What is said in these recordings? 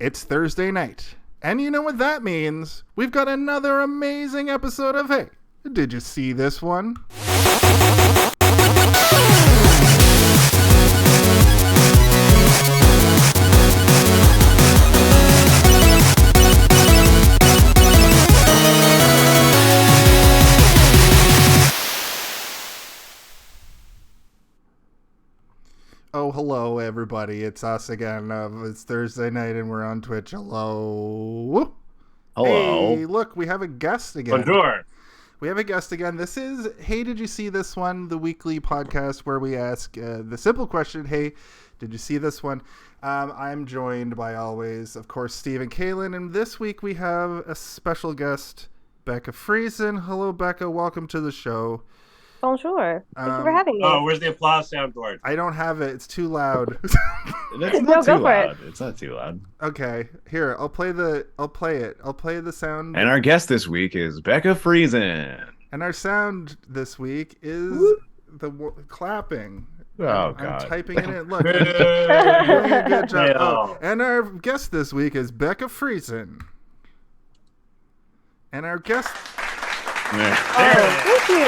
It's Thursday night. And you know what that means? We've got another amazing episode of Hey, did you see this one? Oh, hello, everybody. It's us again. It's Thursday night, and we're on Twitch. Hello. Hello. Hey, look, we have a guest again. Bonjour. We have a guest again. This is Hey, Did You See This One? The weekly podcast where we ask the simple question, Hey, did you see this one? I'm joined by always, of course, Steve and Kaylin, and this week we have a special guest, Becca Friesen. Hello, Becca. Welcome to the show. Bonjour. Thank you for having me. Oh, where's the applause soundboard? I don't have it. It's too loud. That's No, not go too for it. loud. It's not too loud. Okay, here, I'll play it. I'll play the sound. And our guest this week is Becca Friesen. And our sound this week is clapping. Oh, I'm God. typing it in. Look, you're doing a good job. Oh, and our guest this week is Becca Friesen. And our guest... Thank you.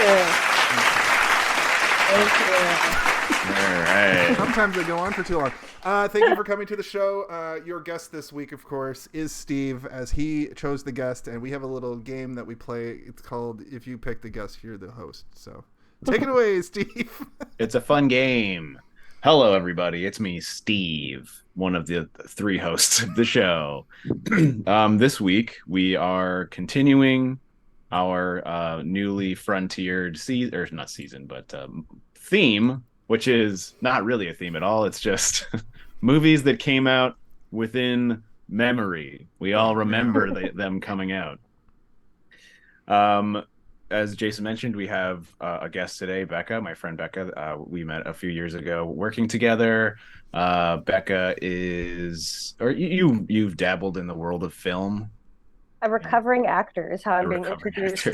Thank you. All right. Sometimes they go on for too long. Thank you for coming to the show. Your guest this week, of course, is Steve, as he chose the guest, and we have a little game that we play. It's called If You Pick the Guest, You're the Host. So take it away, Steve. It's a fun game. Hello, everybody. It's me, Steve, one of the three hosts of the show. This week, we are continuing our newly frontiered theme, which is not really a theme at all. It's just movies that came out within memory. We all remember them coming out. As Jason mentioned, we have a guest today, Becca, my friend Becca. We met a few years ago working together. Becca you've dabbled in the world of film. A recovering actor is how I'm being introduced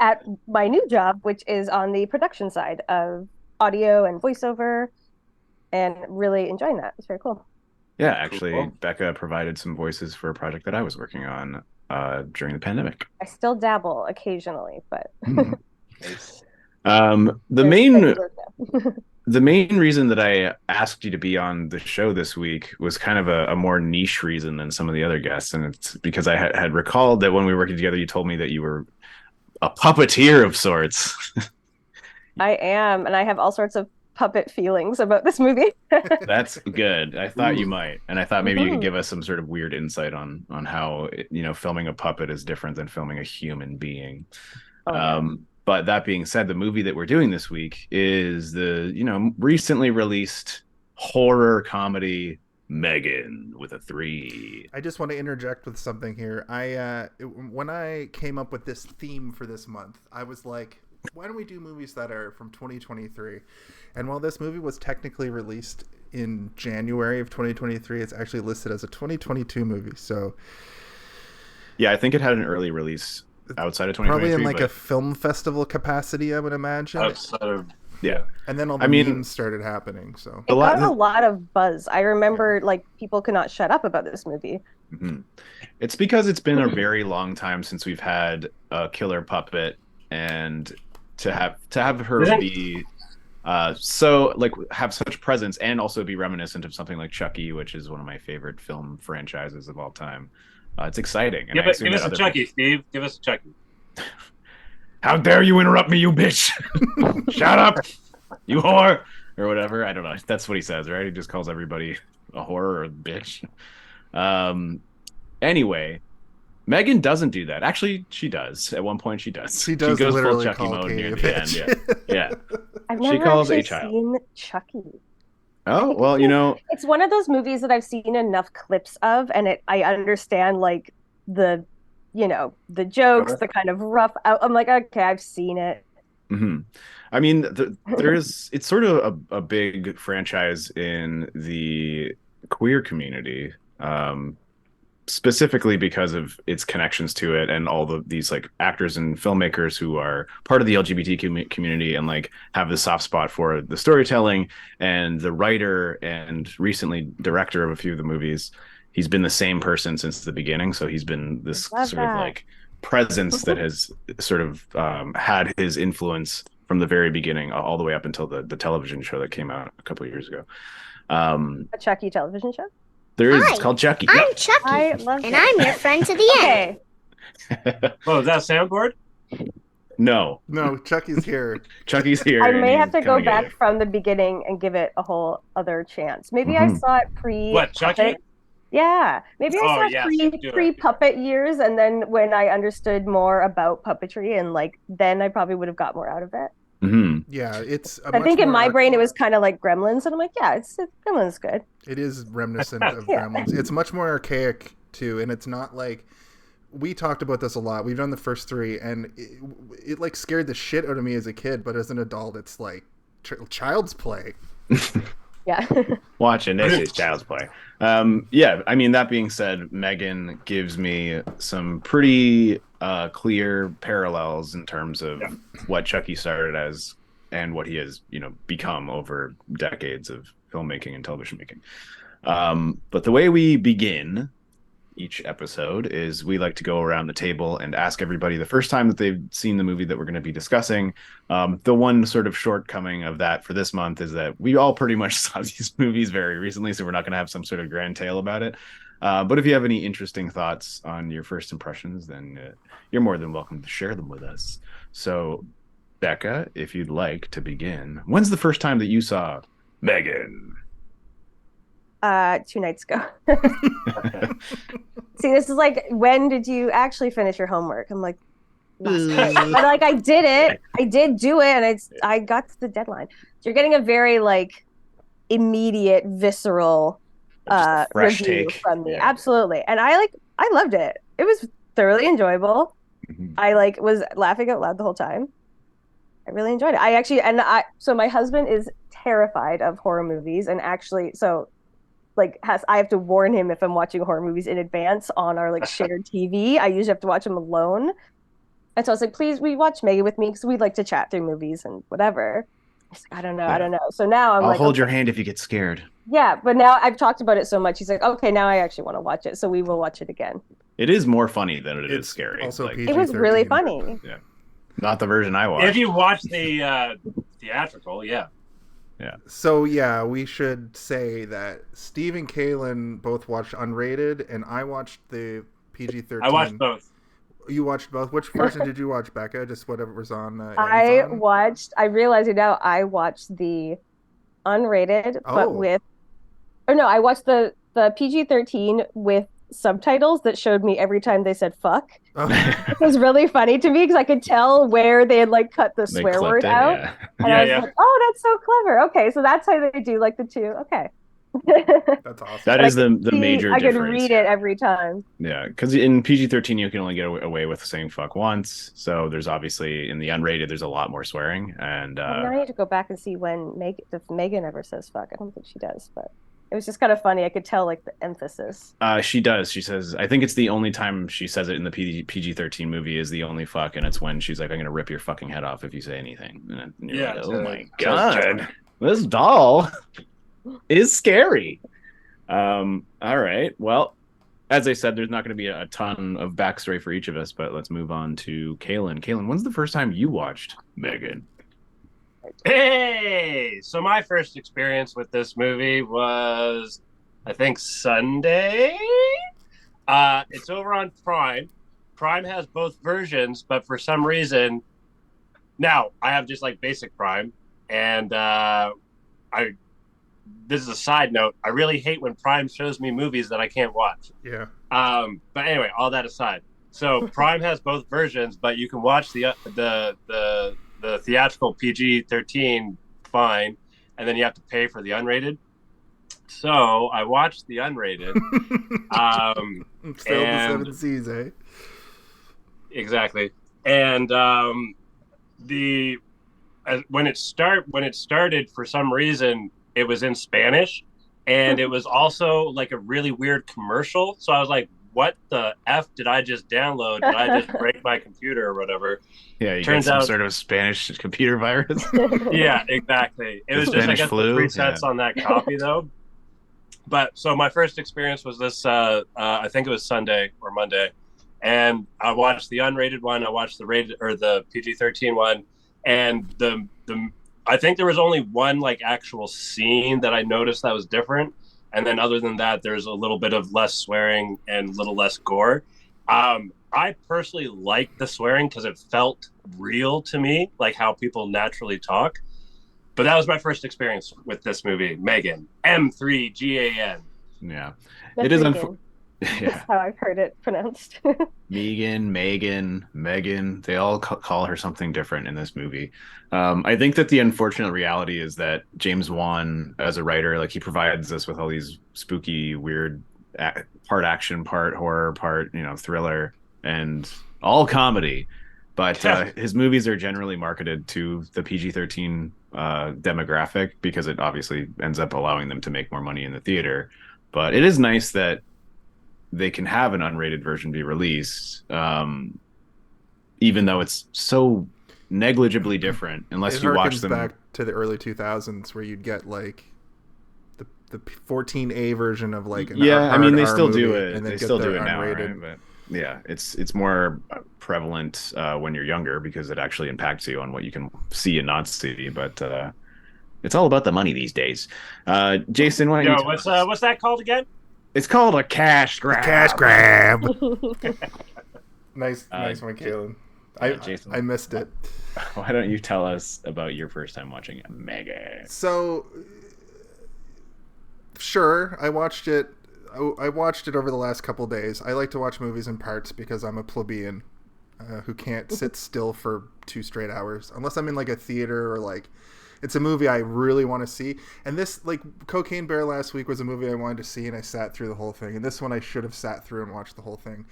at my new job, which is on the production side of audio and voiceover, and really enjoying that. It's very cool. Yeah, actually, Cool. Becca provided some voices for a project that I was working on during the pandemic. I still dabble occasionally, but The main reason that I asked you to be on the show this week was kind of a more niche reason than some of the other guests, and it's because I had recalled that when we were working together, you told me that you were a puppeteer of sorts. I am, and I have all sorts of puppet feelings about this movie. That's good. I thought you might, and I thought maybe you could give us some sort of weird insight on how filming a puppet is different than filming a human being. But that being said, the movie that we're doing this week is the recently released horror comedy M3GAN with a 3. I just want to interject with something here. When I came up with this theme for this month, I was like, why don't we do movies that are from 2023? And while this movie was technically released in January of 2023, it's actually listed as a 2022 movie. So yeah, I think it had an early release outside of 2023. Probably in like a film festival capacity, I would imagine. Outside of yeah. And then all the memes started happening. So It got a lot of buzz. I remember people could not shut up about this movie. Mm-hmm. It's because it's been a very long time since we've had a killer puppet, and to have her be have such presence and also be reminiscent of something like Chucky, which is one of my favorite film franchises of all time. It's exciting. And give us a Chucky, Steve. Give us a Chucky. How dare you interrupt me, you bitch! Shut up, you whore, or whatever. I don't know. That's what he says, right? He just calls everybody a whore or a bitch. Anyway, M3GAN doesn't do that. Actually, she does. At one point, she does. She does goes literally full Chucky call mode near Katie the end. Yeah. I've She never calls a actually child. seen Chucky. Oh well, It's one of those movies that I've seen enough clips of, and I understand the jokes, the kind of rough out. I'm like, okay, I've seen it. Mm-hmm. I mean, it's sort of a big franchise in the queer community. Specifically because of its connections to it and all these actors and filmmakers who are part of the LGBT community and have the soft spot for the storytelling, and the writer and recently director of a few of the movies he's been the same person since the beginning. So he's been this sort of like presence that has sort of had his influence from the very beginning all the way up until the television show that came out a couple of years ago. A Chucky television show? There is. It's called Chucky. I'm Chucky, and I'm your friend to the end. Oh, is that soundboard? No, Chucky's here. Chucky's here. I may have to go back from the beginning and give it a whole other chance. Maybe I saw it pre. What, Chucky? Yeah, maybe I saw it pre puppet years, and then when I understood more about puppetry, and like then I probably would have got more out of it. Mm-hmm. Yeah, it's. I think in my brain it was kind of like Gremlins, and I'm like, yeah, Gremlins good. It is reminiscent of Gremlins. It's much more archaic too, and it's not like. We talked about this a lot. We've done the first 3, and it like scared the shit out of me as a kid. But as an adult, it's like child's play. Yeah. Watching this is child's play. Yeah, I mean, that being said, M3GAN gives me some pretty clear parallels in terms of what Chucky started as and what he has, become over decades of filmmaking and television making. But the way we begin each episode is we like to go around the table and ask everybody the first time that they've seen the movie that we're going to be discussing. The one sort of shortcoming of that for this month is that we all pretty much saw these movies very recently, so we're not going to have some sort of grand tale about it. But if you have any interesting thoughts on your first impressions, then you're more than welcome to share them with us. So, Becca, if you'd like to begin, when's the first time that you saw M3GAN? 2 nights ago. See, this is like, when did you actually finish your homework? I'm like, last night. But like, I did it. I did do it, and I got to the deadline. So you're getting a very like immediate, visceral fresh review take from me. Yeah. Absolutely, and I loved it. It was thoroughly enjoyable. Mm-hmm. I was laughing out loud the whole time. I really enjoyed it. So my husband is terrified of horror movies, and actually, I have to warn him if I'm watching horror movies in advance on our like shared TV. I usually have to watch them alone. And so I was like, please, will you watch M3GAN with me? Because we'd like to chat through movies and whatever. He's like, I don't know. So now I'll hold your hand if you get scared. Yeah, but now I've talked about it so much. He's like, okay, now I actually want to watch it. So we will watch it again. It is more funny than it is scary. Also, it was really funny. Yeah. Not the version I watched. If you watch the theatrical, yeah. Yeah. So yeah, we should say that Steve and Kaylin both watched unrated, and I watched the PG-13. I watched both. You watched both. Which version did you watch, Becca? Just whatever was on. I realize it now. I watched the unrated, but with. Or no, I watched the PG-13 with subtitles that showed me every time they said fuck. It was really funny to me because I could tell where they had like cut the swear word out. Yeah. And I was like, oh, that's so clever. Okay, so that's how they do like the 2. Okay. That's awesome. That is the major difference. I could read it every time. Yeah, because in PG-13 you can only get away with saying fuck once. So there's obviously in the unrated there's a lot more swearing. And I need to go back and see when if M3GAN ever says fuck. I don't think she does, but it was just kind of funny. I could tell like the emphasis. She does. She says, I think it's the only time she says it in the PG-13 movie is the only fuck, and it's when she's like, I'm going to rip your fucking head off if you say anything. And you're like, oh my God, this doll is scary. All right. Well, as I said, there's not going to be a ton of backstory for each of us, but let's move on to Kaylin. Kaylin, when's the first time you watched M3GAN? Hey, so my first experience with this movie was, I think, Sunday. It's over on Prime. Prime has both versions, but for some reason, now I have just like basic Prime, and this is a side note. I really hate when Prime shows me movies that I can't watch. Yeah. But anyway, all that aside, so Prime has both versions, but you can watch the theatrical PG-13 fine, and then you have to pay for the unrated. So I watched the unrated. Failed the 7 C's, eh? Exactly. And when it started, for some reason, it was in Spanish, and it was also like a really weird commercial. So I was like, what the F did I just download? Did I just break my computer or whatever? Yeah, you got some sort of Spanish computer virus. Yeah, exactly. It was just, I guess, the presets on that copy, though. But so my first experience was this. I think it was Sunday or Monday, and I watched the unrated one. I watched the rated or the PG-13 one, and the I think there was only one like actual scene that I noticed that was different, and then other than that, there's a little bit of less swearing and a little less gore. I personally liked the swearing because it felt real to me, like how people naturally talk. But that was my first experience with this movie, M3GAN. M3GAN. Yeah, it is. That's how I've heard it pronounced. Megan. They all call her something different in this movie. I think that the unfortunate reality is that James Wan, as a writer, like he provides us with all these spooky, weird, part action, part horror, part thriller, and all comedy. But his movies are generally marketed to the PG-13 demographic because it obviously ends up allowing them to make more money in the theater. But it is nice that they can have an unrated version be released, even though it's so negligibly different. Unless you watch them back to the early 2000s, where you'd get like the 14A version of like I mean they still do it, and they still do it now, right? But yeah, it's more prevalent when you're younger because it actually impacts you on what you can see and not see. But it's all about the money these days. Jason, why don't you what's that called again? It's called a cash grab. Cash grab. Nice one, Kaylin. Jason, I missed it. Why don't you tell us about your first time watching M3GAN? So, sure, I watched it. I watched it over the last couple days. I like to watch movies in parts because I'm a plebeian who can't sit still for 2 straight hours unless I'm in like a theater or like it's a movie I really want to see. And this, like Cocaine Bear last week was a movie I wanted to see and I sat through the whole thing. And this one I should have sat through and watched the whole thing.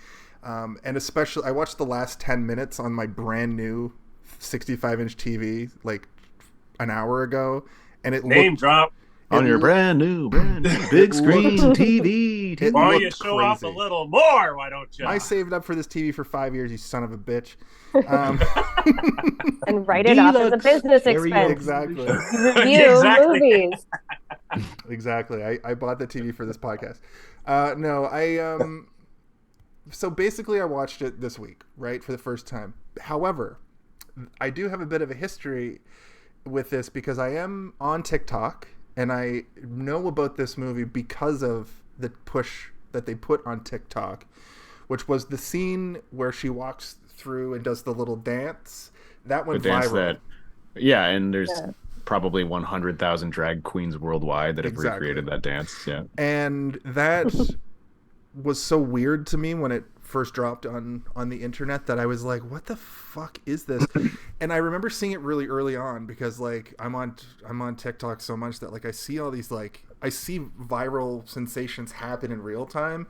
And especially I watched the last 10 minutes on my brand new 65-inch TV like an hour ago. And it Name drop. On your brand new big screen TV. Why don't you show crazy. Off a little more? Why don't you? I saved up for this TV for 5 years, you son of a bitch. And write it off as a business expense. Exactly. Review movies. Exactly. I bought the TV for this podcast. So basically I watched it this week, right, for the first time. However, I do have a bit of a history with this because I am on TikTok. And I know about this movie because of the push that they put on TikTok, which was the scene where she walks through and does the little dance. That went viral. And there's probably 100,000 drag queens worldwide that have recreated that dance. Yeah. And that was so weird to me when it first dropped on the internet that I was like, what the fuck is this? And I remember seeing it really early on because like I'm on TikTok so much that like I see all these like I see viral sensations happen in real time,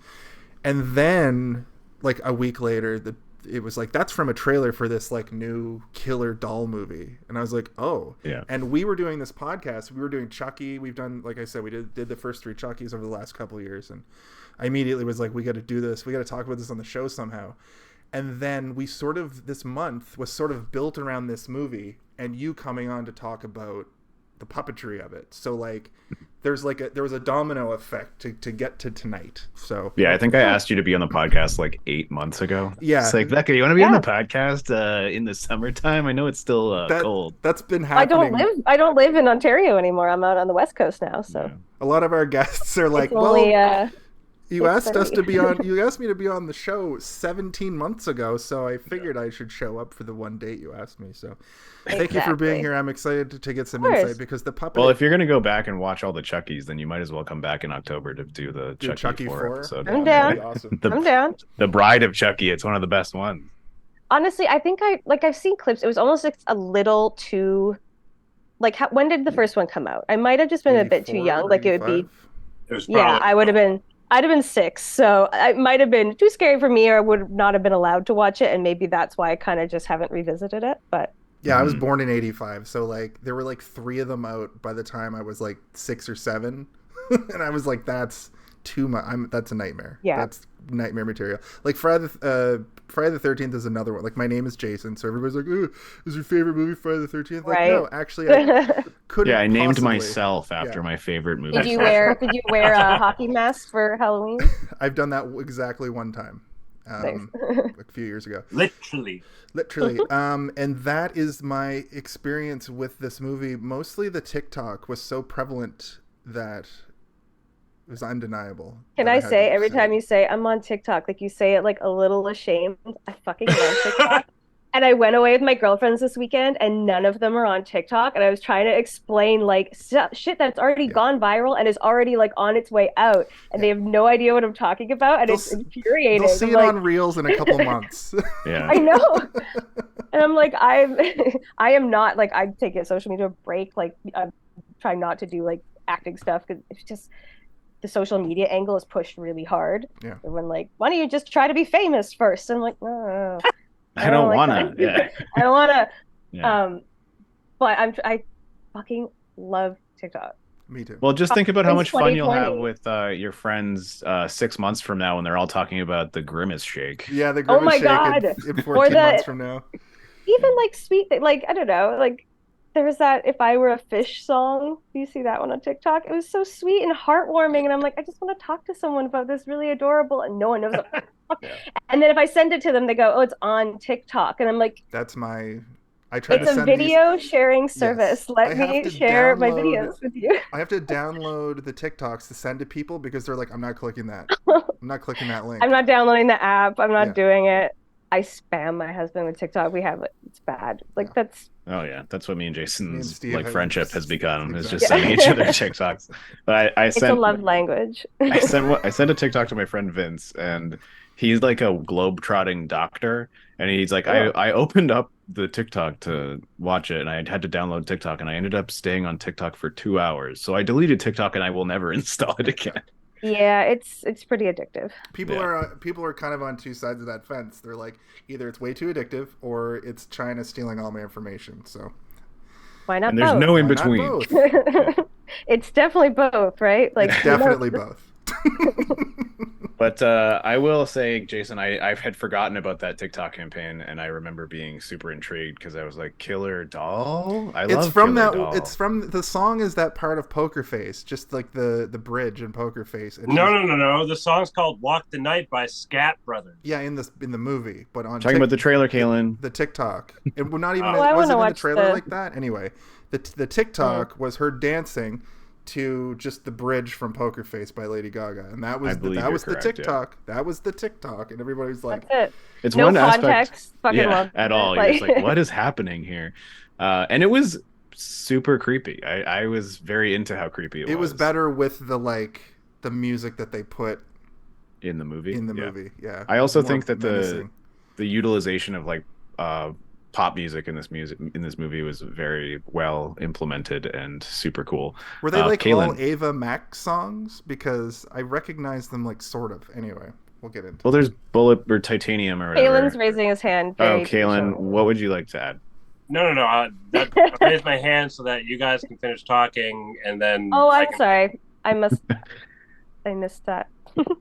and then like a week later it was like that's from a trailer for this like new killer doll movie, and I was like, oh yeah. And we were doing this podcast, we were doing Chucky, we've done, like I said, we did the first 3 Chuckies over the last couple of years, and I immediately was like, we got to do this, we got to talk about this on the show somehow. And then we sort of, this month was sort of built around this movie and you coming on to talk about the puppetry of it. So like there was a domino effect to get to tonight. So yeah, I think I asked you to be on the podcast like 8 months ago. Yeah, it's like, Becca, you want to be on the podcast in the summertime? I know it's still cold. That's been happening. I don't live in Ontario anymore. I'm out on the West Coast now. So yeah. A lot of our guests are like, you asked me to be on the show 17 months ago, so I figured I should show up for the one date you asked me. So thank you for being here. I'm excited to get some insight because the puppet. Well, if you're going to go back and watch all the Chuckies, then you might as well come back in October to do the Chucky 4 episode. I'm down. Awesome. I'm down. The Bride of Chucky. It's one of the best ones. Honestly, I think I've seen clips. It was almost like a little too, like when did the first one come out? I might have just been a bit too young. Like it would be. It was probably, I'd have been 6, so it might have been too scary for me, or I would not have been allowed to watch it, and maybe that's why I kind of just haven't revisited it. But yeah, I was born in '85, so like there were like 3 of them out by the time I was like 6 or 7, and I was like, that's too much. That's a nightmare. Yeah. That's nightmare material. Like Friday the 13th is another one. Like my name is Jason, so everybody's like, "Ooh, is your favorite movie Friday the 13th?" Like, right. no, actually, I couldn't. Yeah, I named possibly. myself after my favorite movie. Did you wear a hockey mask for Halloween? I've done that exactly one time. Nice. A few years ago. Literally. And that is my experience with this movie. Mostly the TikTok was so prevalent that it was undeniable. Can I say, every time you say I'm on TikTok, like you say it like a little ashamed. I fucking love TikTok. And I went away with my girlfriends this weekend and none of them are on TikTok. And I was trying to explain like shit that's already gone viral and is already like on its way out. And they have no idea what I'm talking about. And it's infuriating. They'll see it on Reels in a couple months. Yeah. I know. And I'm like, I am not like, I take a social media break. Like I'm trying not to do like acting stuff because it's just the social media angle is pushed really hard. Yeah. Everyone like, why don't you just try to be famous first? And I'm like, no. I don't wanna. Yeah. I don't wanna. Yeah. But I fucking love TikTok. Me too. Well, just think about how much fun you'll have 2020. with your friends 6 months from now when they're all talking about the Grimace Shake. Yeah, the Grimace Shake God. in 14 months from now. Even like sweet, like I don't know, like there's that "If I Were a Fish" song. Do you see that one on TikTok? It was so sweet and heartwarming, and I'm like, I just want to talk to someone about this really adorable, and no one knows. Yeah. And then if I send it to them, they go, "Oh, it's on TikTok," and I'm like, "That's my." I try to send a video sharing service. Yes. Let me share my videos with you. I have to download the TikToks to send to people because they're like, "I'm not clicking that. I'm not clicking that link. I'm not downloading the app. I'm not doing it." I spam my husband with TikTok. We have it. It's bad. Like that's. Oh yeah, that's what me and Jason's me and friendship has become. Exactly. Is just sending each other TikToks. But I sent. It's a love language. I sent a TikTok to my friend Vince, and he's like a globe-trotting doctor, and he's like, I opened up the TikTok to watch it, and I had to download TikTok, and I ended up staying on TikTok for 2 hours. So I deleted TikTok, and I will never install it again. Yeah, it's pretty addictive. People are kind of on two sides of that fence. They're like, either it's way too addictive or it's China stealing all my information. So why not? And there's both? no in between. It's definitely both, right? Like it's definitely both. But I will say, Jason, I had forgotten about that TikTok campaign, and I remember being super intrigued because I was like, "Killer Doll." It's from the song is that part of Poker Face, just like the bridge in Poker Face. No. The song's called "Walk the Night" by Scat Brothers. Yeah, in the movie, but on talking about the trailer, Kaylin. The TikTok. It would not even. It wasn't in the trailer like that. Anyway, the TikTok was her dancing to just the bridge from Poker Face by Lady Gaga, and that was the TikTok. Yeah. That was the TikTok, and everybody's like, "That's it." It's no one context, aspect, fucking love at all. You're just like, what is happening here? And it was super creepy. I was very into how creepy it was. It was better with the music that they put in the movie. Yeah. I also think that the utilization of pop music in this movie was very well implemented and super cool. Were they all Ava Max songs? Because I recognize them sort of. Anyway, we'll get into. Well, there's Bullet or Titanium or whatever. Kaylin's raising his hand. Kaylin, what would you like to add? No. I raised my hand so that you guys can finish talking, and then. Oh, I'm sorry. I missed that.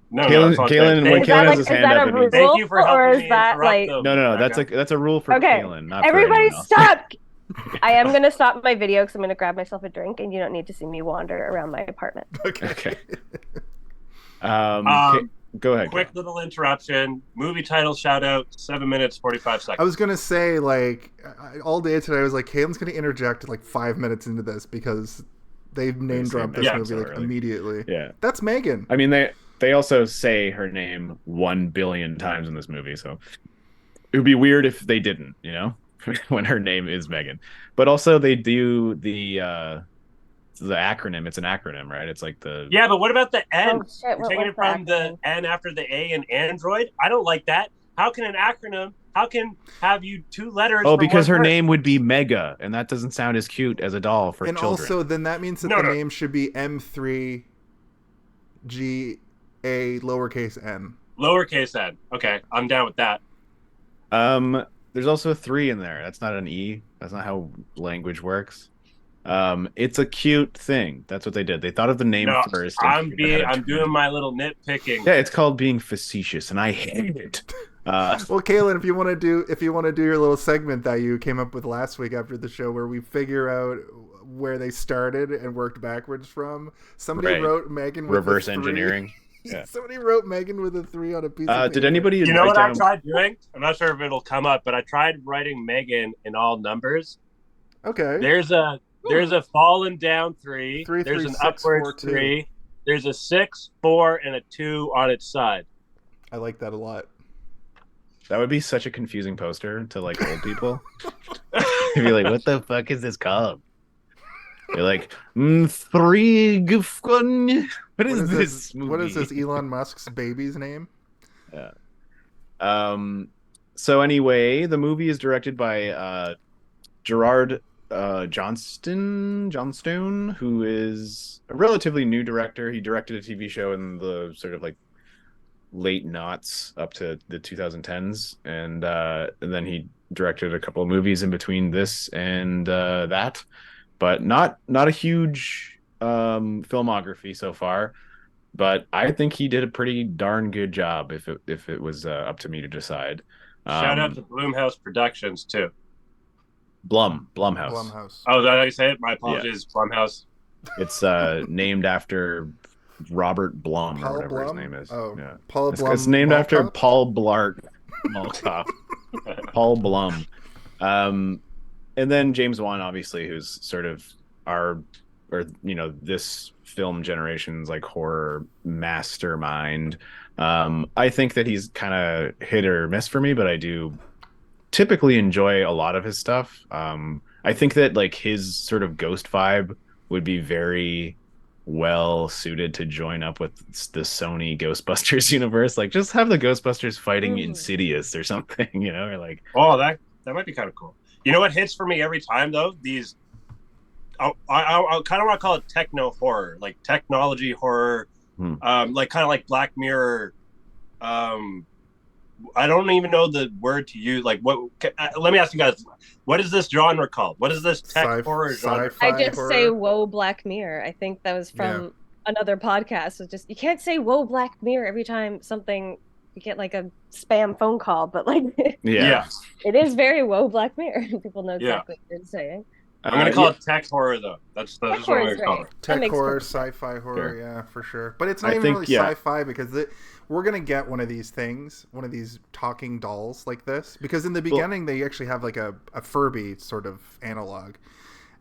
No, Kaylin, when Kaylin has his hand up, thank you for helping me interrupt. No, that's a rule for Kaylin. Not everybody for stop. I am gonna stop my video because I'm gonna grab myself a drink, and you don't need to see me wander around my apartment. Okay. Go ahead. Quick little interruption. Movie title shout out. 7 minutes 45 seconds. I was gonna say all day today I was like, Kaylin's gonna interject 5 minutes into this because they've name dropped this movie immediately. Yeah, that's M3GAN. I mean they also say her name 1 billion times in this movie, so it would be weird if they didn't, when her name is M3GAN. But also they do the acronym. It's an acronym, right? It's like the but what about the N? Oh, shit, You're taking it from the N after the A in Android. I don't like that. How can an acronym? How can have you 2 letters? Oh, because her name would be Mega, and that doesn't sound as cute as a doll for children. And also, then that means that the name should be M3GA lowercase n. Lowercase n. Okay, I'm down with that. There's also a 3 in there. That's not an E. That's not how language works. It's a cute thing. That's what they did. They thought of the name No, first. I'm doing my little nitpicking. Yeah, it's called being facetious, and I hate it. Well, Kaylin, if you want to do your little segment that you came up with last week after the show, where we figure out where they started and worked backwards from. Somebody wrote M3GAN with reverse engineering. Yeah. Somebody wrote M3GAN with a 3 on a piece of paper. Did anybody? You know what I tried doing? I'm not sure if it'll come up, but I tried writing M3GAN in all numbers. Okay. There's a fallen down 3. Three, there's an 6, upwards 4, 2. 3. There's a 6, 4, and a 2 on its side. I like that a lot. That would be such a confusing poster to like old people. You'd be like, "What the fuck is this called?" You're like, M3GAN. What is this movie? What is this Elon Musk's baby's name? Yeah. So anyway, the movie is directed by Gerard Johnstone, who is a relatively new director. He directed a TV show in the sort of like late noughts up to the 2010s, and then he directed a couple of movies in between this and that, but not a huge filmography so far. But I think he did a pretty darn good job if it was up to me to decide. Shout out to Blumhouse Productions too. Blumhouse. Oh, is that how you say it? My apologies, yeah. Blumhouse. It's named after Robert Blum, or whatever his name is. Oh, yeah. Paul Blum. It's named after Paul Blart Mallcop. Paul Blum. And then James Wan, obviously, who's sort of this film generation's like horror mastermind. I think that he's kind of hit or miss for me, but I do typically enjoy a lot of his stuff. I think that like his sort of ghost vibe would be very well suited to join up with the Sony Ghostbusters universe. Like, just have the Ghostbusters fighting Insidious or something, or like. Oh, that might be kind of cool. You know what hits for me every time though? These, I kind of want to call it techno horror, like technology horror, like kind of like Black Mirror. I don't even know the word to use. Like, what? Let me ask you guys, what is this genre called? What is this tech horror genre? I just say "Whoa, Black Mirror." I think that was from another podcast. It's just, you can't say "Whoa, Black Mirror" every time you get like a spam phone call, but like it is very "Whoa, Black Mirror." People know exactly what you're saying. I'm gonna call it tech horror though. That's what I'm gonna call it. Tech horror, sci-fi horror, yeah, for sure. But it's not even really sci-fi, because we're gonna get one of these things, one of these talking dolls like this, because in the beginning they actually have like a Furby sort of analog.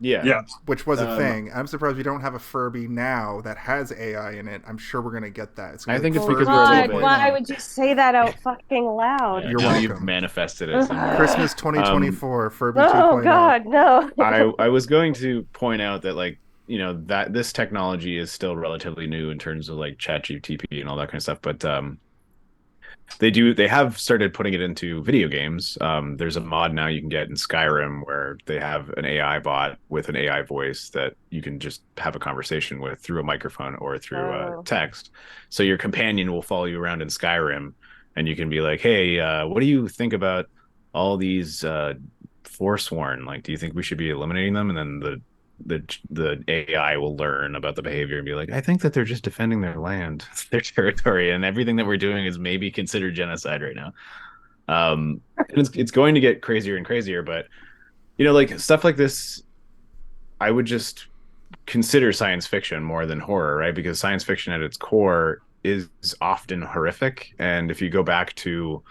Yeah. Which was a thing. I'm surprised we don't have a Furby now that has AI in it. I'm sure we're gonna get that. I think it's because why would you say that out fucking loud? You're welcome. You've manifested it. Christmas 2024, Furby 2.0. Oh God, no. I was going to point out that like, that this technology is still relatively new in terms of like ChatGPT and all that kind of stuff, but they have started putting it into video games. There's a mod now you can get in Skyrim where they have an AI bot with an AI voice that you can just have a conversation with through a microphone or through text. So your companion will follow you around in Skyrim, and you can be like, "Hey, what do you think about all these Forsworn? Like, do you think we should be eliminating them?" And then the AI will learn about the behavior and be like, "I think that they're just defending their land, their territory, and everything that we're doing is maybe considered genocide right now." And it's going to get crazier and crazier, but like stuff like this, I would just consider science fiction more than horror, right? Because science fiction at its core is often horrific, and if you go back to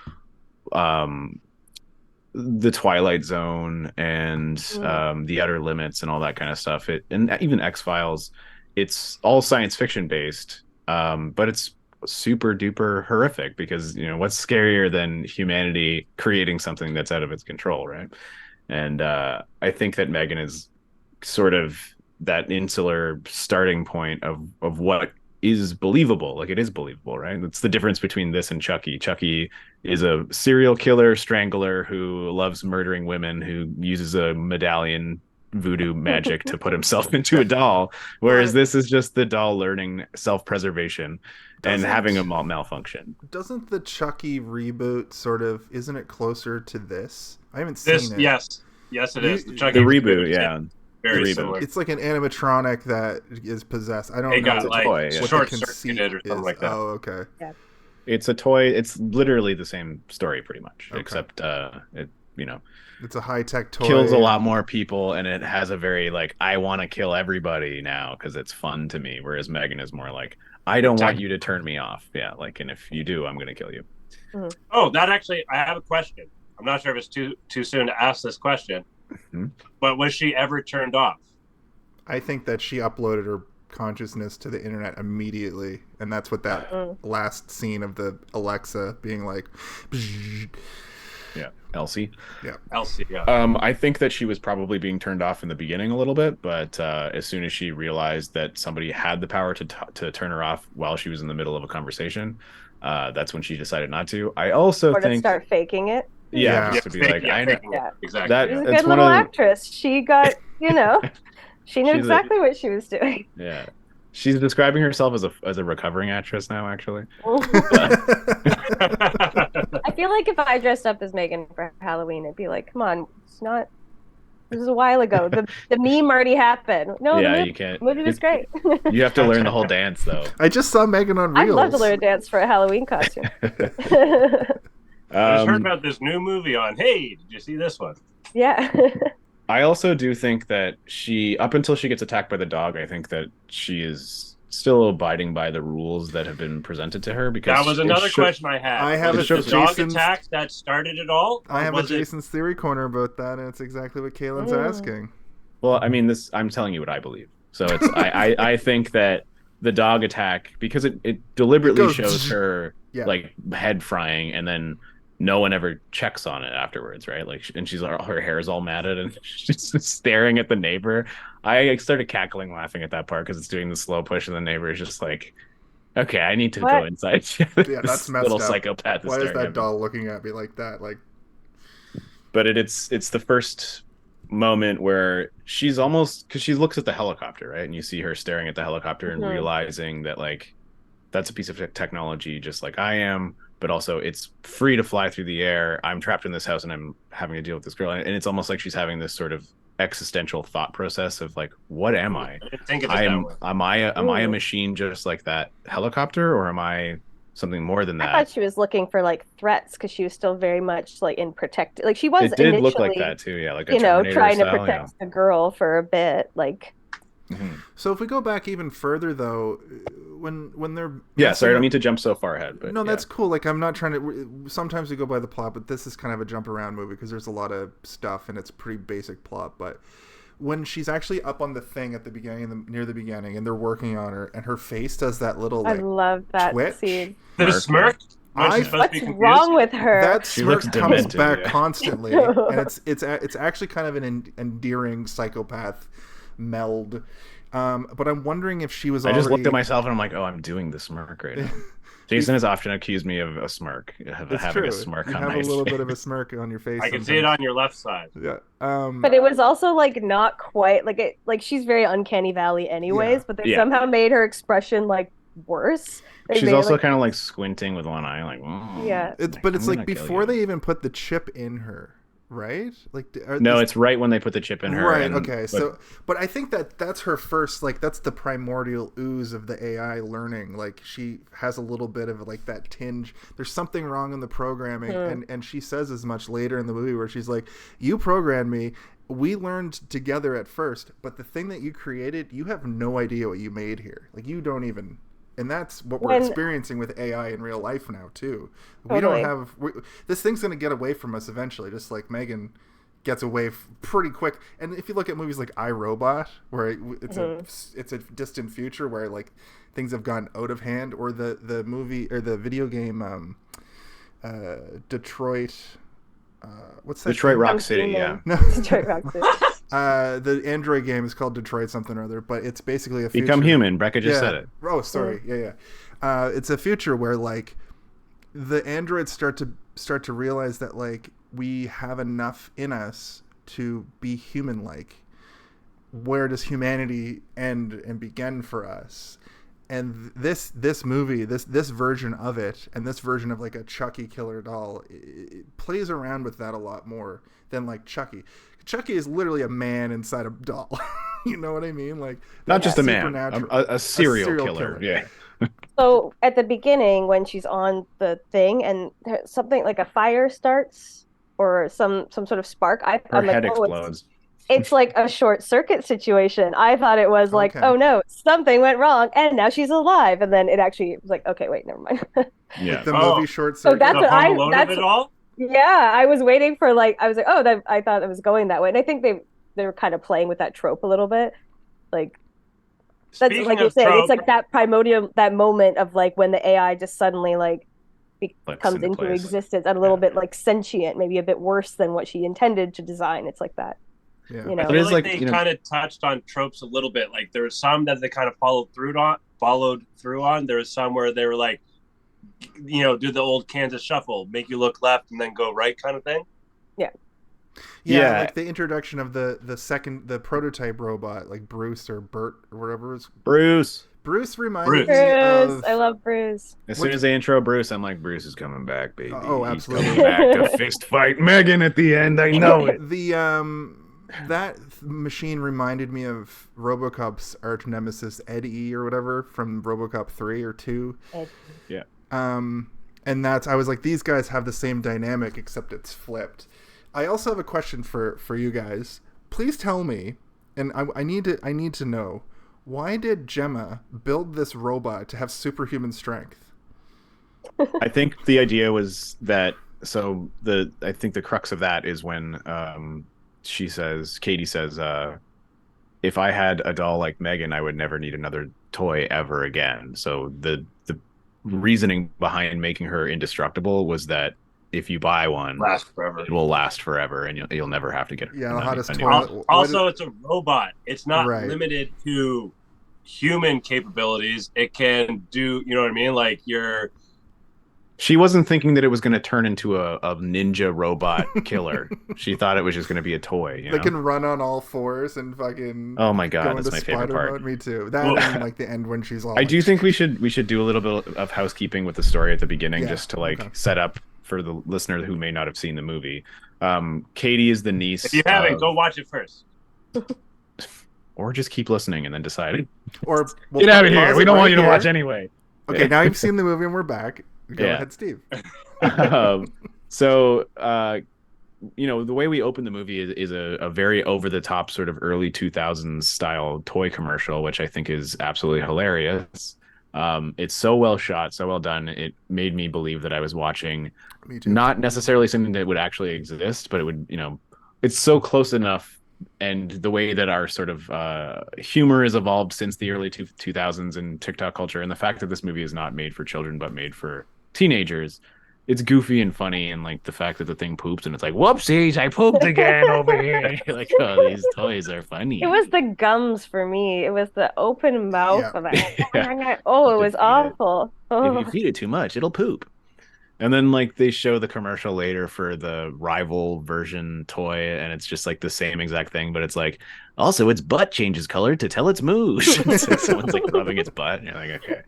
the Twilight Zone and the Outer Limits and all that kind of stuff, and even X-Files, it's all science fiction based, but it's super duper horrific, because what's scarier than humanity creating something that's out of its control, right? And I think that M3GAN is sort of that insular starting point of what is believable. Like, it is believable, right? It's the difference between this and Chucky. Chucky is a serial killer strangler who loves murdering women, who uses a medallion voodoo magic to put himself into a doll, whereas this is just the doll learning self-preservation and having a malfunction. Doesn't the Chucky reboot isn't it closer to this? I haven't seen it. Yes it is. The reboot, yeah. very similar. It's like an animatronic that is possessed. I don't It know got what like the short conceit circuited or something like that. Oh, okay. Yeah. It's a toy. It's literally the same story, pretty much, Okay. except it it's a high-tech toy. Kills a lot more people, and it has a very like I want to kill everybody now because it's fun to me. Whereas M3GAN is more like I don't want you to turn me off. Yeah, like, and if you do, I'm gonna kill you. Mm-hmm. Oh, that actually, I have a question. I'm not sure if it's too soon to ask this question, but was she ever turned off? I think that she uploaded her consciousness to the internet immediately, and that's what that last scene of the Alexa being like. Yeah, Elsie. Yeah, Elsie. Yeah. I think that she was probably being turned off in the beginning a little bit, but as soon as she realized that somebody had the power to turn her off while she was in the middle of a conversation, that's when she decided not to. I also think to start faking it. Yeah, just to be like, I know. Yeah, exactly. She's a good little actress. She got, she knew exactly what she was doing. Yeah. She's describing herself as a recovering actress now, actually. I feel like if I dressed up as M3GAN for Halloween, it'd be like, come on, it's not. This is a while ago. The meme already happened. No, yeah, you can't. The movie was great. You have to learn the whole dance, though. I just saw M3GAN on Reels. I'd love to learn a dance for a Halloween costume. I just heard about this new movie on. Hey, did you see this one? Yeah. I also do think that up until she gets attacked by the dog, I think that she is still abiding by the rules that have been presented to her. Because that was another question I had. I have the dog attack that started it all. I have a Jason's theory corner about that, and it's exactly what Kaylin's asking. Well, I mean, I'm telling you what I believe. So it's I think that the dog attack, because it deliberately shows her like head frying, and then no one ever checks on it afterwards, right? Like, and her hair is all matted, and she's just staring at the neighbor. I started cackling, laughing at that part because it's doing the slow push, and the neighbor is just like, "Okay, I need to go inside." Yeah, that's messed little up. Psychopath. Why is that doll looking at me like that? Like, but it's the first moment where she's almost, because she looks at the helicopter, right, and you see her staring at the helicopter and realizing that like that's a piece of technology, just like I am. But also it's free to fly through the air. I'm trapped in this house and I'm having to deal with this girl. And it's almost like she's having this sort of existential thought process of like, what am I? I didn't think of it that way. Am I a machine just like that helicopter, or am I something more than that? I thought she was looking for like threats because she was still very much like in protected. Like she was. It did look like that too, yeah. Like a trying style, to protect the girl for a bit, like. So if we go back even further, though, when they're sorry, I don't mean to jump so far ahead, but no, that's cool. Like I'm not trying to. Sometimes we go by the plot, but this is kind of a jump around movie because there's a lot of stuff and it's pretty basic plot. But when she's actually up on the thing at the beginning, near the beginning, and they're working on her, and her face does that little like, I love that twitch. Scene. The smirk. What's wrong with her? That smirk comes back constantly, and it's actually kind of an endearing psychopath meld. But I'm wondering if she was I just looked at myself and I'm like, oh, I'm doing the smirk right now. Jason has often accused me of a smirk, having a smirk on my face. You have a little bit of a smirk on your face. I can see it on your left side. Yeah. But it was also like not quite like she's very uncanny valley anyways, but they somehow made her expression like worse. She's also kind of like squinting with one eye, like But it's like before they even put the chip in her. Right? Like it's right when they put the chip in her. Right. Okay. But I think that's her first. Like that's the primordial ooze of the AI learning. Like she has a little bit of like that tinge. There's something wrong in the programming, and she says as much later in the movie where she's like, "You programmed me. We learned together at first, but the thing that you created, you have no idea what you made here. Like you don't even." And that's what we're experiencing with AI in real life now, too. We don't have... this thing's going to get away from us eventually, just like M3GAN gets away pretty quick. And if you look at movies like I, Robot, where it's a distant future where like things have gone out of hand, or the movie or the video game Detroit... what's that? Detroit Rock City, yeah. No. Detroit Rock City. The Android game is called Detroit something or other, but it's basically a future. Become Human. Becca just said it. Oh, sorry. Yeah. It's a future where like the androids start to realize that like we have enough in us to be human-like. Where does humanity end and begin for us? And this movie, this version of it, and this version of like a Chucky killer doll, it plays around with that a lot more than like Chucky. Chucky is literally a man inside a doll. You know what I mean? Like, not just a man, a serial killer. Yeah. So at the beginning, when she's on the thing and something like a fire starts or some sort of spark, her head explodes. It's like a short circuit situation. I thought it was like, oh no, something went wrong, and now she's alive. And then it actually was like, okay, wait, never mind. Yeah, like the movie Short Circuit. So that's what that's it all. Yeah, I was waiting for I was like, oh, I thought it was going that way, and I think they were kind of playing with that trope a little bit, like. That's Speaking like you're saying, trope, it's like that primordial, that moment of like when the AI just suddenly comes into existence and a little bit like sentient, maybe a bit worse than what she intended to design. It's like that. Yeah. You know, I feel like they kind of touched on tropes a little bit. Like there was some that they kind of followed through on. There was some where they were like, do the old Kansas shuffle, make you look left and then go right kind of thing. Yeah, like the introduction of the prototype robot, like Bruce or Bert or whatever it was. Bruce reminded me of... I love Bruce. As soon as they intro Bruce, I'm like, Bruce is coming back, baby. Oh, absolutely. He's coming back to fist fight M3GAN at the end. I know it. That machine reminded me of RoboCop's arch nemesis Eddie or whatever from RoboCop 3 or 2. Yeah. And I was like, these guys have the same dynamic except it's flipped. I also have a question for you guys. Please tell me, and I need to know, why did Gemma build this robot to have superhuman strength? I think the idea was that. So I think the crux of that is when Katie says, if I had a doll like M3GAN, I would never need another toy ever again. So the reasoning behind making her indestructible was that if you buy one, it will last forever, and you'll never have to get. Yeah, the hottest toy. Also, it's a robot. It's not limited to human capabilities. It can do, you know what I mean? Like She wasn't thinking that it was going to turn into a ninja robot killer. She thought it was just going to be a toy. They can run on all fours and fucking. Oh my god, that's my favorite part. Mode. Me too. That and like the end when she's all. I do think we should do a little bit of housekeeping with the story at the beginning, just to set up for the listener who may not have seen the movie. Katie is the niece. If you haven't, go watch it first. Or just keep listening and then decide. Or get out of here. We don't want you to watch anyway. Okay, now you've seen the movie and we're back. Go ahead, Steve. So, the way we open the movie is a very over-the-top sort of early 2000s style toy commercial, which I think is absolutely hilarious. It's so well shot, so well done. It made me believe that I was watching not necessarily something that would actually exist, but it would, it's so close enough. And the way that our sort of humor has evolved since the early 2000s and TikTok culture, and the fact that this movie is not made for children but made for teenagers, it's goofy and funny. And like the fact that the thing poops and it's like, whoopsies, I pooped again over here. Like, oh, these toys are funny. It was the gums for me. It was the open mouth of it. Oh, it was awful. If you feed it too much, it'll poop. And then like they show the commercial later for the rival version toy, and it's just like the same exact thing, but it's like, also its butt changes color to tell its mood. Someone's like rubbing its butt, and you're like, okay,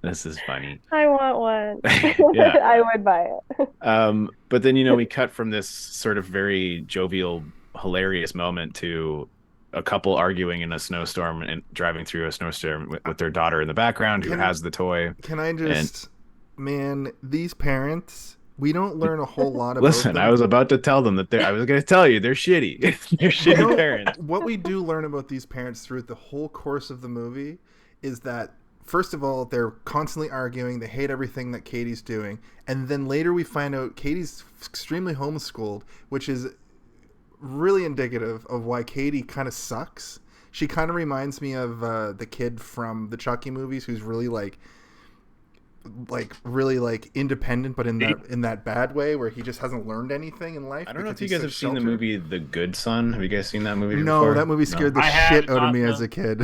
this is funny. I want one. Yeah, I would buy it. But then we cut from this sort of very jovial, hilarious moment to a couple arguing in a snowstorm and driving through a snowstorm with their daughter in the background who has the toy. Can I just? Man, these parents, we don't learn a whole lot about Listen, them. I was about to tell them that I was going to tell you they're shitty. They're shitty parents. What we do learn about these parents throughout the whole course of the movie is that, first of all, they're constantly arguing. They hate everything that Katie's doing. And then later we find out Katie's extremely homeschooled, which is really indicative of why Katie kind of sucks. She kind of reminds me of the kid from the Chucky movies who's really really independent, but in that bad way where he just hasn't learned anything in life. I don't know if you guys have seen the movie The Good Son. Have you guys seen that movie before? No, that movie scared the shit out of me as a kid.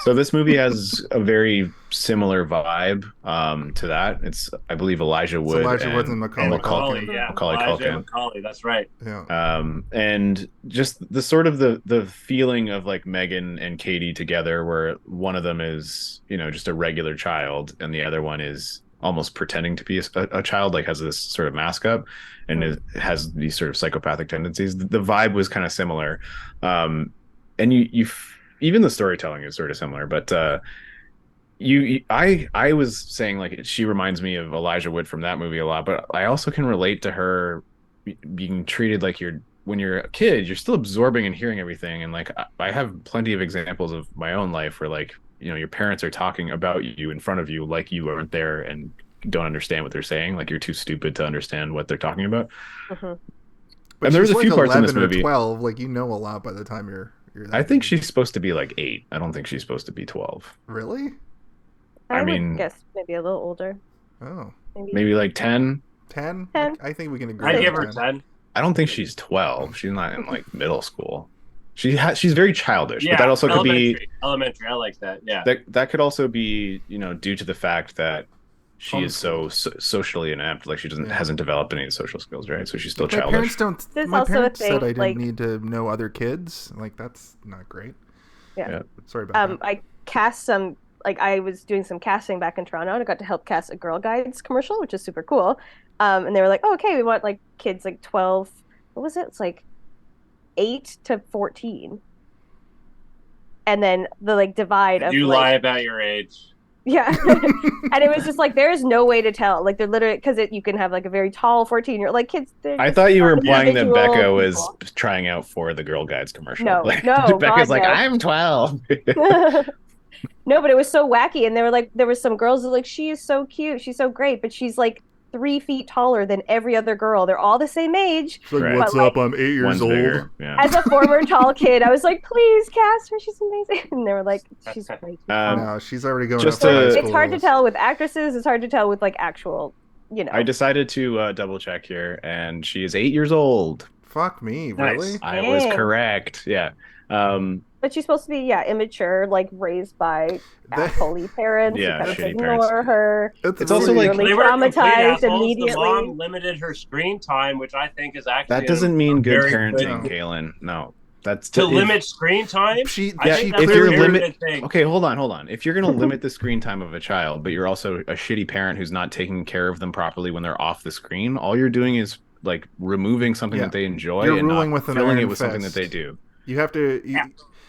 So this movie has a very similar vibe to that. It's, I believe, Elijah Wood and Macaulay Culkin. Yeah, Macaulay Culkin. Macaulay, that's right. Yeah. And just the sort of the feeling of like M3GAN and Katie together, where one of them is just a regular child and the other one is almost pretending to be a child, like has this sort of mask up, and it has these sort of psychopathic tendencies. The vibe was kind of similar, and you even the storytelling is sort of similar, but I was saying like she reminds me of Elijah Wood from that movie a lot, but I also can relate to her being treated like when you're a kid, you're still absorbing and hearing everything. And like I have plenty of examples of my own life where like, you know, your parents are talking about you in front of you like you weren't there and don't understand what they're saying, like you're too stupid to understand what they're talking about. But and there was a few parts in this movie. 12, like you know a lot by the time you're I think she's supposed to be like 8. I don't think she's supposed to be 12. Really? I mean, guess maybe a little older. Oh, maybe like 10. 10? I think we can agree. I give her 10. I don't think she's 12. She's not in like middle school. She's very childish, yeah, but that also could be elementary. I like that. Yeah, that could also be, you know, due to the fact that she is so socially inept. Like she hasn't developed any social skills, right? So she's still childish. My parents said I didn't need to know other kids. Like that's not great. Yeah. Sorry about that. I cast some. Like I was doing some casting back in Toronto, and I got to help cast a Girl Guides commercial, which is super cool. And they were like, "Oh, okay, we want like kids like 12. What was it? It's like 8 to 14." And then the like divide of you lie about your age. Yeah, and it was just like there is no way to tell. Like they're literally because you can have like a very tall 14-year like kids. I thought you were implying that Becca was trying out for the Girl Guides commercial. No, like, no, Becca's God, like no. I'm 12. No, but it was so wacky, and they were like, there was some girls that were like, she is so cute, she's so great, but she's like 3 feet taller than every other girl. They're all the same age. Like, right. What's up? I'm 8 years old. Yeah. As a former tall kid, I was like, please cast her. She's amazing. And they were like, she's great. No, she's already going. It's hard to tell with actresses. It's hard to tell with like actual, you know. I decided to double check here, and she is 8 years old. Fuck me, really? Nice. I was correct. Yeah. But she's supposed to be, immature, like raised by holy parents. Yeah, who kind of ignore parents. Her. It's also like they were traumatized immediately. The mom limited her screen time, which I think is actually that doesn't mean good parenting, Kaylin. No, that's to limit screen time. If you're okay, hold on. If you're going to limit the screen time of a child, but you're also a shitty parent who's not taking care of them properly when they're off the screen, all you're doing is like removing something that they enjoy and not filling it with something that they do. You have to.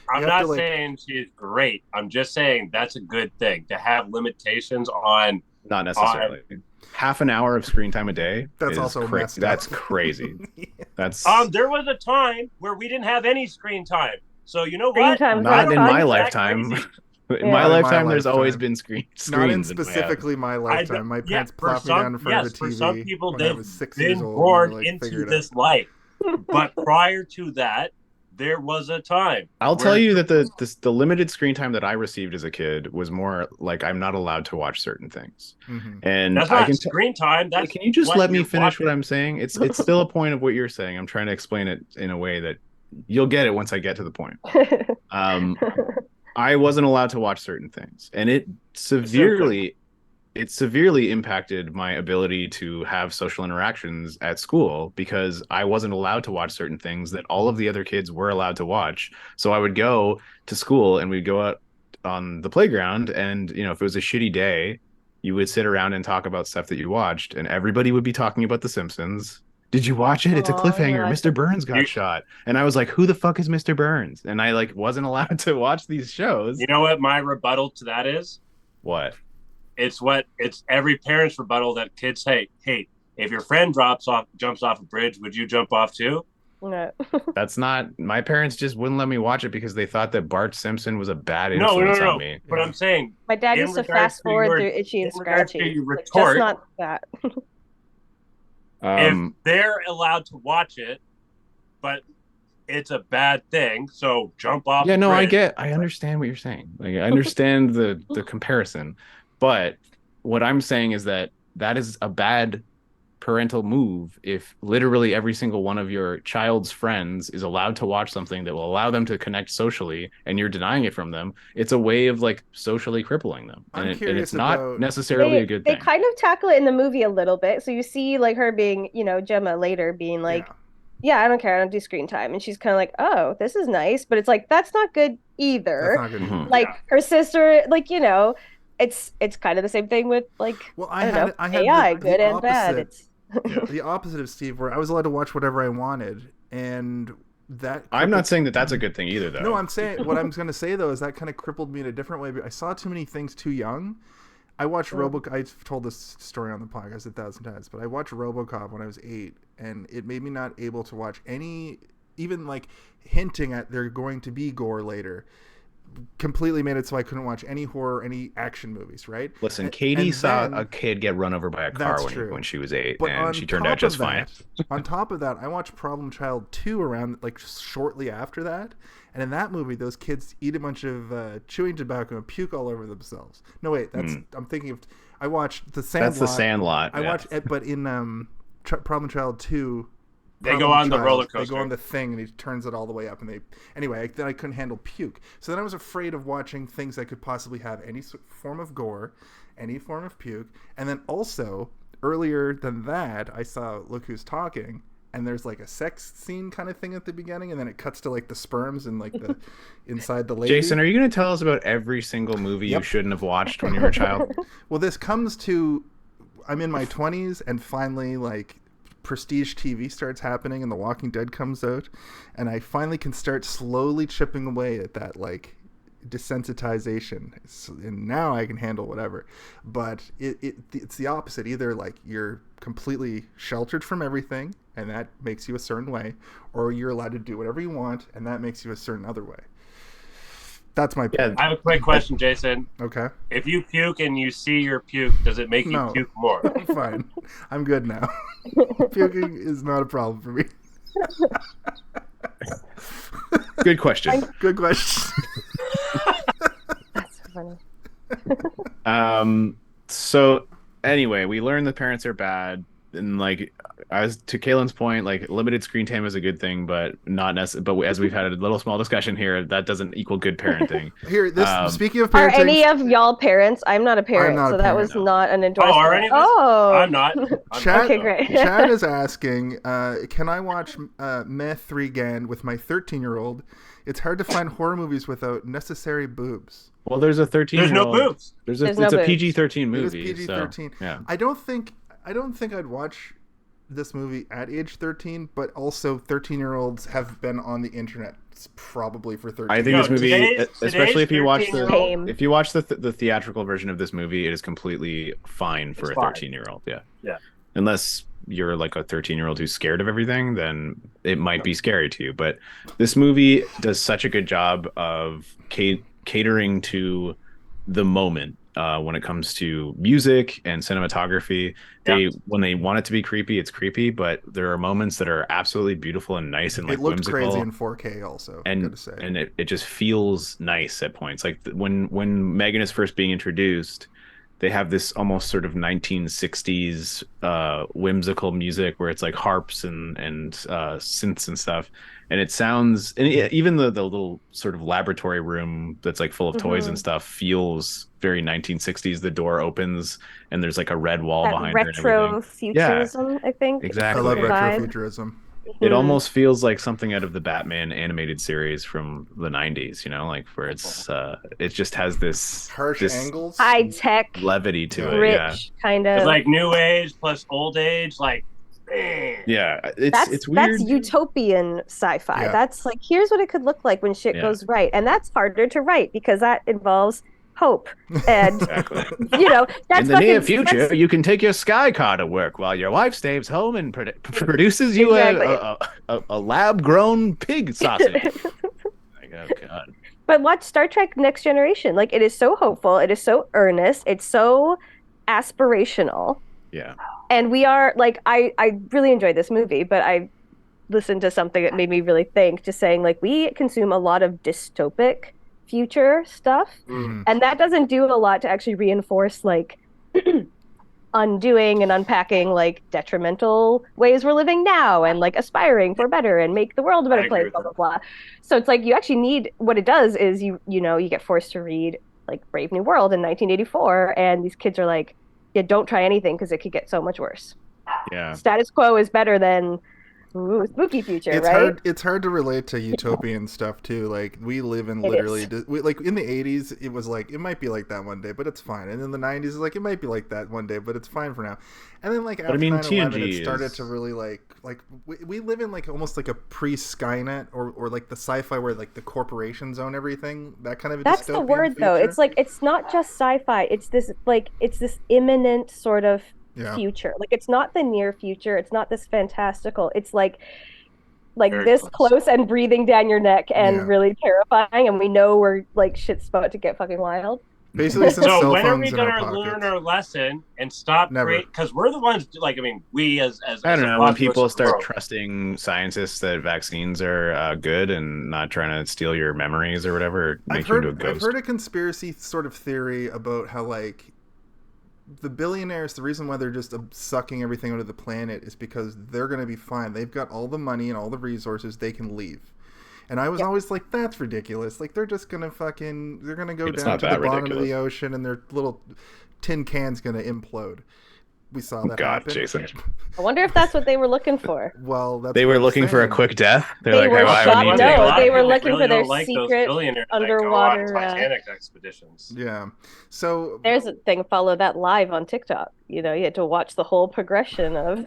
I'm not saying she's great. I'm just saying that's a good thing to have limitations on. Not necessarily. Half an hour of screen time a day. That's also messed up. That's crazy. That's. There was a time where we didn't have any screen time. So you know what? Not in my lifetime. In my lifetime, there's always been screens. Not in specifically my lifetime. My parents plopped me down in front of the TV. For some people, they've been born into this life. But prior to that, there was a time. I'll tell you that the limited screen time that I received as a kid was more like I'm not allowed to watch certain things. Mm-hmm. And that's not screen time. That's can you just let me finish what I'm saying? It's still a point of what you're saying. I'm trying to explain it in a way that you'll get it once I get to the point. I wasn't allowed to watch certain things, and it severely impacted my ability to have social interactions at school because I wasn't allowed to watch certain things that all of the other kids were allowed to watch. So I would go to school and we'd go out on the playground, and you know, if it was a shitty day, you would sit around and talk about stuff that you watched, and everybody would be talking about The Simpsons. Did you watch it? It's a cliffhanger. Yeah. Mr. Burns got shot. And I was like, who the fuck is Mr. Burns? And I like wasn't allowed to watch these shows. You know what my rebuttal to that is? What? It's every parent's rebuttal that kids say, hey, if your friend jumps off a bridge, would you jump off too? No. That's not, my parents just wouldn't let me watch it because they thought that Bart Simpson was a bad influence on me. But I'm saying, my dad used to fast forward through Itchy and Scratchy. Just not that. If they're allowed to watch it, but it's a bad thing, so jump off. Yeah, no, I understand what you're saying. Like, I understand the comparison, but what I'm saying is that is a bad parental move if literally every single one of your child's friends is allowed to watch something that will allow them to connect socially and you're denying it from them. It's a way of like socially crippling them, and it's not necessarily a good thing. They kind of tackle it in the movie a little bit, so you see like her being, you know, Gemma later being like, yeah, I don't care, I don't do screen time, and she's kind of like, oh, this is nice, but it's like that's not good either. That's not good. Like her sister, like, you know, it's kind of the same thing with like I had AI, the good and opposite, bad. It's the opposite of Steve, where I was allowed to watch whatever I wanted, and that. I'm not saying that that's a good thing either, though. No, I'm saying what I'm going to say though is that kind of crippled me in a different way. I saw too many things too young. I watched RoboCop. I've told this story on the podcast 1,000 times, but I watched RoboCop when I was 8, and it made me not able to watch any, even like hinting at there going to be gore later. Completely made it so I couldn't watch any horror, any action movies. Right? Listen, Katie saw a kid get run over by a car when she was 8, and she turned out just fine. On top of that, I watched Problem Child 2 around like shortly after that. And in that movie, those kids eat a bunch of chewing tobacco and puke all over themselves. No, wait, I'm thinking of. I watched The Sandlot. That's The Sandlot. I watched it, but in Problem Child 2, they go on the roller coaster. They go on the thing, and he turns it all the way up. And then I couldn't handle puke. So then I was afraid of watching things that could possibly have any form of gore, any form of puke. And then also earlier than that, I saw Look Who's Talking. And there's like a sex scene kind of thing at the beginning, and then it cuts to like the sperms and like the inside the lady. Jason, are you going to tell us about every single movie you shouldn't have watched when you were a child? Well, this comes to, I'm in my 20s, and finally like prestige TV starts happening, and The Walking Dead comes out, and I finally can start slowly chipping away at that like desensitization, and now I can handle whatever. But it's the opposite. Either like you're completely sheltered from everything, and that makes you a certain way, or you're allowed to do whatever you want, and that makes you a certain other way. That's my point. I have a quick question, Jason. Okay. If you puke and you see your puke, does it make you puke more? Fine. I'm good now. Puking is not a problem for me. Good question. Good question. That's funny. So anyway, we learned the parents are bad, and like as to Kaylin's point, like limited screen time is a good thing, but not necessarily. But as we've had a little small discussion here, that doesn't equal good parenting. Here, speaking of parenting, are any of y'all parents? I'm not a parent, so that was not an endorsement. Oh, are any of us? Oh, I'm not. Okay, great. Chad is asking, can I watch M3GAN with my 13-year-old? It's hard to find horror movies without necessary boobs. Well, there's a 13-year-old. There's no boobs. It's a PG-13 movie. It is PG-13. So, yeah. I don't think I'd watch this movie at age 13, but also 13-year-olds have been on the internet probably for 13 I think this movie, especially if you watch the theatrical version of this movie, it is completely fine for a 13-year-old. Yeah. Unless you're like a 13-year-old who's scared of everything, then it might be scary to you. But this movie does such a good job of catering to the moment when it comes to music and cinematography. When they want it to be creepy, it's creepy, but there are moments that are absolutely beautiful and nice and like whimsical. It looked crazy in 4K also, good to say. And it just feels nice at points. Like when M3GAN is first being introduced, they have this almost sort of 1960s whimsical music where it's like harps and synths and stuff. And it sounds, and even the little sort of laboratory room that's like full of toys and stuff feels very 1960s. The door opens and there's like a red wall behind her. Retro futurism, I think. Exactly. I love retrofuturism. It almost feels like something out of the Batman animated series from the 90s, you know, like where it's it just has this harsh angles, high tech levity to it, rich kind of. It's like new age plus old age, like yeah, it's weird. That's utopian sci-fi. Yeah. That's like, here's what it could look like when shit goes right, and that's harder to write because that involves hope and you know, that's in the near future you can take your sky car to work while your wife stays home and produces you a lab grown pig sausage. Like, oh god. But watch Star Trek Next Generation. Like, it is so hopeful, it is so earnest, it's so aspirational. Yeah. And we are like, I really enjoyed this movie, but I listened to something that made me really think, just saying like, we consume a lot of dystopic future stuff, and that doesn't do a lot to actually reinforce like undoing and unpacking like detrimental ways we're living now and like aspiring for better and make the world a better place, blah blah blah. So it's like, you actually need, what it does is you get forced to read like Brave New World in 1984, and these kids are like, yeah, don't try anything because it could get so much worse. Yeah, status quo is better than Ooh, spooky future, It's right? hard. It's hard to relate to utopian stuff too. Like we live in literally, like in the '80s, it was like it might be like that one day, but it's fine. And in the '90s, it's like it might be like that one day, but it's fine for now. And then like after 9/11, it started to really like we live in like almost like a pre-Skynet or like the sci-fi where like the corporations own everything. That kind of That's the word future. though. It's like it's not just sci-fi. It's this imminent sort of future. Like it's not the near future. It's not this fantastical. It's like very this close and breathing down your neck and really terrifying. And we know we're like shit's about to get fucking wild. Basically, so when are we gonna learn our lesson and stop? Because we're the ones. Like, I mean, we as I don't know, when people start trusting scientists that vaccines are good and not trying to steal your memories or whatever, make you into a ghost. I've heard a conspiracy sort of theory about how like the billionaires, the reason why they're just sucking everything out of the planet is because they're going to be fine. They've got all the money and all the resources. They can leave. And I was always like, that's ridiculous. Like, they're just going to they're going to go down to the bottom of the ocean and their little tin can's going to implode. We saw that happen. Jason. I wonder if that's what they were looking for. Well, they were looking for a quick death. They were looking for their secret underwater Titanic expeditions. Yeah. So there's a thing. Follow that live on TikTok. You know, you had to watch the whole progression of.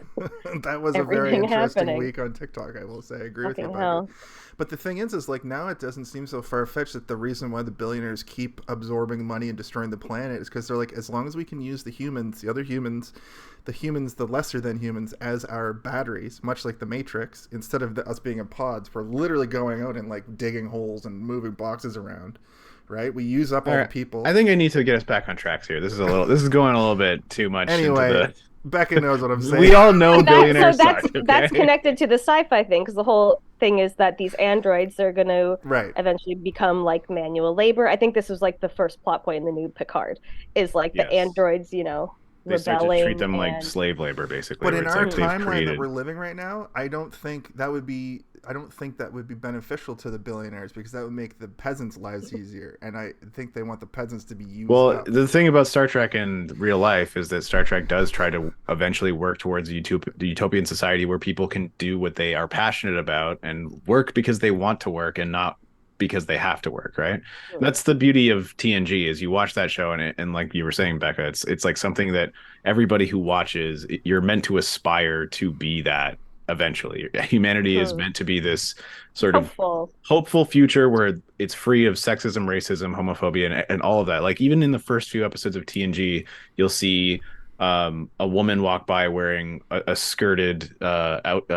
That was a very interesting week on TikTok. I will say, I agree with you about it. But the thing is like now it doesn't seem so far-fetched that the reason why the billionaires keep absorbing money and destroying the planet is because they're like, as long as we can use the humans, the lesser than humans as our batteries, much like the Matrix, instead of us being in pods, we're literally going out and like digging holes and moving boxes around. Right? We use up all the people. I think I need to get us back on tracks here. This is going a little bit too much. Anyway, Becca knows what I'm saying. We all know billionaires suck. Okay? That's connected to the sci-fi thing, because the whole thing is that these androids are going to eventually become like manual labor. I think this was like the first plot point in the new Picard, is like the androids, you know, they start to treat them like slave labor, basically. But in our timeline that we're living right now, I don't think that would be beneficial to the billionaires, because that would make the peasants' lives easier, and I think they want the peasants to be used up. The thing about Star Trek and real life is that Star Trek does try to eventually work towards the utopian society where people can do what they are passionate about and work because they want to work and not because they have to work, right? That's the beauty of TNG, is you watch that show and like you were saying, Becca, it's like something that everybody who watches, you're meant to aspire to be that eventually. Humanity is meant to be this sort of hopeful future where it's free of sexism, racism, homophobia, and all of that. Like even in the first few episodes of TNG, you'll see a woman walk by wearing a skirted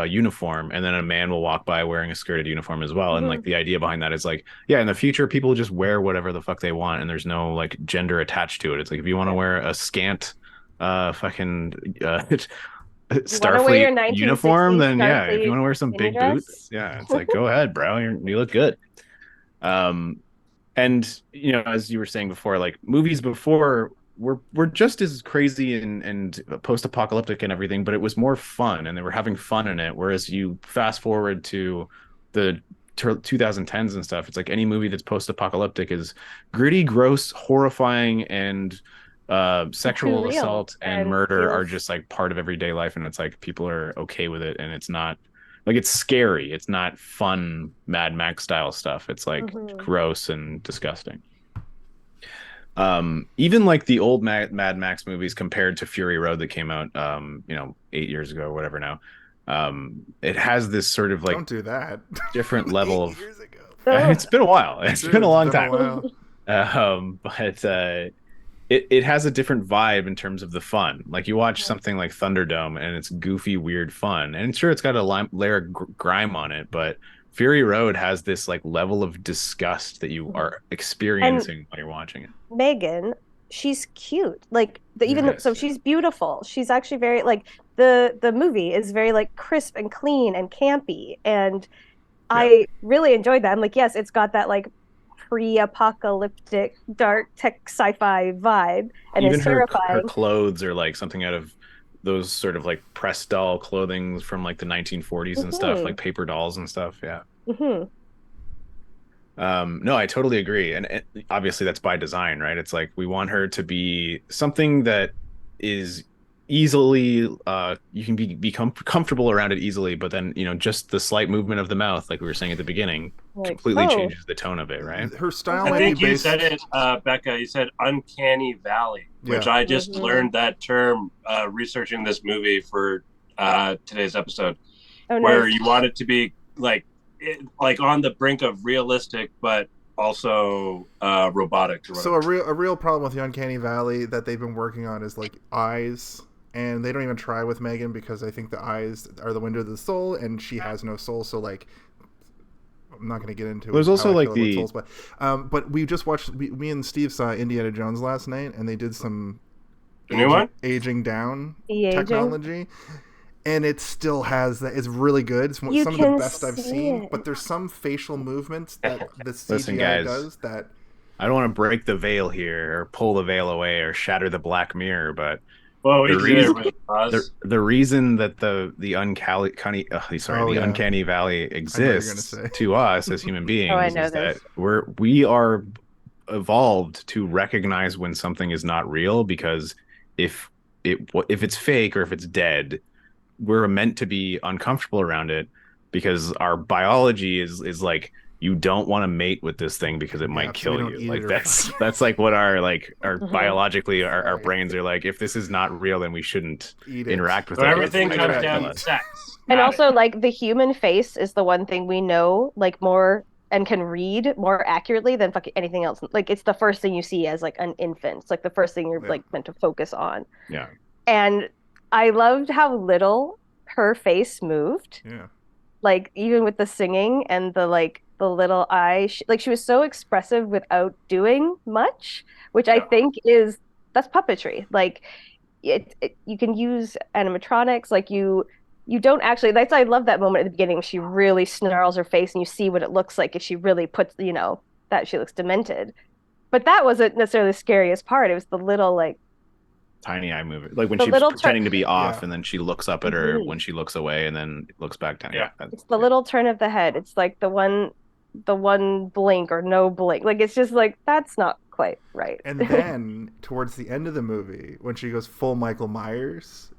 uniform, and then a man will walk by wearing a skirted uniform as well. And like the idea behind that is like, yeah, in the future people will just wear whatever the fuck they want, and there's no like gender attached to it. It's like, if you want to wear a scant Starfleet uniform, then yeah, if you want to wear some big boots, yeah, it's like, go ahead, bro, you look good. And you know, as you were saying before, like movies before were just as crazy and post-apocalyptic and everything, but it was more fun and they were having fun in it. Whereas you fast forward to the 2010s and stuff, it's like any movie that's post-apocalyptic is gritty, gross, horrifying, and sexual assault and murder are just like part of everyday life, and it's like people are okay with it, and it's not like, it's scary, it's not fun Mad Max style stuff. It's like gross and disgusting. Even like the old Mad Max movies compared to Fury Road that came out 8 years ago or whatever now, it has this sort of like, don't do that, different level of years ago. It's been a while, it's been a long time. But it has a different vibe in terms of the fun. Like you watch something like Thunderdome and it's goofy, weird fun, and sure, it's got a layer of grime on it, but Fury Road has this like level of disgust that you are experiencing while you're watching it. M3GAN, she's cute. Like so she's beautiful. She's actually very like the movie is very like crisp and clean and campy, and I really enjoyed that. I'm like, yes, it's got that like pre-apocalyptic dark tech sci-fi vibe, and even it's terrifying. Her clothes are like something out of those sort of like press doll clothing from like the 1940s and stuff, like paper dolls and stuff. No, I totally agree, and obviously that's by design, right? It's like we want her to be something that is easily you can become comfortable around it easily, but then just the slight movement of the mouth, like we were saying at the beginning, completely changes the tone of it, right? Her style. I think you said it, Becca. You said uncanny valley, which I just learned that term researching this movie for today's episode, where you want it to be like on the brink of realistic, but also robotic. So a real problem with the uncanny valley that they've been working on is like eyes. And they don't even try with M3GAN because I think the eyes are the window of the soul, and she has no soul. So, like, I'm not going to get into. There's also like souls, but we just watched. Me and Steve saw Indiana Jones last night, and they did some aging down technology, and it still has that. It's really good. It's some of the best I've seen. But there's some facial movements that the CGI does that. I don't want to break the veil here, or pull the veil away, or shatter the black mirror, but. Well, the reason that the uncanny valley exists to us as human beings is that we are evolved to recognize when something is not real, because if it's fake or if it's dead, we're meant to be uncomfortable around it, because our biology is like, you don't want to mate with this thing because it might kill you. Like that's like what our biologically our brains are like. If this is not real, then we shouldn't interact with it. Everything comes down to sex. And also, like, the human face is the one thing we know like more and can read more accurately than anything else. Like, it's the first thing you see as like an infant. It's like the first thing you're like meant to focus on. Yeah. And I loved how little her face moved. Yeah. Like, even with the singing and the little eye, she was so expressive without doing much, which I think that's puppetry. Like, you can use animatronics. Like, you don't actually. I love that moment at the beginning when she really snarls her face and you see what it looks like if she really puts, that she looks demented. But that wasn't necessarily the scariest part. It was the little tiny eye movement, like when she's pretending to be off and then she looks up at her when she looks away and then looks back down. It's the little turn of the head. It's like the one blink or no blink. Like, it's just like, that's not quite right. And then towards the end of the movie, when she goes full Michael Myers,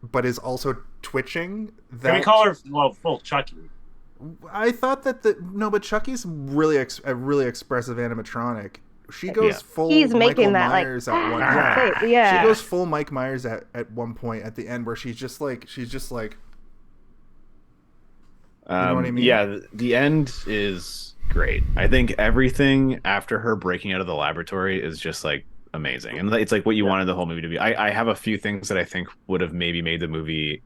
but is also twitching. Can we call her full Chucky? I thought but Chucky's really a really expressive animatronic. She goes full Michael Myers at one point. Yeah. She goes full Mike Myers at one point at the end, where she's just like you know what I mean? Yeah, the end is great. I think everything after her breaking out of the laboratory is just like amazing, and it's like what you wanted the whole movie to be. I have a few things that I think would have maybe made the movie.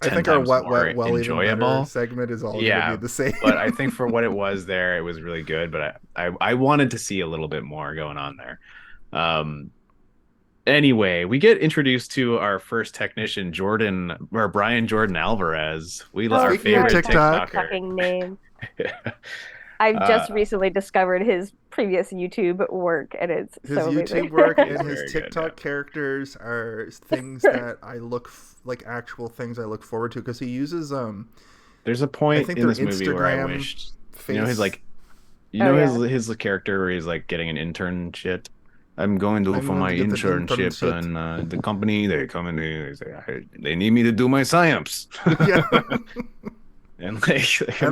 I think our well enjoyable segment is all going to be the same. But I think for what it was there, it was really good. But I wanted to see a little bit more going on there. Anyway, we get introduced to our first technician, Brian Jordan Alvarez. We love our favorite TikToker. Name. I've just recently discovered his previous YouTube work, and it's his so YouTube amazing. work and his TikTok characters are things that I actual things I look forward to, because he uses There's a point in this movie where I wished his character where he's like getting an internship. I'm going to look for my internship, and the company, they come in, they say they need me to do my science. Yeah. And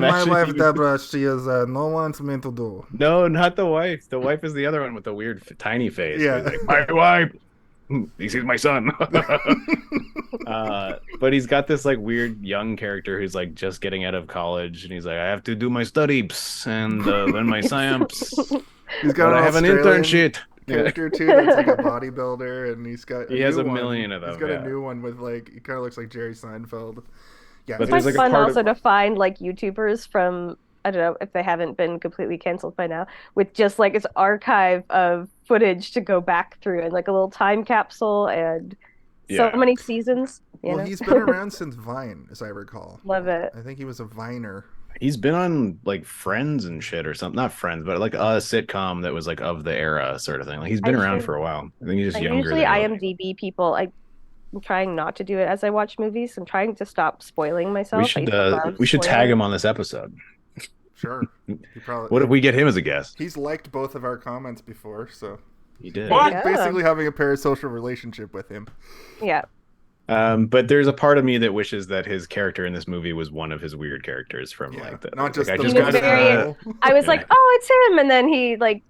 my wife Deborah, she is no one's meant to do. No, not the wife. The wife is the other one with the weird tiny face. Yeah, like, my wife. This is my son. But he's got this like weird young character who's like just getting out of college, and he's like, I have to do my studies and learn my science. He's got I have an internship. Character too that's like a bodybuilder, and he has a million of them. He's got a new one with he kind of looks like Jerry Seinfeld. Yeah, it's quite fun also to find like YouTubers from, I don't know if they haven't been completely canceled by now, with just like its archive of footage to go back through, and like a little time capsule, and so many seasons. He's been around since Vine, as I recall. Love it. I think he was a Viner. He's been on like Friends and shit or something. Not Friends, but like a sitcom that was like of the era sort of thing. Like he's been around for a while. I think he's just younger. Usually IMDb people, I'm trying not to do it as I watch movies. I'm trying to stop spoiling myself. We should tag him on this episode. Sure. What if we get him as a guest? He's liked both of our comments before, so he did. Basically having a parasocial relationship with him. Yeah. But there's a part of me that wishes that his character in this movie was one of his weird characters from like the not just I the just was very, I was like, oh, it's him, and then he like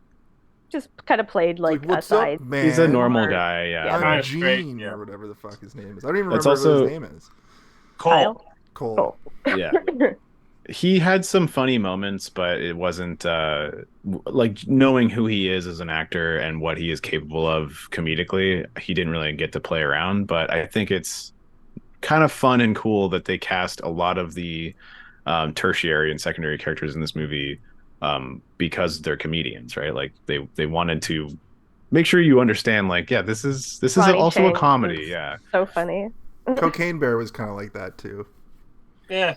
just kind of played like what's aside. up, man? He's a normal guy, yeah. I'm Gene or whatever the fuck his name is. I don't even remember who his name is. Cole. Yeah. He had some funny moments, but it wasn't like knowing who he is as an actor and what he is capable of comedically. He didn't really get to play around, but I think it's kind of fun and cool that they cast a lot of the tertiary and secondary characters in this movie because they're comedians, right? Like they wanted to make sure you understand, like, yeah, this is also a comedy. Yeah, so funny. Cocaine Bear was kind of like that too.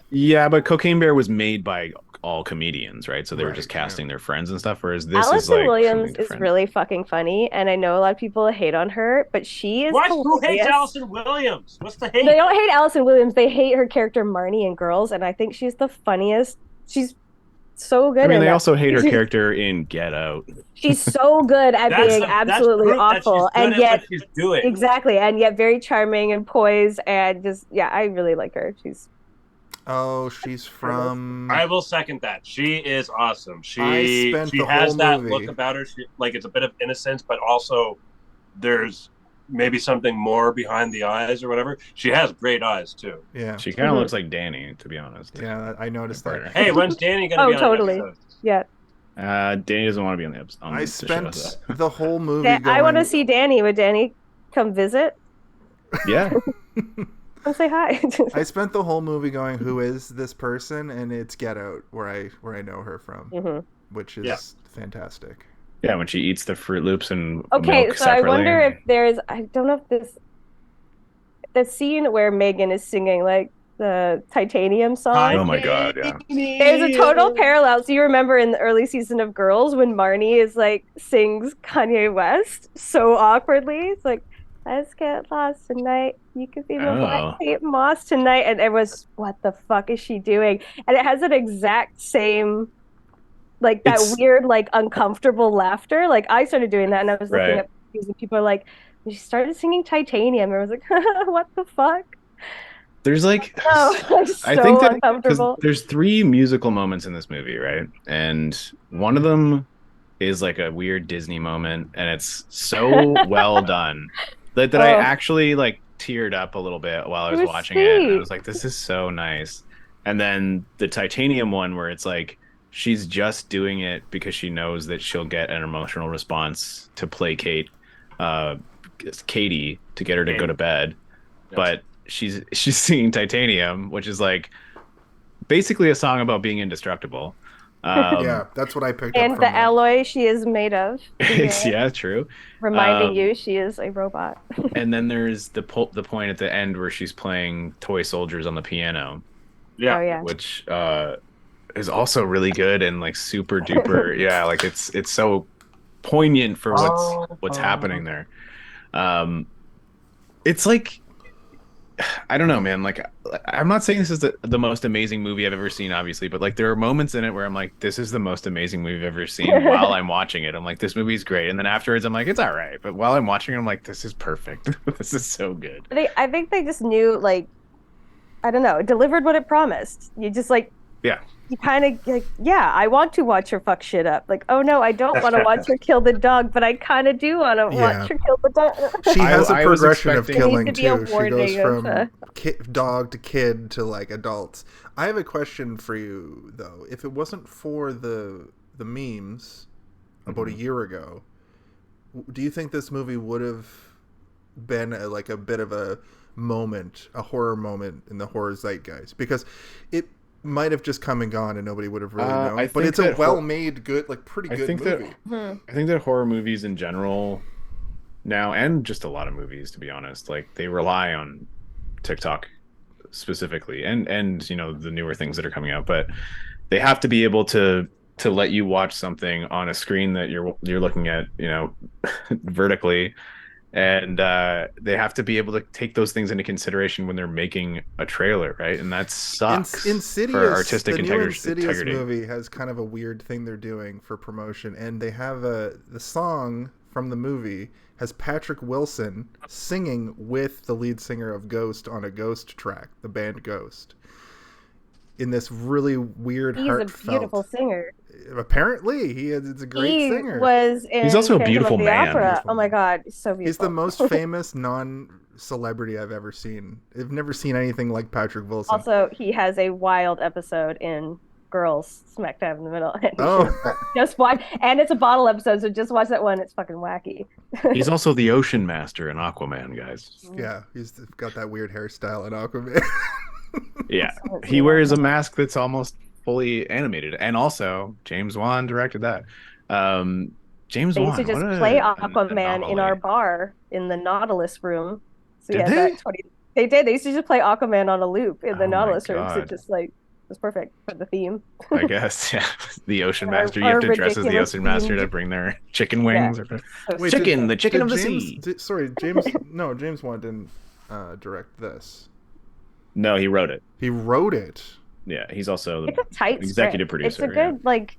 Yeah, but Cocaine Bear was made by all comedians, right? So they were just casting their friends and stuff. Whereas this Allison is like Williams is really fucking funny, and I know a lot of people hate on her, but she is. What? Who hates Allison Williams? What's the hate? They don't hate Allison Williams. They hate her character Marnie in Girls, and I think she's the funniest. She's so good. I mean, they also hate her character in Get Out. She's so good at being absolutely awful, and yet she's doing. Exactly, and yet very charming and poised, and just I really like her. She's from. I will second that. She is awesome. She has that look about her. Like it's a bit of innocence, but also there's maybe something more behind the eyes or whatever. She has great eyes too. Yeah, she kind of looks like Danny, to be honest. Yeah, I noticed that. Hey, when's Danny gonna be on totally. the episode? Yeah. Danny doesn't want to be on the episode. I spent the whole movie. I want to see Danny. Would Danny come visit? Yeah. Come say hi. I spent the whole movie going, "Who is this person?" And it's Get Out, where I know her from, which is fantastic. Yeah, when she eats the Fruit Loops and okay, milk so separately. I wonder if there's. I don't know if the scene where M3GAN is singing like the Titanium song. Oh my god, yeah. There's a total parallel. So you remember in the early season of Girls when Marnie is like sings Kanye West so awkwardly. It's like, let's get lost tonight. You could be my Black Kate Moss tonight. And it was, what the fuck is she doing? And it has an exact same, like that weird, like uncomfortable laughter. Like I started doing that and I was looking at these and people are like, she started singing Titanium. And I was like, what the fuck? There's like, I think that there's 3 musical moments in this movie, right? And one of them is like a weird Disney moment, and it's so well done that I actually like teared up a little bit while I was watching it. And I was like, this is so nice. And then the Titanium one, where it's like she's just doing it because she knows that she'll get an emotional response to placate Katie to get her to go to bed, but she's singing Titanium, which is like basically a song about being indestructible. Yeah, that's what I picked up from the alloy she is made of. Yeah, true. Reminding you she is a robot. And then there's the point at the end where she's playing Toy Soldiers on the piano. Yeah. Oh, yeah. Which is also really good and like super duper. Yeah, like it's so poignant for what's happening there. It's like, I don't know, man. Like, I'm not saying this is the most amazing movie I've ever seen, obviously, but like there are moments in it where I'm like, this is the most amazing movie I've ever seen. While I'm watching it, I'm like, this movie's great, and then afterwards, I'm like, it's all right. But while I'm watching it, I'm like, this is perfect. This is so good. I think they just knew, like, I don't know, it delivered what it promised. You just like, you kind of like, I want to watch her fuck shit up. Like, oh no, I don't want to watch her kill the dog, but I kind of do want to watch her kill the dog. She has a progression of killing too. She goes from of, dog to kid to like adults. I have a question for you though. If it wasn't for the memes about a year ago, do you think this movie would have been like a bit of a moment, a horror moment in the horror zeitgeist? Because it might have just come and gone and nobody would have really known. But it's a well-made, good, like pretty good movie. I think that horror movies in general now, and just a lot of movies, to be honest, like they rely on TikTok specifically, and you know the newer things that are coming out, but they have to be able to let you watch something on a screen that you're looking at, you know, vertically. And they have to be able to take those things into consideration when they're making a trailer, right? And that sucks. Insidious, for artistic the new Insidious integrity. Movie has kind of a weird thing they're doing for promotion, and they have the song from the movie has Patrick Wilson singing with the lead singer of Ghost on a Ghost track, the band Ghost, in this really weird, heartfelt... He's a beautiful singer. Apparently, it's a great singer. He's also a beautiful man. Opera. Oh my God, he's so beautiful. He's the most famous non-celebrity I've ever seen. I've never seen anything like Patrick Wilson. Also, he has a wild episode in Girls smack dab in the middle. Just watch, and it's a bottle episode, so just watch that one. It's fucking wacky. He's also the ocean master in Aquaman, guys. Yeah, he's got that weird hairstyle in Aquaman. Yeah, he wears a mask that's almost fully animated, and also James Wan directed that. James Wan used to just play Aquaman in our bar in the Nautilus room. So did they? They did. They used to just play Aquaman on a loop in the Nautilus room. So just like it was perfect for the theme. I guess, yeah. The Ocean Master. You have to dress as the Ocean Master to bring their chicken wings. Yeah. Wait, the chicken of the sea. James Wan didn't direct this. No, he wrote it. He wrote it. Yeah, he's also the executive producer. It's a good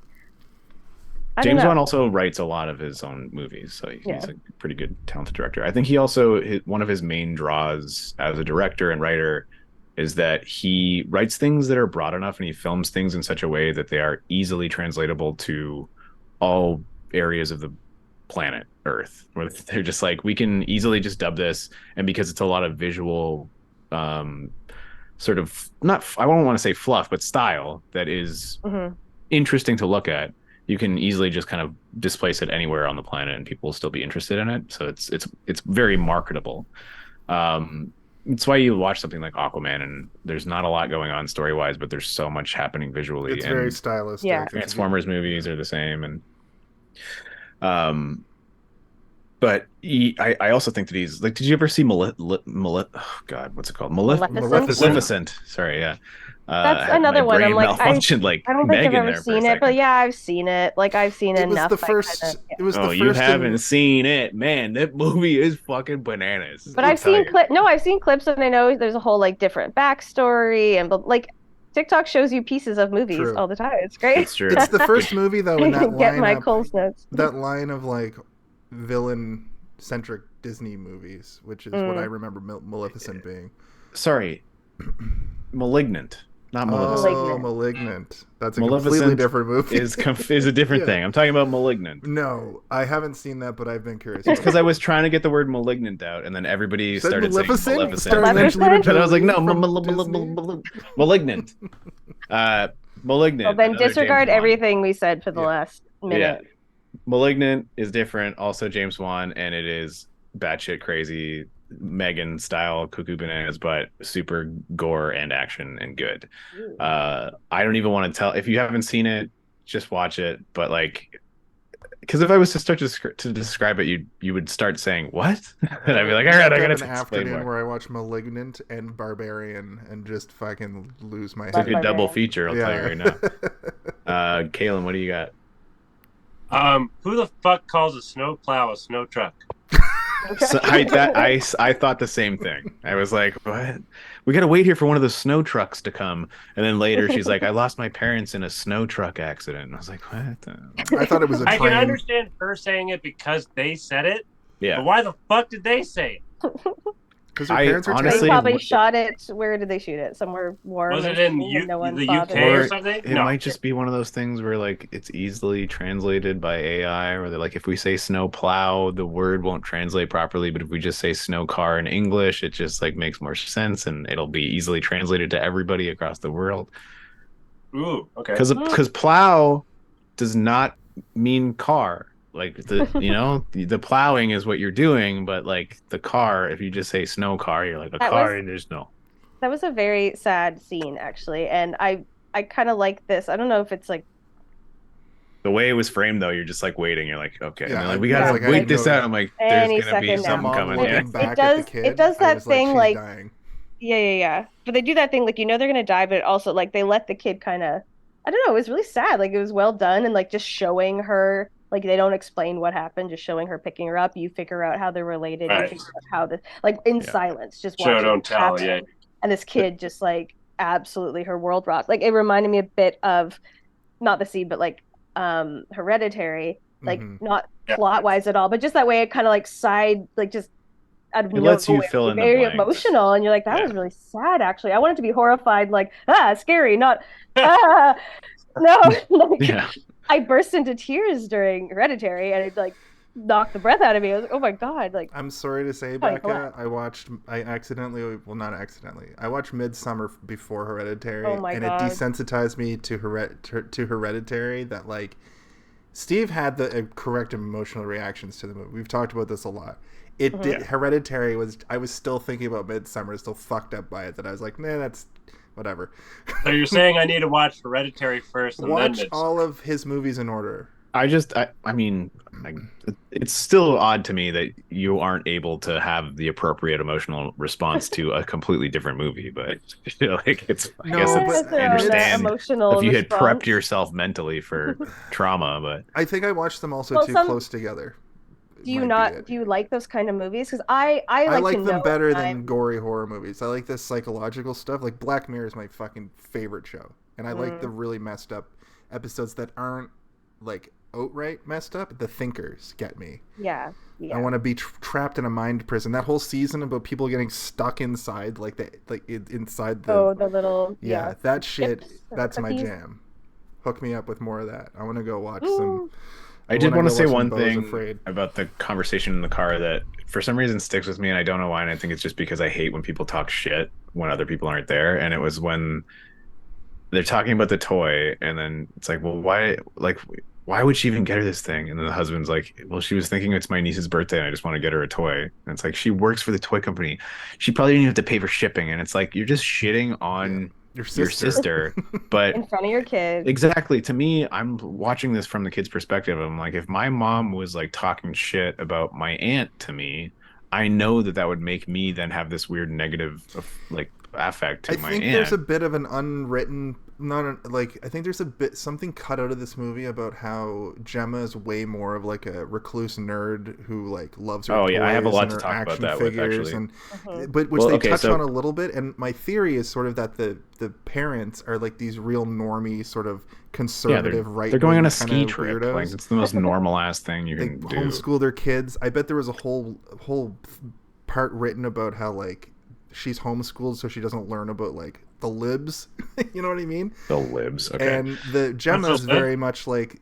James Wan also writes a lot of his own movies, so he's a pretty good, talented director. I think he also one of his main draws as a director and writer is that he writes things that are broad enough, and he films things in such a way that they are easily translatable to all areas of the planet Earth, where they're just like, we can easily just dub this, and because it's a lot of visual sort of, not, I won't want to say fluff, but style that is interesting to look at, you can easily just kind of displace it anywhere on the planet and people will still be interested in it. So it's very marketable. It's why you watch something like Aquaman and there's not a lot going on story wise, but there's so much happening visually. It's very stylistic. Yeah. Transformers movies are the same. And but I also think that he's like, did you ever see oh God, what's it called? Maleficent. Sorry, yeah. That's another one. I'm like, I don't think I've ever seen it, but yeah, I've seen it. Like, I've seen enough. It was the first. You haven't seen it, man. That movie is fucking bananas. But I've seen clips, and I know there's a whole like different backstory, and like TikTok shows you pieces of movies all the time. It's great. It's true. It's the first movie though in that get my Coles notes. That line of like villain-centric Disney movies, which is what I remember Maleficent being. Sorry, Malignant. Not Maleficent. Oh, Malignant. That's a completely different movie. Is a different thing. I'm talking about Malignant. No, I haven't seen that, but I've been curious. It's because I was trying to get the word malignant out, and then everybody started saying Maleficent. And I was like, no, Malignant. Malignant. Well, then disregard everything we said for the last minute. Yeah. Malignant is different, also James Wan, and it is batshit crazy M3GAN style cuckoo bananas, but super gore and action and good. I don't even want to tell, if you haven't seen it, just watch it. But like, because if I was to start to describe it, you would start saying what, and I'd be like, all right, I gotta an afternoon where I watch Malignant and Barbarian and just fucking lose my head. It's a good double feature, I'll tell you right now. Kaylin, what do you got? Who the fuck calls a snowplow a snow truck? So I thought the same thing. I was like, what? We gotta wait here for one of the snow trucks to come. And then later she's like, I lost my parents in a snow truck accident. And I was like, what? I thought it was a train. I can understand her saying it because they said it. Yeah. But why the fuck did they say it? Because your parents are they probably shot it. Where did they shoot it? Somewhere warm. Was it in the UK or something? It might just be one of those things where like it's easily translated by AI, or they're like, if we say snow plow, the word won't translate properly, but if we just say snow car in English, it just like makes more sense and it'll be easily translated to everybody across the world. Ooh, okay. Because plow does not mean car. Like the plowing is what you're doing, but like the car, if you just say snow car, you're like car and there's no. That was a very sad scene actually, and I kind of like this. I don't know if it's like the way it was framed though. You're just like waiting. You're like, okay, like, we gotta wait this out. I'm like, there's gonna be something coming. It does that thing like yeah. But they do that thing like they're gonna die, but also like they let the kid kind of. I don't know. It was really sad. Like it was well done, and like just showing her. Like they don't explain what happened, just showing her picking her up. You figure out how they're related. Right. You figure out how the in silence, just show watching don't tell. Yeah. And this kid just like absolutely her world rocked. Like it reminded me a bit of not the seed, but like Hereditary, like not plot wise at all, but just that way it kind of like just out of nowhere, lets you fill in the very blanks. emotional, and you're like, that was really sad. Actually, I wanted to be horrified, like scary, not no. Like, I burst into tears during Hereditary, and it like knocked the breath out of me. I was like, oh my god! Like, I'm sorry to say, Becca, I watched Midsummer before Hereditary, and it desensitized me to Hereditary. That like Steve had the correct emotional reactions to the movie. We've talked about this a lot. Hereditary I was still thinking about Midsummer, still fucked up by it. That I was like, nah, that's whatever. So you're saying I need to watch Hereditary first and watch then all of his movies in order. I mean, it's still odd to me that you aren't able to have the appropriate emotional response to a completely different movie. But like, I understand if you had prepped yourself mentally for trauma. But I think I watched them also too close together. Do you like those kind of movies? Because I like them better than gory horror movies. I like this psychological stuff. Like Black Mirror is my fucking favorite show, and I like the really messed up episodes that aren't like outright messed up. The thinkers get me. Yeah. I want to be trapped in a mind prison. That whole season about people getting stuck inside, inside the little that shit. That's my jam. Hook me up with more of that. I want to go watch some. I did want to say one thing about the conversation in the car that for some reason sticks with me, and I don't know why, and I think it's just because I hate when people talk shit when other people aren't there. And it was when they're talking about the toy, and then it's like, well, why would she even get her this thing? And then the husband's like, well, she was thinking it's my niece's birthday and I just want to get her a toy. And it's like, she works for the toy company. She probably didn't even have to pay for shipping. And it's like, you're just shitting on your sister, but in front of your kids. Exactly. To me, I'm watching this from the kid's perspective. I'm like, if my mom was like talking shit about my aunt to me, I know that would make me then have this weird negative like affect to my aunt. I think there's a bit of an unwritten, I think there's something cut out of this movie about how Gemma is way more of like a recluse nerd who like loves her toys. I have a lot to talk about that with, actually. They touch on a little bit, and my theory is sort of that the parents are like these real normie sort of conservative right. They're going on a ski trip. Like, it's the most normal ass thing you can do. Homeschool their kids. I bet there was a whole part written about how like she's homeschooled so she doesn't learn about like the libs. You know what I mean? The libs. Okay. And the Gemma is very much like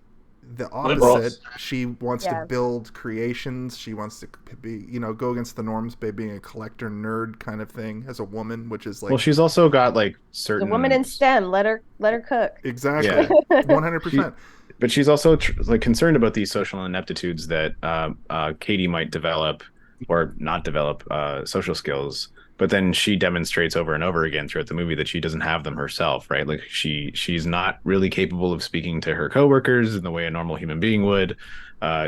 the opposite. Liberals. She wants to build creations. She wants to be, go against the norms by being a collector nerd kind of thing as a woman, which is like. Well, she's also got like certain. The woman in STEM. Let her cook. Exactly. 100%. But she's also like concerned about these social ineptitudes that Katie might develop or not develop social skills. But then she demonstrates over and over again throughout the movie that she doesn't have them herself, right? Like she's not really capable of speaking to her coworkers in the way a normal human being would.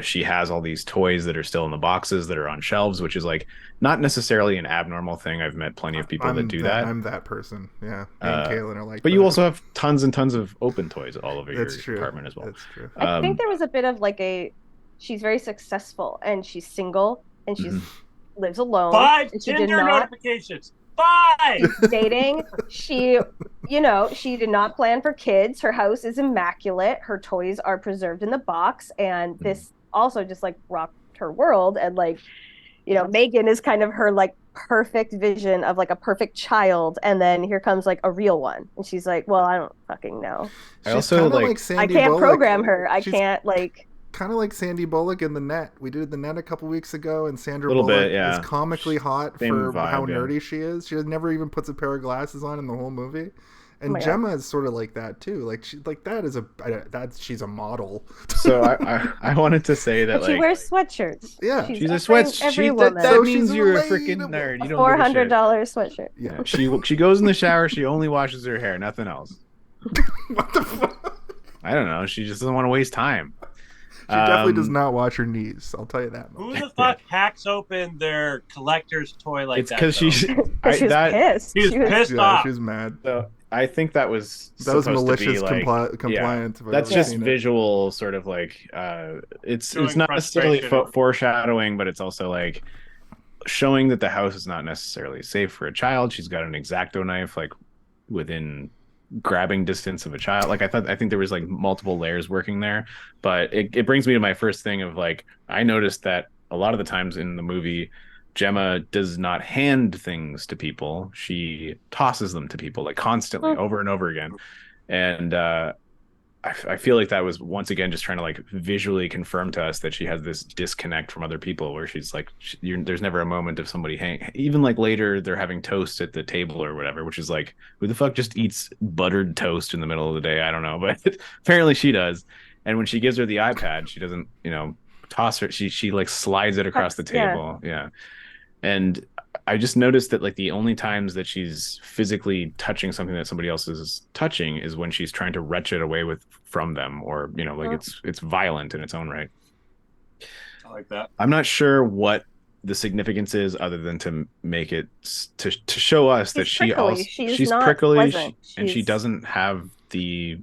She has all these toys that are still in the boxes that are on shelves, which is like not necessarily an abnormal thing. I've met plenty of people that do that. I'm that person, yeah. Me and Kaylin are like. But you also have tons and tons of open toys all over your apartment as well. That's true. I think there was a bit of like she's very successful and she's single and she's. Lives alone. 5 Tinder notifications. 5 dating. She did not plan for kids. Her house is immaculate. Her toys are preserved in the box, and this also just like rocked her world. And like, M3GAN is kind of her like perfect vision of like a perfect child, and then here comes like a real one, and she's like, well, I don't fucking know. I also like I can't program her. I can't like. Kind of like Sandy Bullock in The Net. We did The Net a couple weeks ago, and Sandra Bullock is comically hot for how nerdy she is. She never even puts a pair of glasses on in the whole movie. And Gemma is sort of like that too. Like she's a model. So I wanted to say that she wears sweatshirts. Yeah, she's a sweatshirt. That means you're a freaking nerd. You don't $400 sweatshirt. Yeah, she goes in the shower. She only washes her hair, nothing else. What the fuck? I don't know. She just doesn't want to waste time. She definitely does not wash her knees. I'll tell you that much. Who the fuck hacks open their collector's toy like that? It's because she was pissed. She was pissed off. She was mad. So I think that was malicious like, compliance. That's just visual, sort of like it's not necessarily foreshadowing, but it's also like showing that the house is not necessarily safe for a child. She's got an X-Acto knife like within grabbing distance of a child. Like I think there was like multiple layers working there, but it brings me to my first thing of like, I noticed that a lot of the times in the movie, Gemma does not hand things to people. She tosses them to people like constantly over and over again. And I feel like that was once again just trying to like visually confirm to us that she has this disconnect from other people, where she's like, there's never a moment of somebody even like later they're having toast at the table or whatever, which is like, who the fuck just eats buttered toast in the middle of the day? I don't know, but apparently she does. And when she gives her the iPad, she doesn't, toss her. She like slides it across the table. Yeah. And I just noticed that like the only times that she's physically touching something that somebody else is touching is when she's trying to wrench it away from them, or like it's violent in its own right. I like that. I'm not sure what the significance is, other than to make it to show us that she's prickly, and she doesn't have the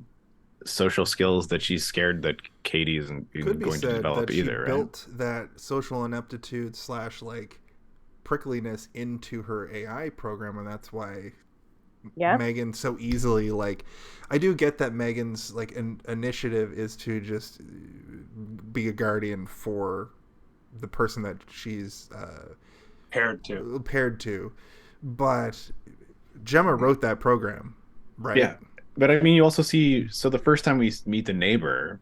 social skills that she's scared that Katie isn't even going to develop either. She built that social ineptitude / like prickliness into her AI program, and that's why M3GAN so easily, like, I do get that M3GAN's like initiative is to just be a guardian for the person that she's paired to, but Gemma wrote that program, right? Yeah, but I mean, you also see, so the first time we meet the neighbor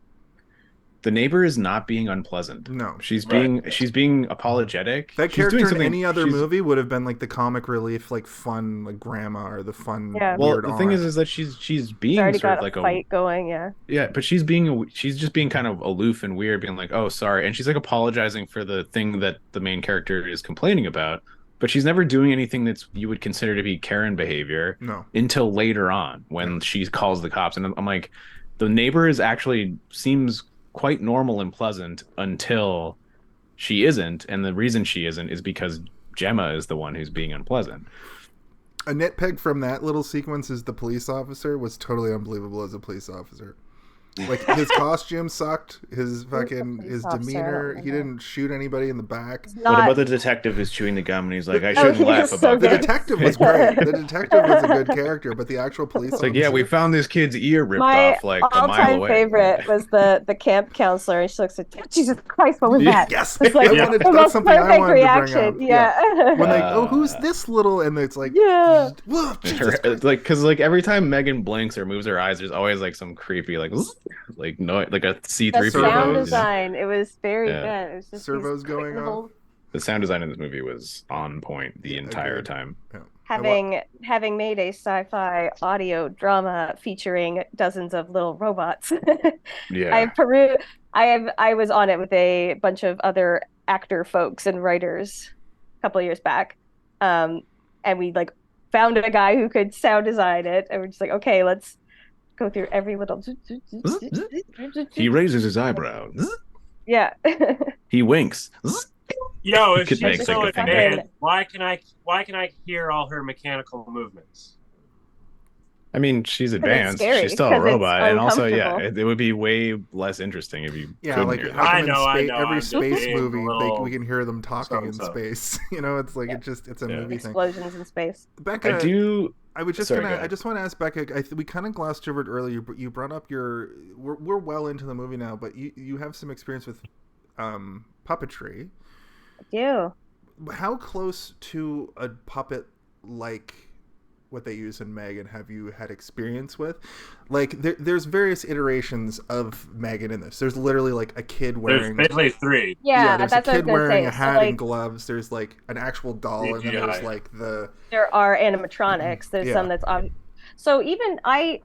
is not being unpleasant. No, she's being apologetic. That character in any other movie would have been like the comic relief, like fun, like grandma, or the fun. Yeah. Well, the thing is that she's being already sort got of like a fight going. Yeah, but she's just being kind of aloof and weird, being like, oh, sorry, and she's like apologizing for the thing that the main character is complaining about. But she's never doing anything that you would consider to be Karen behavior. No. Until later on, when she calls the cops, and I'm like, the neighbor seems quite normal and pleasant until she isn't, and the reason she isn't is because Gemma is the one who's being unpleasant. A nitpick from that little sequence is the police officer was totally unbelievable as a police officer. Like, his costume sucked. His demeanor. He didn't shoot anybody in the back. What about the detective who's chewing the gum and he's like, I shouldn't laugh about the that. detective was great. The detective was a good character, but the actual police officer... like, yeah, we found this kid's ear ripped off like a mile away. My all-time favorite was the camp counselor, and she looks at, Jesus Christ, what was that? Yes, it's like that's something I wanted reaction. to bring up. Yeah. When they, who's this little, and it's like, like, because like every time M3GAN blinks or moves her eyes, there's always like some creepy like noise. Like a C3PO. The sound design, it was very good. It was just servos going on. The sound design in this movie was on point the entire time. Yeah. Having made a sci-fi audio drama featuring dozens of little robots, I was on it with a bunch of other actor folks and writers a couple of years back, and we like found a guy who could sound design it, and we're just like, okay, let's go through every little. He raises his eyebrow. Yeah. He winks. Yo, if she's so advanced, why can I hear all her mechanical movements? I mean, she's advanced. She's still a robot, and also, it would be way less interesting if you couldn't like hear them. I know. Every space movie, we can hear them talking in space. It's like it's a movie thing. Explosions in space. Becca, I just want to ask Becca. We kind of glossed over it earlier, but you brought up we're well into the movie now, but you have some experience with puppetry. I do. How close to a puppet like what they use in M3GAN have you had experience with? Like, there's various iterations of M3GAN in this. There's literally like a kid wearing. There's basically 3. Yeah, there's that's a kid wearing a hat so, and gloves. There's like an actual doll, and then there's like There are animatronics. There's some that's obvious. So even I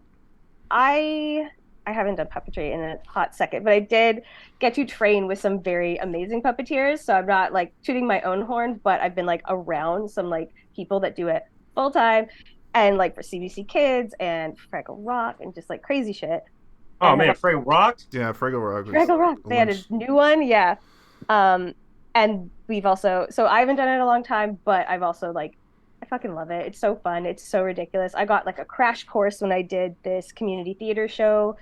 haven't done puppetry in a hot second, but I did get to train with some very amazing puppeteers. So I'm not like tooting my own horn, but I've been like around some like people that do it full time. And like for CBC Kids and Fraggle Rock and just like crazy shit. Oh man, Fraggle Rock? Yeah, Fraggle Rock. Fraggle Rock. They had a new one, yeah. And we've also, so I haven't done it in a long time, but I've also like, I fucking love it. It's so fun. It's so ridiculous. I got like a crash course when I did this community theater show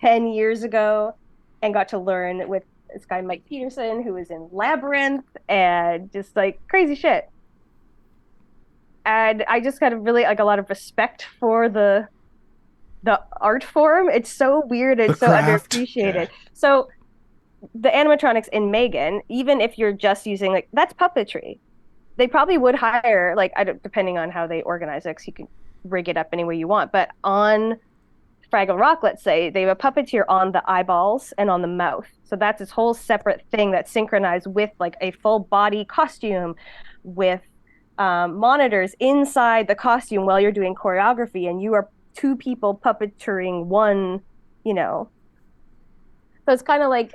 10 years ago and got to learn with this guy, Mike Peterson, who was in Labyrinth and just like crazy shit. And I just got really like a lot of respect for the the art form. It's so weird. It's so underappreciated. Yeah. So the animatronics in M3GAN, even if you're just using like that's puppetry, they probably would hire like depending on how they organize it, 'cause you can rig it up any way you want. But on Fraggle Rock, let's say, they have a puppeteer on the eyeballs and on the mouth. So that's this whole separate thing that's synchronized with like a full body costume with monitors inside the costume while you're doing choreography, and you are two people puppeteering one, So it's kind of like,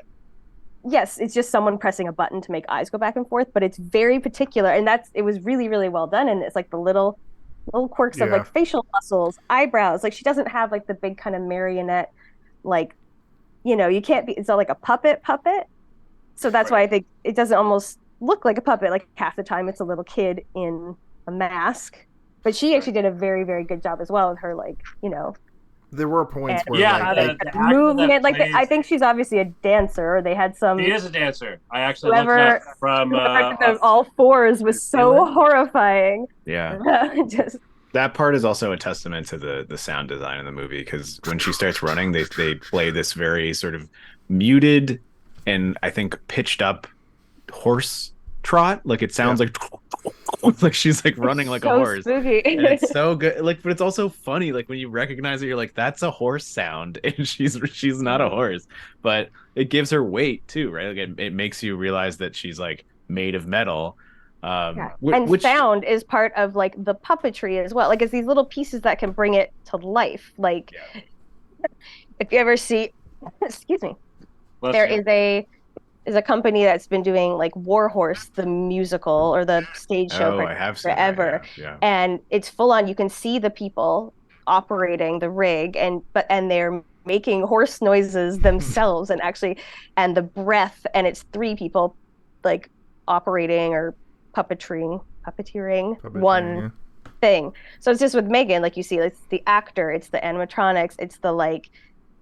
yes, it's just someone pressing a button to make eyes go back and forth, but it's very particular, and it was really, really well done. And it's like the little quirks of like facial muscles, eyebrows. Like she doesn't have like the big kind of marionette, like, you can't be, it's not like a puppet. So that's why I think it doesn't almost look like a puppet. Like half the time it's a little kid in a mask, but she actually did a very, very good job as well with her, like, there were points where the movement, like I think she's obviously a dancer. Or they had some. She is a dancer. I actually looked up from all fours was so horrifying. Yeah, that part is also a testament to the sound design in the movie, because when she starts running, they play this very sort of muted and I think pitched up horse trot. Like it sounds like she's like running like a horse. Spooky. And it's so good. Like, but it's also funny. Like when you recognize it, you're like, that's a horse sound, and she's not a horse. But it gives her weight too, right? Like it makes you realize that she's like made of metal. And sound is part of like the puppetry as well. Like it's these little pieces that can bring it to life. Like if you ever see, excuse me, there is a company that's been doing like Warhorse, the musical or the stage show forever. And it's full on, you can see the people operating the rig and they're making horse noises themselves and the breath, and it's three people like operating or puppeteering one thing. So it's just with M3GAN, like you see, it's the actor, it's the animatronics, it's the like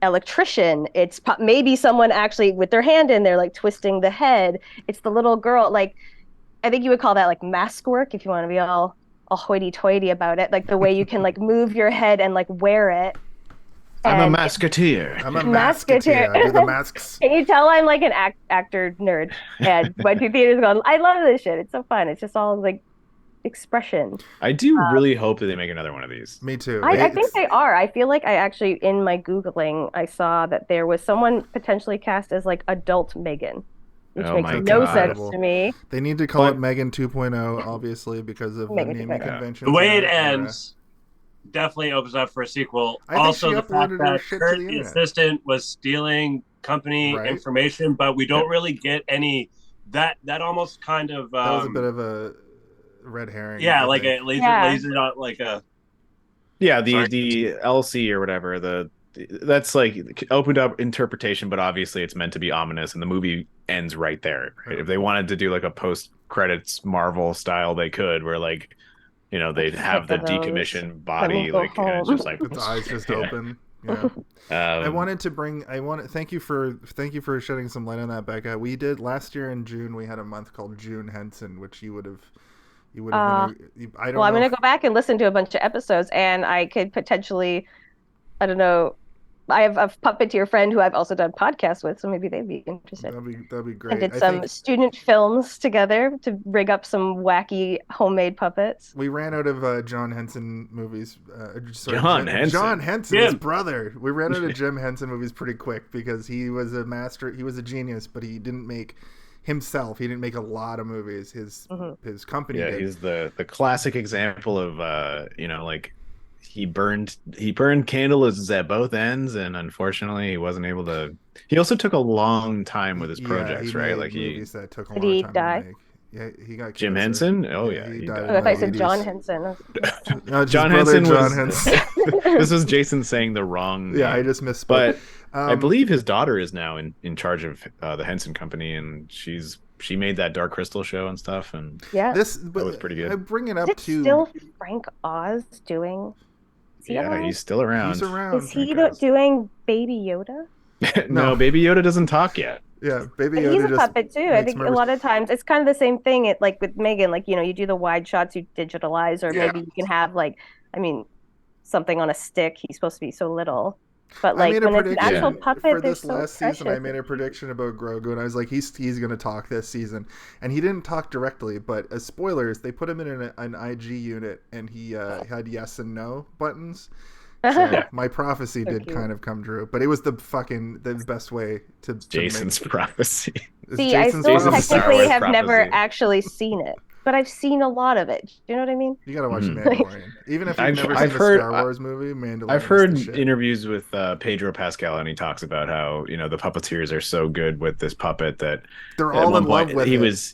electrician, it's maybe someone actually with their hand in there like twisting the head, it's the little girl. Like I think you would call that like mask work if you want to be all hoity-toity about it, like the way you can like move your head and like wear it. I'm a masketeer. I do the masks. Can you tell I'm like an actor nerd and went to theaters going, I love this shit, it's so fun, it's just all like expression. I do really hope that they make another one of these. Me too. I think they are. I feel like I actually, in my Googling, I saw that there was someone potentially cast as like adult M3GAN, which makes no sense to me. They need to call it M3GAN 2.0, obviously, because of the naming convention. The way it ends definitely opens up for a sequel. Also, the fact that Kurt, the assistant, was stealing company information, but we don't really get any. That almost kind of. That was a bit of a red herring. Yeah, like a laser, not like a. Yeah, the LC or whatever. That's like opened up interpretation, but obviously it's meant to be ominous, and the movie ends right there. Right? If they wanted to do like a post credits Marvel style, they could, where like, they'd have the decommissioned body, like, and it's just like with the eyes just open. Yeah. Thank you for shedding some light on that, Becca. We did last year in June. We had a month called June Henson, which you would have. I'm going to go back and listen to a bunch of episodes, and I could potentially, I don't know, I have a puppeteer friend who I've also done podcasts with, so maybe they'd be interested. That'd be great. And did some student films together to rig up some wacky homemade puppets. We ran out of John Henson movies. John Henson, his brother. We ran out of Jim Henson movies pretty quick because he was a genius, but he didn't make himself. He didn't make a lot of movies. His company did. He's the classic example of like he burned candles at both ends, and unfortunately he wasn't able to. He also took a long time with his projects, right? Like movies that took a long time time to make. Yeah, he got Jim Henson. Oh yeah, he died. I thought I said John Henson. John Henson This was Jason saying the wrong. Yeah, I just misspoke. But I believe his daughter is now in charge of the Henson Company, and she made that Dark Crystal show and stuff, and that was pretty good. I bring it up to still Frank Oz doing. He's still around. He's around. Is he doing Baby Yoda? No, Baby Yoda doesn't talk yet. Yeah, Baby Yoda. He's a puppet too. I think a lot of times it's kind of the same thing. Like with M3GAN, like you do the wide shots, you digitalize, or maybe you can have like, something on a stick. He's supposed to be so little. But I made a when it's an prediction actual puppet, for they're this so last precious. season. I made a prediction about Grogu, and I was like, he's going to talk this season, and he didn't talk directly. But as spoilers, they put him in an IG unit, and he had yes and no buttons. So my prophecy did kind of come true, but it was the best way to Jason's prophecy. See, Jason's I still prophecy. technically have never actually seen it, but I've seen a lot of it. Do you know what I mean? You gotta watch Mandalorian. Even if you've never seen the Star Wars movie, Mandalorian. I've heard interviews with Pedro Pascal, and he talks about how the puppeteers are so good with this puppet that they're all in love with it.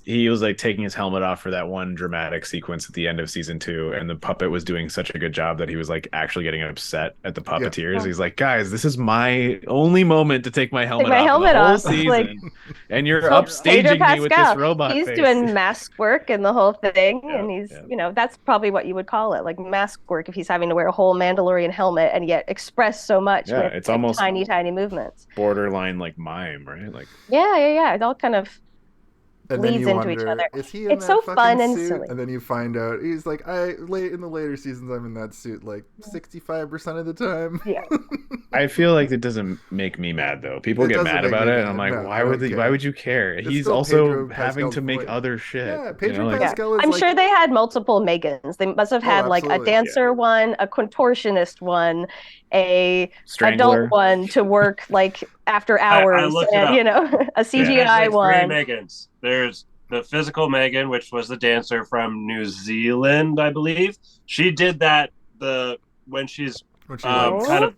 He was like taking his helmet off for that one dramatic sequence at the end of season 2, and the puppet was doing such a good job that he was like actually getting upset at the puppeteers. He's like, guys, this is my only moment to take my helmet off the whole season, like, and you're upstaging me with this robot. He's doing mask work and the whole thing, and he's that's probably what you would call it, like mask work, if he's having to wear a whole Mandalorian helmet and yet express so much with it's almost tiny movements, borderline like mime, right? Like it all kind of leads into each other. It's so fun and silly. And then you find out he's like, in the later seasons, I'm in that suit like 65% of the time. Yeah. I feel like it doesn't make me mad though. People get mad about it, and I'm like, why would you care? He's also having to make other shit. Yeah, Pedro Pascal is I'm sure they had multiple M3GANs. They must have had like a dancer one, a contortionist one, a adult one to work like after hours, and a CGI one. 3 M3GANs. There's the physical M3GAN, which was the dancer from New Zealand, I believe. She did that when she's kind of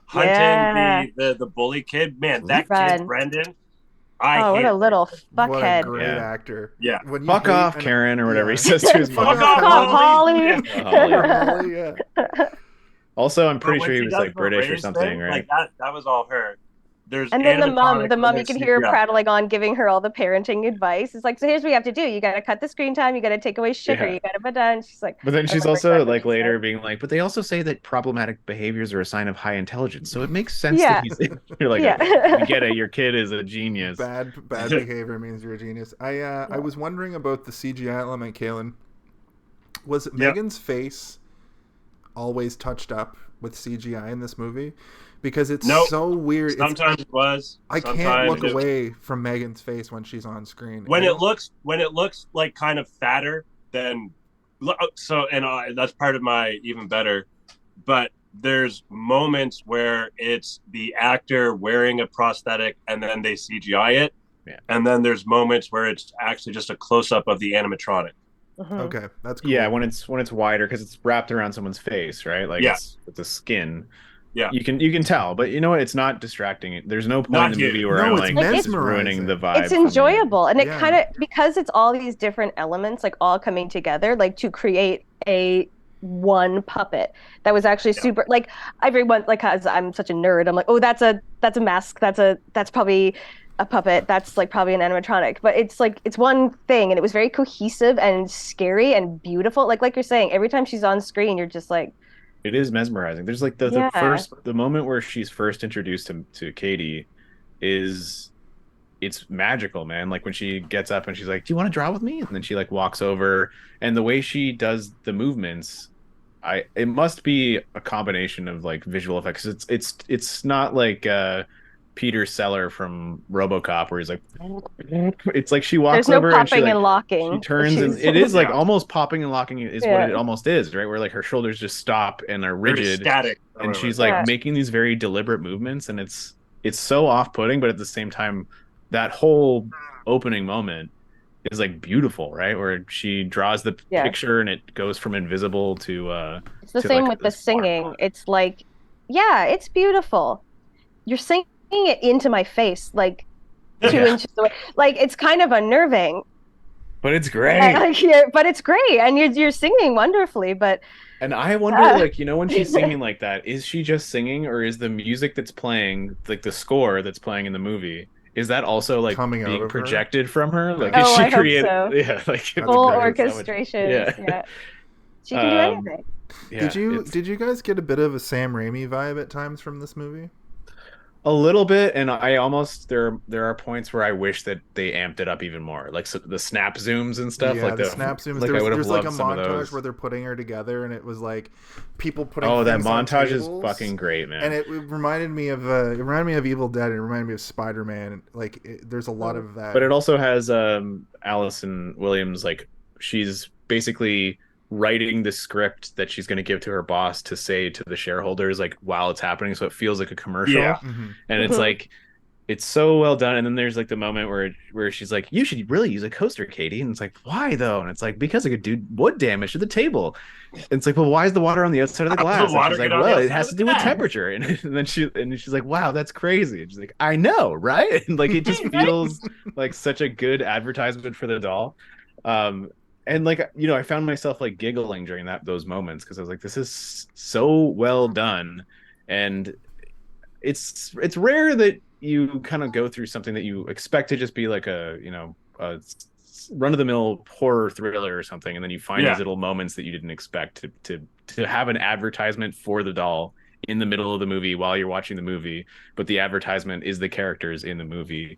hunting the bully kid. Man, that kid, Brendan. What a little fuckhead! What a great actor. Yeah. Fuck off, Karen, or whatever he says to his mom. Fuck off, Holly. Holly, yeah. Also, I'm pretty sure he was like British or something, right? Like that was all her. And then the mom, you can hear her prattling on, giving her all the parenting advice. It's like, so here's what you have to do. You got to cut the screen time. You got to take away sugar. You got to put done. She's like, but then she's also like later being like, but they also say that problematic behaviors are a sign of high intelligence. So it makes sense that you're like, you get it. Your kid is a genius. Bad behavior means you're a genius. I was wondering about the CGI element, Kaylin. Was M3GAN's face always touched up with CGI in this movie? Because it's so weird. Sometimes it was. I can't look away from M3GAN's face when she's on screen. When it looks like kind of fatter, then that's part of my even better. But there's moments where it's the actor wearing a prosthetic and then they CGI it, and then there's moments where it's actually just a close up of the animatronic. Okay, that's cool. Yeah, when it's wider because it's wrapped around someone's face, right? Like it's with the skin. Yeah, you can tell, but you know what? It's not distracting. There's no point in the movie where I'm like, it's ruining the vibe. It's enjoyable, and it kind of, because it's all these different elements, like all coming together, like to create a one puppet that was actually super. Like everyone, like, as I'm such a nerd, I'm like, oh, that's a mask. That's probably a puppet. That's like probably an animatronic. But it's like it's one thing, and it was very cohesive and scary and beautiful. Like you're saying, every time she's on screen, you're just like. It is mesmerizing. There's like the moment where she's first introduced to Katie it's magical, man. Like when she gets up and she's like, do you want to draw with me? And then she like walks over, and the way she does the movements, it must be a combination of like visual effects. It's not like Peter Sellers from RoboCop where he's like, it's like she walks over and she like, locking. She turns and it is like almost popping and locking is what it almost is, right? Where like her shoulders just stop and are rigid, static, and she's like making these very deliberate movements, and it's so off-putting, but at the same time, that whole opening moment is like beautiful, right? Where she draws the picture and it goes from invisible to it's the same with the singing. It's like, it's beautiful. You're singing it into my face, like 2 inches away. Like it's kind of unnerving, but it's great. But it's great, and you're singing wonderfully. And I wonder, like, when she's singing like that, is she just singing, or is the music that's playing, like the score that's playing in the movie, is that also like being projected from her? Like, is she creating? So. Yeah, like full orchestration. Yeah, she can do anything. Did you guys get a bit of a Sam Raimi vibe at times from this movie? A little bit, and I almost there are points where I wish that they amped it up even more, like the snap zooms and stuff. Yeah, Like the snap zooms. like I would have There's like a loved some of montage those. where they're putting her together, and it was like people putting. Oh, that things on montage is tables, fucking great, man. and it reminded me of Evil Dead. And it reminded me of Spider-Man. Like there's a lot of that. But it also has Allison Williams, like she's basically writing the script that she's going to give to her boss to say to the shareholders like while it's happening, so it feels like a commercial. Yeah. And it's like it's so well done. And then there's like the moment where she's like, you should really use a coaster, Katie. And it's like, why though? And it's like, because it could do wood damage to the table. And it's like, well, why is the water on the outside of the glass? And she's like, well, it has to do with temperature. And then she's like, wow, that's crazy. And she's like, I know, right? And like it just feels like such a good advertisement for the doll. And like, you know, I found myself like giggling during those moments because I was like, this is so well done. And it's rare that you kind of go through something that you expect to just be like a, you know, a run-of-the-mill horror thriller or something, and then you find these little moments that you didn't expect to have an advertisement for the doll in the middle of the movie while you're watching the movie, but the advertisement is the characters in the movie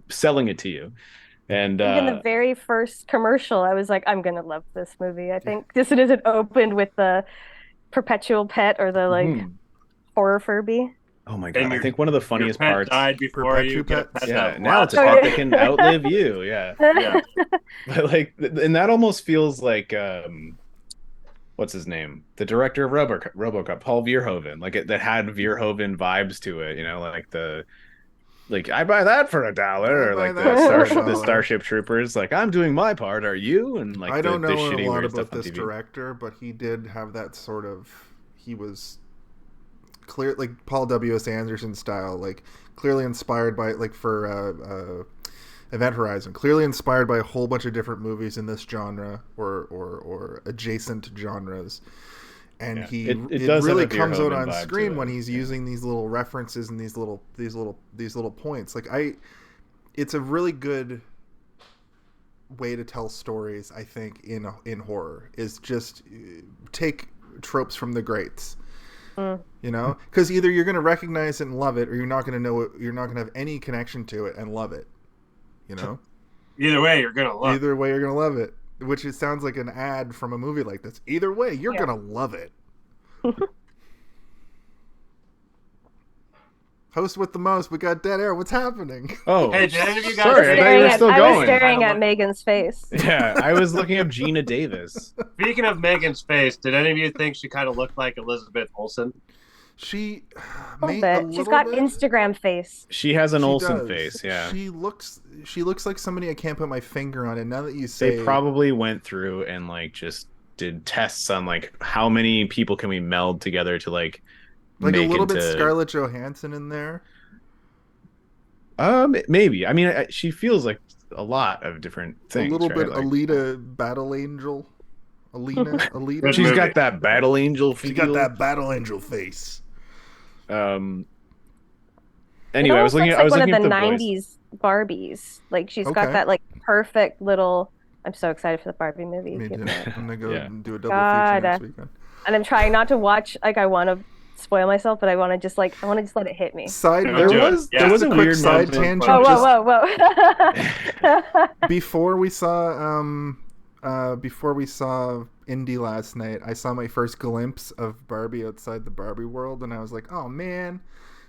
selling it to you. And even the very first commercial, I was like, I'm gonna love this movie. I think just as it opened with the perpetual pet or the like horror Furby. Oh my god! I think one of the funniest parts died before you get pet. Yeah, now it's a pet that can outlive you. Yeah, yeah. But like, and that almost feels like what's his name? The director of RoboCop, Paul Verhoeven. Like that had Verhoeven vibes to it. You know, like I buy that for $1, or like the Starship Troopers. Like I'm doing my part. Are you? And like I don't know a lot about this director, but he did have that sort of. He was clear, like Paul W.S. Anderson style, like clearly inspired by like for Event Horizon, clearly inspired by a whole bunch of different movies in this genre or adjacent genres. And it really comes out on screen when he's using these little references and these little points. Like it's a really good way to tell stories. I think in horror is just take tropes from the greats. You know, because either you're going to recognize it and love it, or you're not going to know it. You're not going to have any connection to it and love it. You know, either way you're going to love. Either way you're going to love it. Which it sounds like an ad from a movie like this. Either way, you're going to love it. Host with the most. We got dead air. What's happening? Oh, hey, did any of you guys? Sorry, I thought you were still going. I was staring at Megan's face. Yeah, I was looking up Gina Davis. Speaking of Megan's face, did any of you think she kind of looked like Elizabeth Olsen? She a bit. She's got Instagram face. She has an Olsen face. Yeah, she looks like somebody I can't put my finger on. And now that you say, they probably went through and like just did tests on like how many people can we meld together to like a little bit Scarlett Johansson in there. Maybe. I mean, she feels like a lot of different things. A little bit like, Alita Battle Angel. Alita. She's got that Battle Angel feel. She got that Battle Angel face. Anyway, I was looking. Like I was one looking of the at the '90s Barbies. Like she's got that like perfect little. I'm so excited for the Barbie movie. Me too. I'm gonna go and do a double feature next weekend. And I'm trying not to watch. Like I want to spoil myself, but I want to just let it hit me. There was a weird side tangent. Whoa. Before we saw Indy last night, I saw my first glimpse of Barbie outside the Barbie world, and I was like, "Oh man!"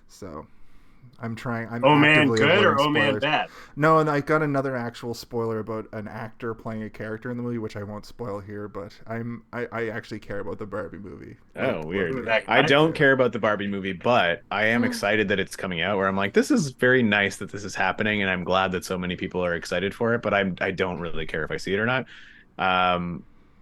So I'm trying. Oh man, good or oh man, bad? No, and I got another actual spoiler about an actor playing a character in the movie, which I won't spoil here. But I actually care about the Barbie movie. Oh, weird. I don't care about the Barbie movie, but I am excited that it's coming out. Where I'm like, this is very nice that this is happening, and I'm glad that so many people are excited for it. But I don't really care if I see it or not.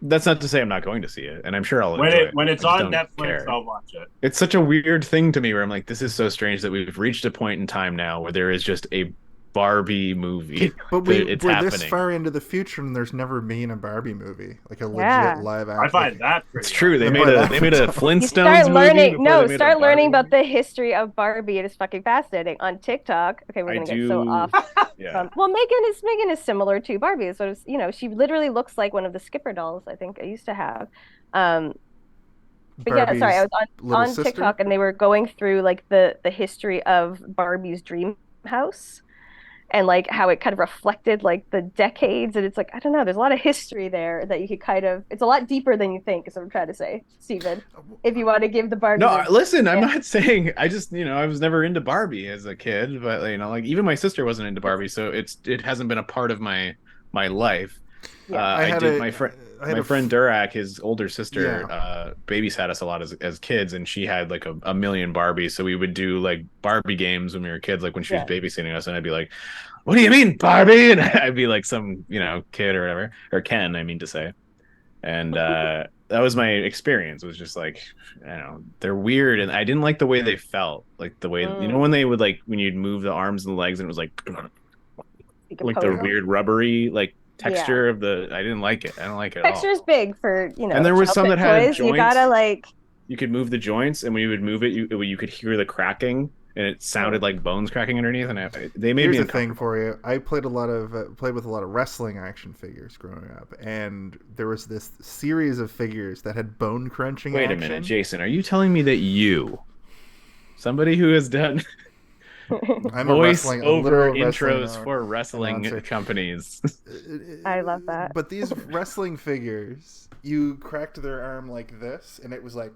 That's not to say I'm not going to see it, and I'm sure I'll enjoy it. When it's on Netflix, I'll watch it. It's such a weird thing to me where I'm like, this is so strange that we've reached a point in time now where there is just a Barbie movie. But we're this far into the future, and there's never been a Barbie movie, like a legit live action. I find that it's true. They made a Flintstones movie. Start learning about the history of Barbie. It is fucking fascinating on TikTok. Okay, we're gonna get so off. Yeah. Well, Megan is similar to Barbie. So she literally looks like one of the Skipper dolls I think I used to have. But yeah, sorry, I was on sister? TikTok and they were going through like the history of Barbie's dream house and like how it kind of reflected like the decades, and it's like, I don't know, there's a lot of history there that you could kind of, it's a lot deeper than you think, is what I'm trying to say, Stephen. If you want to give the Barbie. No, listen, I'm not saying, I just, I was never into Barbie as a kid, but like even my sister wasn't into Barbie, so it hasn't been a part of my life. Yeah. My friend Durak, his older sister, babysat us a lot as kids, and she had like a million Barbies, so we would do like Barbie games when we were kids, like when she was babysitting us, and I'd be like, what do you mean, Barbie? And I'd be like some kid or whatever, or Ken, I mean to say. And that was my experience. It was just like, I don't know, they're weird, and I didn't like the way they felt, like the way when they would like when you'd move the arms and the legs, and it was like the weird rubbery like texture of the. I didn't like it. I don't like it. Texture's big for And there was some that had joints. You gotta like. You could move the joints, and when you would move it, you could hear the cracking, and it sounded like bones cracking underneath. And they made me. Here's the thing for you. I played with a lot of wrestling action figures growing up, and there was this series of figures that had bone crunching. Wait a minute, Jason. Are you telling me that somebody who has done voice over intros for wrestling companies? I love that. But these wrestling figures, you cracked their arm like this, and it was like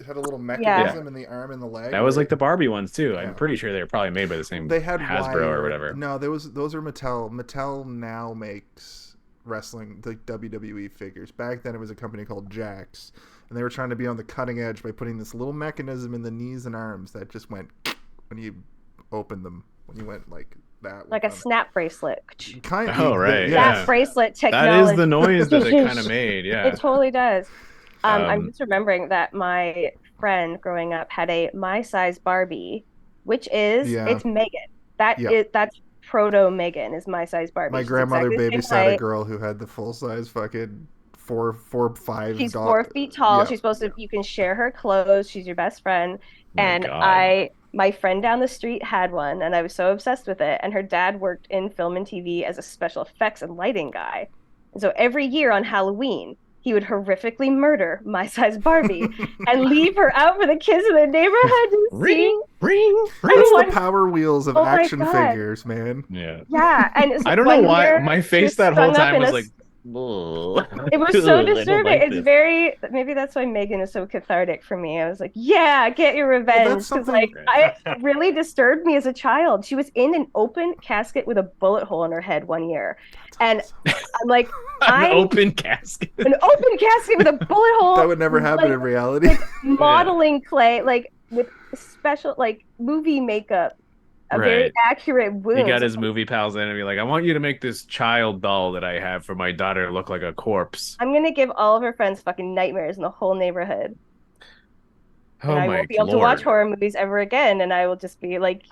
it had a little mechanism in the arm and the leg. That was like the Barbie ones too. I'm pretty sure they were probably made by the same. They had Hasbro or whatever. No, those are Mattel. Mattel now makes wrestling, like WWE figures. Back then, it was a company called Jax, and they were trying to be on the cutting edge by putting this little mechanism in the knees and arms that just went when you opened them, when you went like that, like a snap bracelet. Kind of. Oh right, snap bracelet technology. That is the noise that it kind of made. Yeah, it totally does. I'm just remembering that my friend growing up had a my size Barbie, which is it's M3GAN. That's proto M3GAN is my size Barbie. My grandmother babysat a girl who had the full size fucking 4'5". She's 4 feet tall. Yeah. She's supposed to. You can share her clothes. She's your best friend. My friend down the street had one, and I was so obsessed with it. And her dad worked in film and TV as a special effects and lighting guy. And so every year on Halloween, he would horrifically murder my size Barbie and leave her out for the kids in the neighborhood to see. Ring. That's the Power Wheels of action figures, man. Yeah. And I don't know why my face that whole time was like. It was so disturbing. It's very, maybe that's why M3GAN is so cathartic for me. I was like, yeah, get your revenge, because it really disturbed me as a child. She was in an open casket with a bullet hole in her head one year, and I'm like, an open casket with a bullet hole. That would never happen in reality. Like modeling clay, like with special like movie makeup. A very accurate wound. He got his movie pals in and be like, I want you to make this child doll that I have for my daughter look like a corpse. I'm going to give all of her friends fucking nightmares in the whole neighborhood. Oh, and I won't be able to watch horror movies ever again. And I will just be like,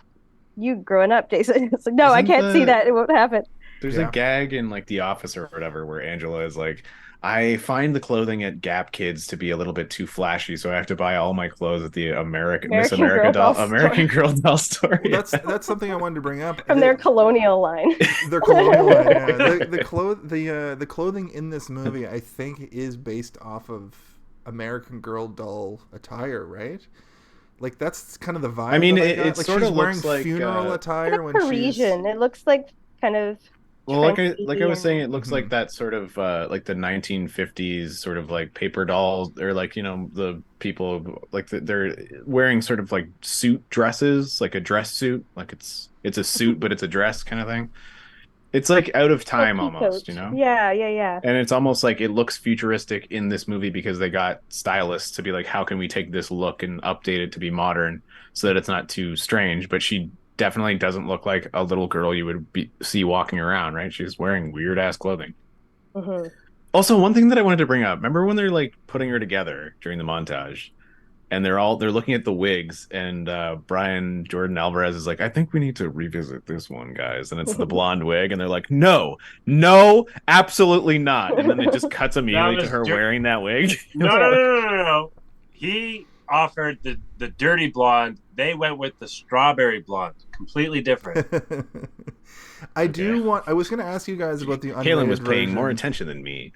you growing up, Jason. It's like, no, I can't see that. It won't happen. There's a gag in like The Office or whatever where Angela is like, I find the clothing at Gap Kids to be a little bit too flashy, so I have to buy all my clothes at the American Girl doll store. Well, that's something I wanted to bring up from their colonial line. Their colonial line. Yeah. The clothing in this movie, I think, is based off of American Girl doll attire, right? Like that's kind of the vibe. I mean, it like sort of looks like funeral attire when Parisian. It looks like kind of. Well, like I was saying, it looks like that sort of like the 1950s sort of like paper dolls, or like the people like they're wearing sort of like suit dresses, like a dress suit, like it's a suit but it's a dress kind of thing. It's like out of time almost, Yeah. And it's almost like it looks futuristic in this movie because they got stylists to be like, how can we take this look and update it to be modern so that it's not too strange? But she definitely doesn't look like a little girl you would see walking around, right? She's wearing weird ass clothing. Mm-hmm. Also, one thing that I wanted to bring up, remember when they're like putting her together during the montage and they're looking at the wigs, and Brian Jordan Alvarez is like, I think we need to revisit this one, guys. And it's the blonde wig, and they're like, no, absolutely not. And then it just cuts immediately to her wearing that wig. No. He offered the dirty blonde. They went with the strawberry blonde. Completely different. I was going to ask you guys about the unrated Kaylin was paying version. more attention than me.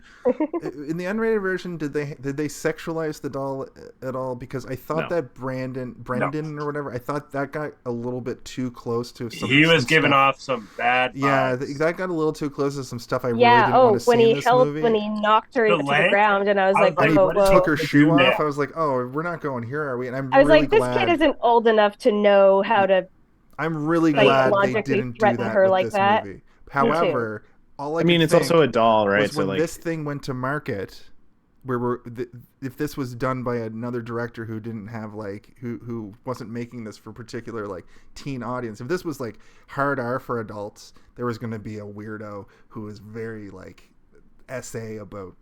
In the unrated version, did they sexualize the doll at all? Because I thought that Brendan or whatever, I thought that got a little bit too close to some. He was giving stuff. off some bad vibes. Yeah, that got a little too close to some stuff I really didn't want to see in this movie. When he knocked her into the ground, and I was like, and he whoa. took her shoe off. I was like, oh, we're not going here, are we? And I was like, this kid isn't old enough to know how to. I'm really glad they didn't do that her with like this that. movie. However, all I mean, it's also a doll, right? So when this thing went to market, if this was done by another director who didn't have who wasn't making this for particular teen audience, if this was hard R for adults, there was going to be a weirdo who was very essay about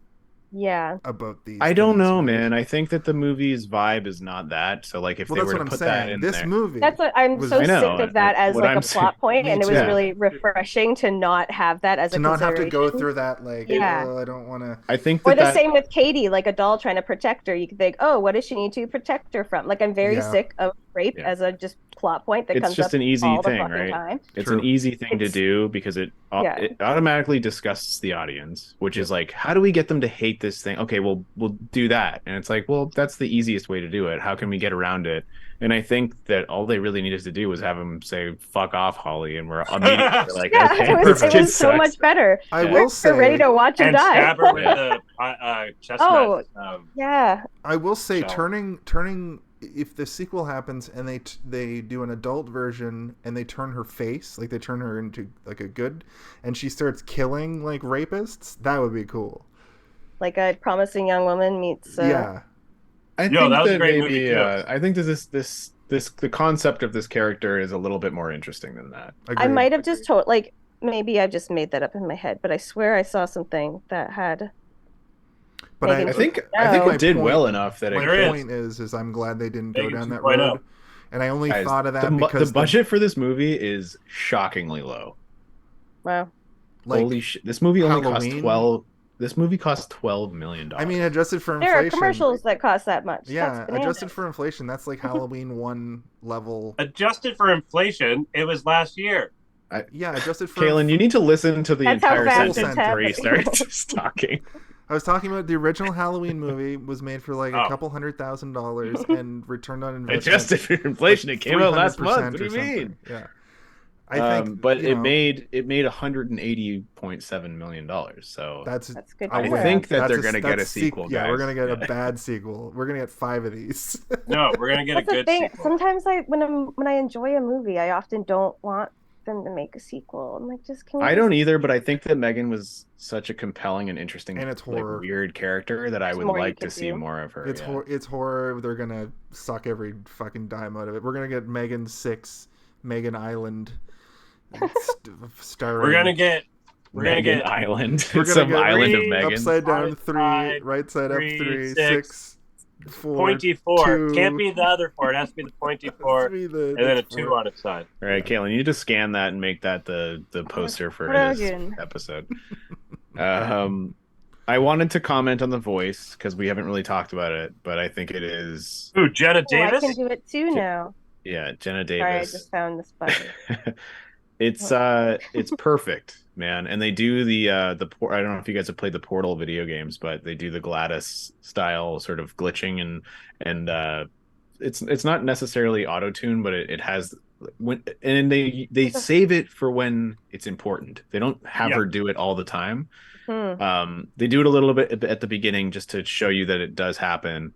these. I don't know, man. I think that the movie's vibe is not that. So if they were to put that in this there, movie, that's what I'm so sick of that as a plot point, and it was really refreshing to not have that as a not have to go through that oh, I don't want to. I think or the same with Katie, a doll trying to protect her. You could think, oh, what does she need to protect her from? I'm very sick of rape as a just plot point that comes just up an easy all thing, the fucking right? time. It's an easy thing to do because it automatically disgusts the audience, which is how do we get them to hate this thing? Okay, well, we'll do that. And it's well, that's the easiest way to do it. How can we get around it? And I think that all they really needed to do was have him say, fuck off, Holly. And we're immediately okay, it was so much better. I will say, we're ready to watch him die. Stab her with the chestnut. I will say, turning if the sequel happens and they do an adult version and they turn her face, they turn her into a good, and she starts killing rapists, that would be cool. Like a Promising Young Woman meets. I think that was a great movie too. I think that the concept of this character is a little bit more interesting than that. I might have just told maybe I just made that up in my head, but I swear I saw something that had. But I think it did well enough that my point is I'm glad they didn't go down that road. And I only thought of that because the budget for this movie is shockingly low. Wow. Holy shit. This movie only cost $12 million. I mean, adjusted for inflation. There are commercials that cost that much. Yeah, adjusted for inflation, that's like Halloween 1 level. Adjusted for inflation, it was last year. Adjusted for. Kaylin, you need to listen to the entire sentence before you start talking. I was talking about the original Halloween movie was made for a couple $100,000 and returned on investment. Adjusted for inflation, it came out last month. What do you mean? Yeah. I think, but it made $180.7 million. So that's good. I think that they're going to get a sequel. Yeah, we're going to get a bad sequel. We're going to get 5 of these. No, we're going to get a good sequel. Sometimes when I enjoy a movie, I often don't want them to make a sequel. I'm just I don't either, but I think that M3GAN was such a compelling and interesting and it's horror. Weird character that I would like to see more of her. It's horror. They're going to suck every fucking dime out of it. We're going to get M3GAN 6, M3GAN Island. We're gonna get Island. We're some gonna island of M3GAN. Upside down 3, right side up 3, 6, 4, pointy 4. 2. Can't be the other 4. It has to be the pointy 4, and then a 2 on its side. All right, Kaylin, you need to scan that and make that the poster for this episode. I wanted to comment on the voice because we haven't really talked about it, but I think it is. Ooh, Jenna Davis. I can do it too now. Yeah, Jenna Davis. Sorry, I just found this button. It's perfect, man. And they do the I don't know if you guys have played the Portal video games, but they do the GLaDOS style sort of glitching and it's not necessarily auto-tune, but it has and they save it for when it's important. They don't have her do it all the time. They do it a little bit at the beginning just to show you that it does happen,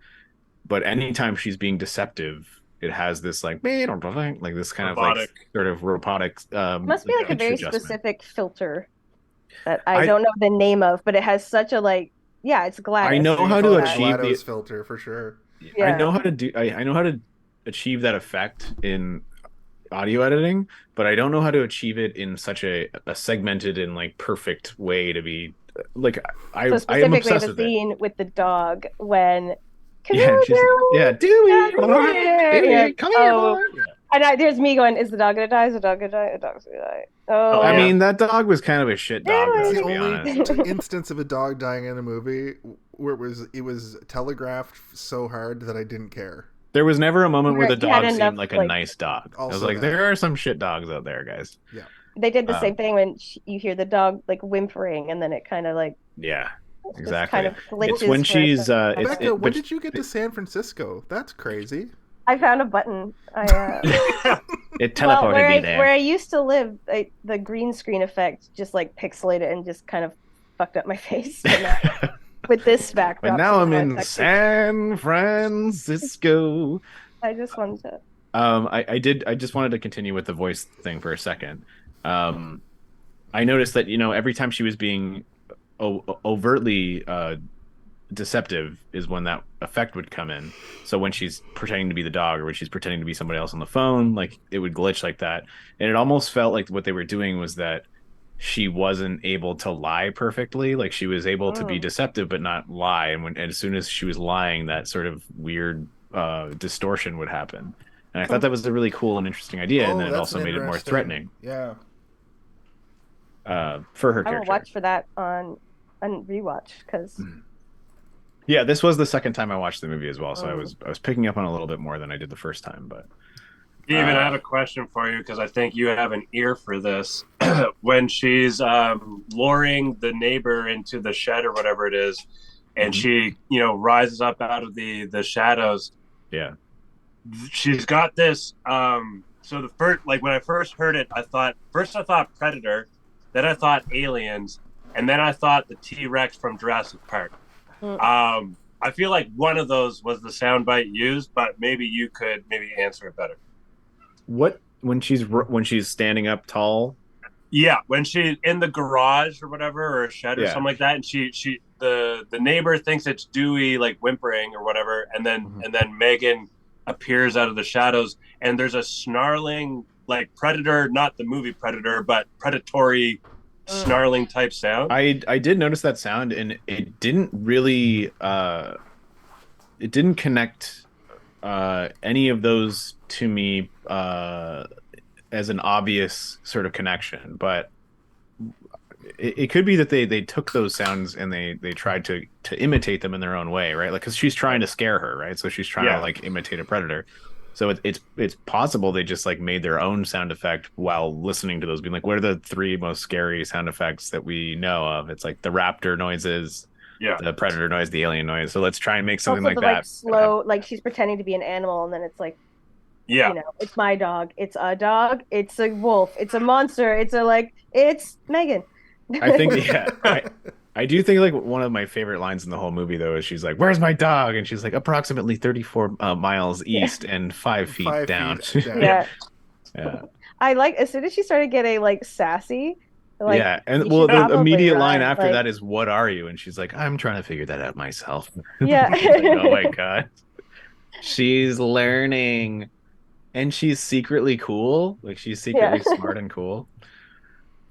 but anytime she's being deceptive, it has this this kind robotic. Of sort of robotic. Must be a very specific filter that I don't know the name of, but it has such a it's GLaDOS. I know how to achieve the filter for sure. Yeah. I know how to achieve that effect in audio editing, but I don't know how to achieve it in such a segmented and perfect way to be I am obsessed with the scene with the dog when. Dewey. Come here. And there's me going, is the dog gonna die? Is the dog gonna die? The dog's gonna die. Oh, I mean, that dog was kind of a shit dog. It's the only instance of a dog dying in a movie where it was telegraphed so hard that I didn't care. There was never a moment where the dog seemed like a nice dog. I was like, there are some shit dogs out there, guys. Yeah. they did the same thing when you hear the dog like whimpering, and then it kind of like exactly. Kind of it's when she's Becca, when did you get to San Francisco? That's crazy. I found a button. It teleported me there. Where I used to live, the green screen effect just like pixelated and just kind of fucked up my face. But with this backdrop. But now I'm in San Francisco. I just wanted to. I just wanted to continue with the voice thing for a second. I noticed that every time she was being overtly deceptive is when that effect would come in. So when she's pretending to be the dog or when she's pretending to be somebody else on the phone, like it would glitch like that. And it almost felt like what they were doing was that she wasn't able to lie perfectly. Like she was able to be deceptive but not lie. And as soon as she was lying, that sort of weird distortion would happen. And I thought that was a really cool and interesting idea. And then it also made it more threatening. Yeah. For her character. I will watch for that on rewatch because. Yeah, this was the second time I watched the movie as well, so I was picking up on a little bit more than I did the first time. But Steven, I have a question for you because I think you have an ear for this. When she's luring the neighbor into the shed or whatever it is, and she rises up out of the shadows. Yeah, she's got this. So the first, like when I first heard it, I thought Predator, then I thought Aliens, and then I thought the T-Rex from Jurassic Park. I feel like one of those was the soundbite used, but maybe you could answer it better. What when she's standing up tall? Yeah, when she's in the garage or whatever, or a shed or something like that, and the neighbor thinks it's Dewey like whimpering or whatever, and then M3GAN appears out of the shadows, and there's a snarling like Predator, not the movie Predator, but predatory snarling type sound. I did notice that sound, and it didn't really it didn't connect any of those to me as an obvious sort of connection, but it could be that they took those sounds and they tried to imitate them in their own way, right? Like because she's trying to scare her, right? So she's trying to like imitate a predator. So it's possible they just like made their own sound effect while listening to those, being like, what are the three most scary sound effects that we know of? It's like the raptor noises, the predator noise, the alien noise. So let's try and make something like that. Like slow, like she's pretending to be an animal, and then it's like, it's my dog, it's a dog, it's a wolf, it's a monster, it's M3GAN. I think I do think like one of my favorite lines in the whole movie though is she's like, "Where's my dog?" And she's like, "Approximately 34 miles east and 5 feet down." Yeah. I like as soon as she started getting like sassy. Like, and well, the immediate line after that is, "What are you?" And she's like, "I'm trying to figure that out myself." Yeah. Like, oh my god, she's learning, and she's secretly cool. Like she's secretly smart and cool.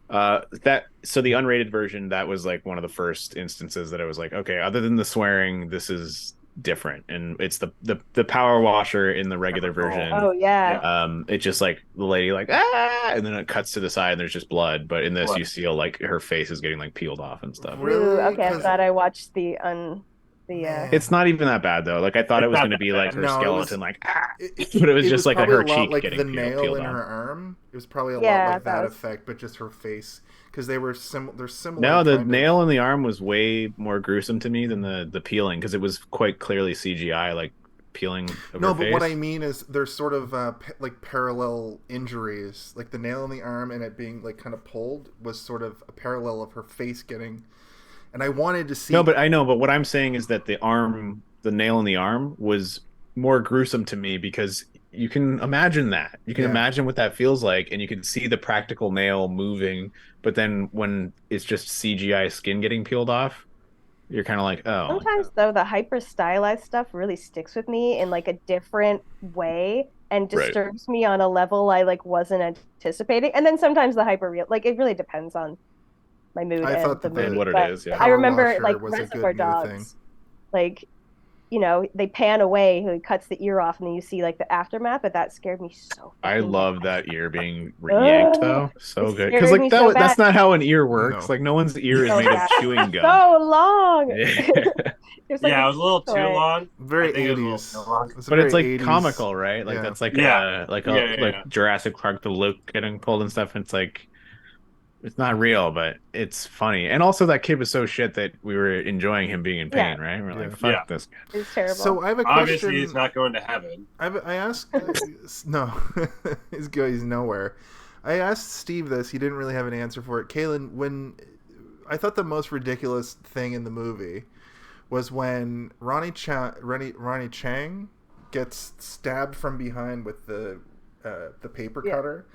So the unrated version, that was like one of the first instances that I was like, okay, other than the swearing, this is different. And it's the power washer in the regular version. Oh yeah. It's just like the lady like and then it cuts to the side and there's just blood. But in this you see like her face is getting like peeled off and stuff. Really? Okay, I'm glad I watched the It's not even that bad though. Like I thought it was going to be like her skeleton, but it was just like her cheek like getting the nail peeled in off. her arm. It was probably a lot like that effect, but just her face, because they're similar. No, the nail in the arm was way more gruesome to me than the peeling, because it was quite clearly CGI, like peeling of her face. What I mean is there's sort of like parallel injuries, like the nail in the arm and it being like kind of pulled was sort of a parallel of her face getting. And I wanted to see. No, but I know. But what I'm saying is that the nail in the arm was more gruesome to me, because you can imagine that. You can imagine what that feels like, and you can see the practical nail moving. But then when it's just CGI skin getting peeled off, you're kind of like, oh. Sometimes though, the hyper stylized stuff really sticks with me in like a different way and disturbs me on a level I like wasn't anticipating. And then sometimes the hyper real, like it really depends on my mood and the mood. What it is, yeah. I remember like Reservoir Dogs, like, they pan away, he cuts the ear off, and then you see like the aftermath, but that scared me so I love that ear being yanked though. So good. Because like that's not how an ear works. No. Like no one's ear is made of chewing gum. So long. It was a little too long. Very 80s. But it's like 80s. Comical, right? Like that's like like Jurassic Park, the Luke getting pulled and stuff. And it's like It's not real, but it's funny. And also that kid was so shit that we were enjoying him being in pain, right? We're like, fuck this guy. It's terrible. So I have a question. Obviously, he's not going to heaven. I asked... no. He's nowhere. I asked Steve this. He didn't really have an answer for it. Kaylin, when... I thought the most ridiculous thing in the movie was when Ronnie Chang gets stabbed from behind with the paper cutter.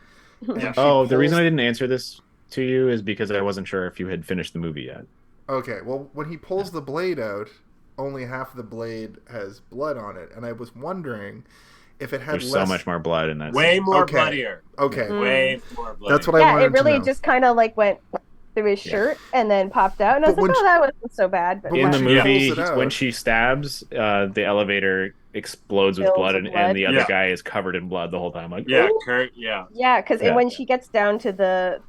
Yeah. Oh, the reason I didn't answer this to you is because I wasn't sure if you had finished the movie yet. Okay, well, when he pulls the blade out, only half the blade has blood on it, and I was wondering if it had There's less... so much more blood in that Way scene. more Okay. bloodier. Okay. Way more bloodier. That's what I wanted it really to know. just kind of like went through his shirt and then popped out, and I was But like, when oh, that wasn't so bad. But In when the she movie, pulls it out- when she stabs, the elevator explodes with Fills blood, with and blood. the other Yeah. guy is covered in blood the whole time. Like, Yeah, "Ooh." Kurt. Yeah. Yeah, because Yeah. when she gets down to the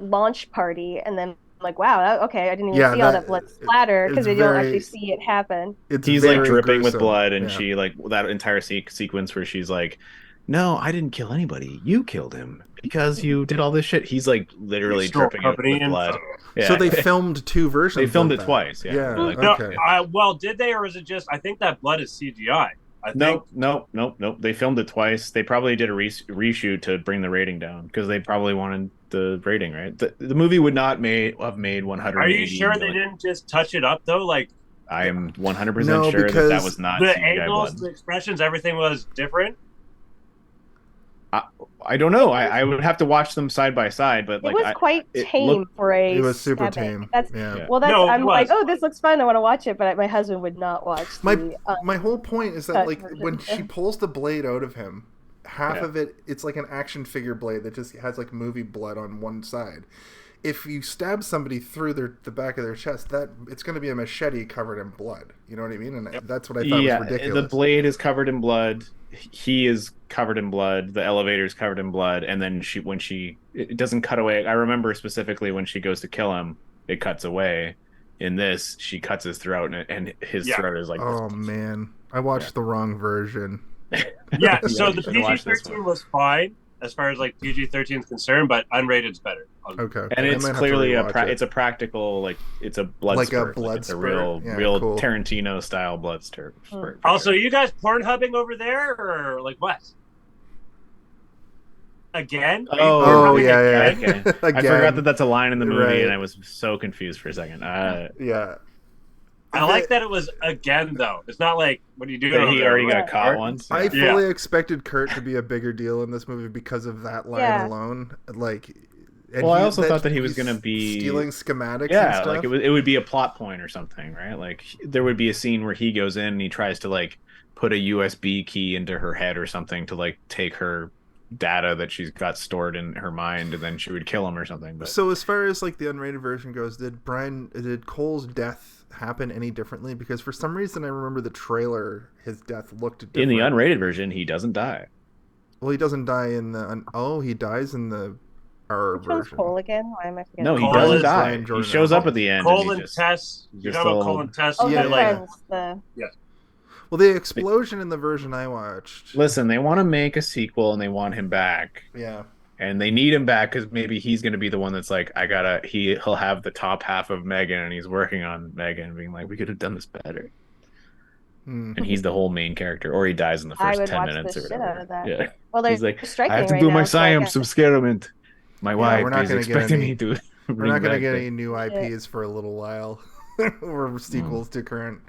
launch party, and then like, wow, okay, I didn't even see all that blood splatter because it's they don't very- actually see it happen. It's He's like very dripping with gruesome. blood, and Yeah. she like that entire sequence where she's like, "No, I didn't kill anybody. You killed him because you did all this shit." He's like literally Stole dripping with company blood. info. Yeah. So they filmed two versions. They filmed of it that. twice. Yeah. Yeah. Like, No, Okay. well, did they, or is it just? I think that blood is CGI. I think. Nope. They filmed it twice. They probably did a reshoot to bring the rating down because they probably wanted the rating right. The movie would not have made 180. Are you sure they million. didn't just touch it up though? Like I am 100% No, sure because that was not the CGI angles, blood. the expressions, everything was different. I don't know. I would have to watch them side by side, but like it was quite it tame looked- for a. It was super stabbing. tame. That's Yeah. well. That's No, it I'm was. like, oh, this looks fun. I want to watch it, but my husband would not watch. My whole point is that cut like version. when she pulls the blade out of him, half Yeah. of it's like an action figure blade that just has like movie blood on one side. If you stab somebody through the back of their chest, that it's going to be a machete covered in blood. You know what I mean? And that's what I thought was ridiculous. The blade is covered in blood. He is covered in blood. The elevator is covered in blood. And then it doesn't cut away. I remember specifically when she goes to kill him, it cuts away. In this, she cuts his throat, and his throat is like. Oh man, I watched the wrong version. Yeah, so you the should watch this PG-13 one. was fine as far as like PG-13 is concerned, but unrated's better. Okay, And I it's might have to clearly rewatch it. it's a practical, like it's a blood Like a spurt. blood it's a spurt? Yeah, real cool. Tarantino style blood spurt. for Also, sure. you guys Pornhubbing over there, or like what? Again? Are you Oh Pornhubbing yeah. again? Okay. I Again. forgot that that's a line in the movie, Right. and I was so confused for a second. Yeah. I like that it was again though. It's not like what are you doing? That over he there? already got Right? caught once. I Yeah. fully expected Kurt to be a bigger deal in this movie because of that line Yeah. alone. Like, and Well, I also thought that he was he's gonna be- stealing schematics. and Yeah, stuff. like it would be a plot point or something, right? Like there would be a scene where he goes in and he tries to like put a USB key into her head or something to like take her data that she's got stored in her mind, and then she would kill him or something. But So as far as like the unrated version goes, did Cole's death happen any differently? Because for some reason I remember the trailer, his death looked different. in the unrated version, he doesn't die. Well, he doesn't die in the. He dies in the R Which one's version. Cole again? Why am I forgetting? No, he Cole doesn't is die. Brian He Jordan. shows up at the end. Cole and he and just, Tess. You're just talking about all- Cole and Tess. Oh, Yeah, they're yeah. friends. The... Well, the explosion in the version I watched. Listen, they want to make a sequel and they want him back. Yeah. And they need him back because maybe he's going to be the one that's like, he'll have the top half of M3GAN, and he's working on M3GAN, being like, we could have done this better. Hmm. And he's the whole main character, or he dies in the I first would 10 watch minutes the or shit whatever. out of that. Yeah. Well, they're He's like, striking I have to right do now, my so I science guess- experiment. My we're wife not is gonna get expecting any- me to. We're not going to get any new IPs for a little while, or sequels to current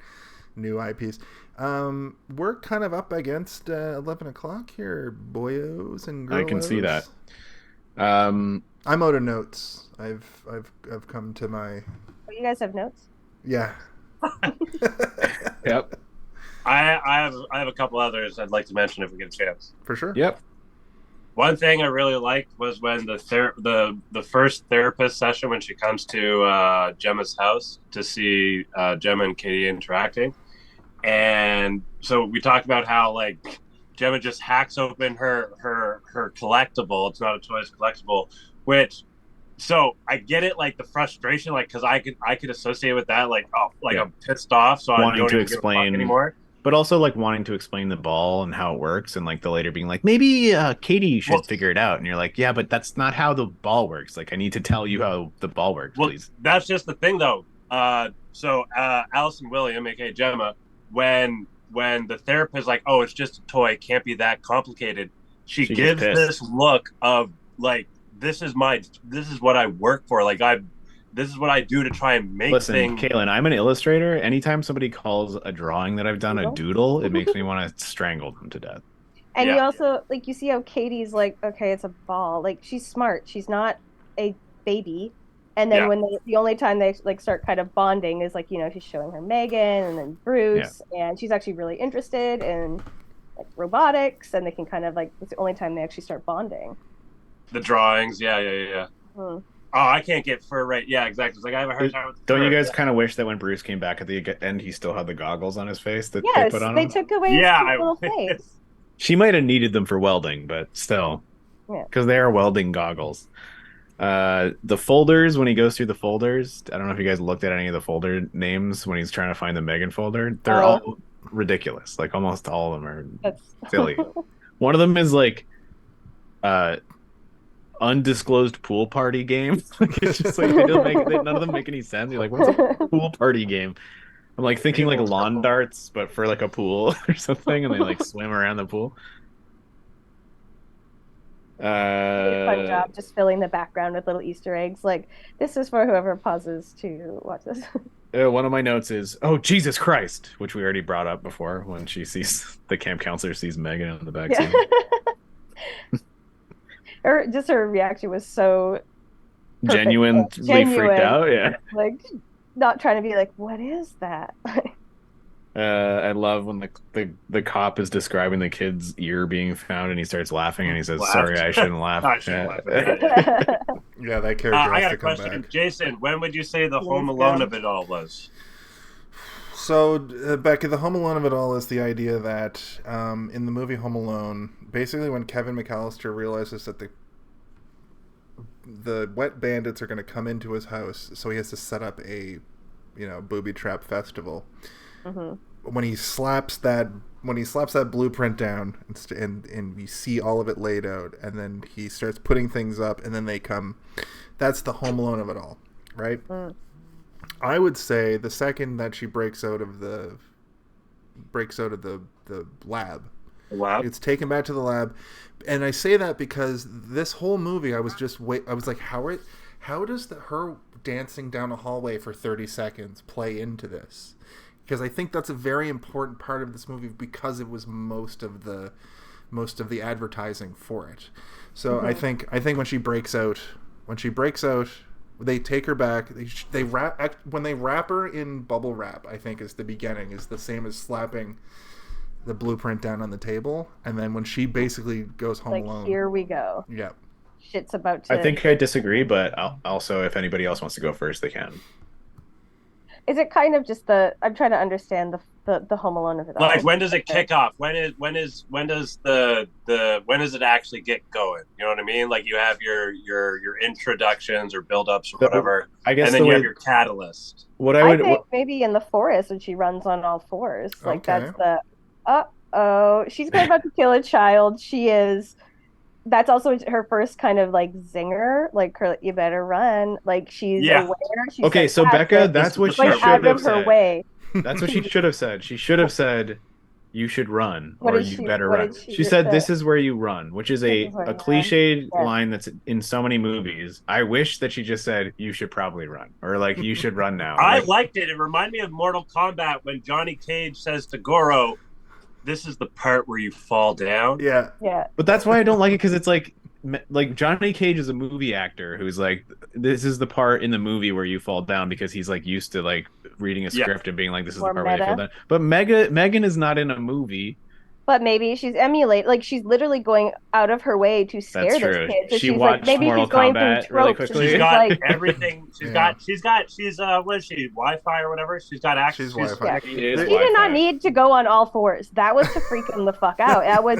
new IPs. We're kind of up against 11 o'clock here, boyos and girls. I can see that. Um, I'm out of notes. I've come to my Oh, you guys have notes? yeah. yep. I have a couple others I'd like to mention if we get a chance. For sure. Yep. One thing I really liked was when the first therapist session when she comes to Gemma's house to see Gemma and Katie interacting, and so we talked about how like Gemma just hacks open her collectible. It's not a toys collectible, which so I get it, like the frustration, like because I could associate with that, like Yeah. I'm pissed off, so I Wanting don't to even give a fuck explain anymore. but also like wanting to explain the ball and how it works, and like the later being like, maybe Katie should figure it out, and you're like, yeah, but that's not how the ball works. Like, I need to tell you how the ball works, please. That's just the thing, though. So Allison William, aka Gemma, when the therapist is like, oh, it's just a toy, can't be that complicated, she gives this look of like, this is what I work for. Like, this is what I do to try and make things. Listen, Kaylin, I'm an illustrator. Anytime somebody calls a drawing that I've done a doodle, it makes me want to strangle them to death. And you also, like, you see how Katie's like, okay, it's a ball. Like, she's smart. She's not a baby. And then when the only time they like start kind of bonding is like, you know, she's showing her M3GAN and then Bruce, and she's actually really interested in like robotics, and they can kind of like, it's the only time they actually start bonding. The drawings, Oh, I can't get fur right. Yeah, exactly. It's like I have a hard time with Don't you guys kind of wish that when Bruce came back at the end, he still had the goggles on his face that they put on him? They took away his little face. She might have needed them for welding, but still, because they are welding goggles. The folders, when he goes through the folders, I don't know if you guys looked at any of the folder names when he's trying to find the M3GAN folder. They're all ridiculous. Like almost all of them are silly. One of them is like undisclosed pool party game. Like, it's just like none of them make any sense. You're like, what's a pool party game? I'm like thinking like lawn darts, but for like a pool or something, and they like swim around the pool. Fun job just filling the background with little Easter eggs. Like, this is for whoever pauses to watch this. One of my notes is, oh, Jesus Christ, which we already brought up before when she sees the camp counselor sees M3GAN in the back seat. Her reaction was so genuinely freaked out. Yeah, like not trying to be like, what is that? I love when the cop is describing the kid's ear being found, and he starts laughing, and he says, "Sorry, I shouldn't laugh." That character I has got to a come question, back. Jason. When would you say the Home Alone of it all was? So, Becca, the Home Alone of it all is the idea that in the movie Home Alone, basically when Kevin McAllister realizes that the wet bandits are going to come into his house, so he has to set up a, booby trap festival. Mm-hmm. When he slaps that blueprint down, and you see all of it laid out, and then he starts putting things up, and then they come. That's the Home Alone of it all, right? Mm. I would say the second that she breaks out of the lab. Wow. It's taken back to the lab. And I say that because this whole movie I was like, how does her dancing down a hallway for 30 seconds play into this? Because I think that's a very important part of this movie, because it was most of the advertising for it. So mm-hmm. I think when she breaks out, they take her back. When they wrap her in bubble wrap, I think is the beginning, is the same as slapping the blueprint down on the table. And then when she basically goes home alone, here we go. Yeah, shit's about to. I think I disagree, but also if anybody else wants to go first, they can. Is it kind of just I'm trying to understand the Home Alone of it all. Like, when does it kick off? When does it actually get going? You know what I mean? Like, you have your introductions or build-ups or whatever, I guess, and then you have your catalyst. I think maybe in the forest when she runs on all fours. Like, that's the she's about to kill a child. That's also her first kind of like zinger, like her, you better run. Like, she's aware. She's okay, so Becca, that's what she should have said. Way. That's what she should have said. She should have said, you should run, or you better run. She said, this is where you run, which is a cliched line that's in so many movies. I wish that she just said, you should probably run, or like, you should run now. I liked it. It reminded me of Mortal Kombat when Johnny Cage says to Goro, this is the part where you fall down. Yeah. But that's why I don't like it, because it's like Johnny Cage is a movie actor who's like, this is the part in the movie where you fall down, because he's like used to like reading a script and being like, this is the part where you fall down. But M3GAN is not in a movie. But maybe she's she's literally going out of her way to scare this kid. So she watched Mortal Kombat really quickly. She's got everything. She's what is she, Wi-Fi or whatever? She's got access. She's Wi-Fi. She did not need to go on all fours. That was to freak him the fuck out. That was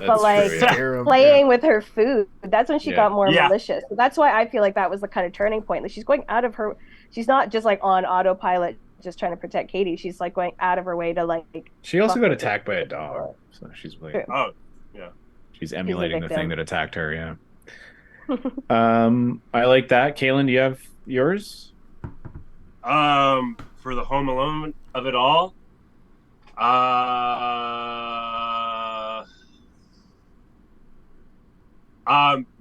playing with her food. That's when she got more malicious. So that's why I feel like that was the kind of turning point. Like, she's going out of her. She's not just like on autopilot, just trying to protect Katie. She's like going out of her way to like. She also got attacked by a dog, so she's like, oh yeah, she's emulating the thing that attacked her. Yeah. I like that. Kaylin, do you have yours? For the Home Alone of it all,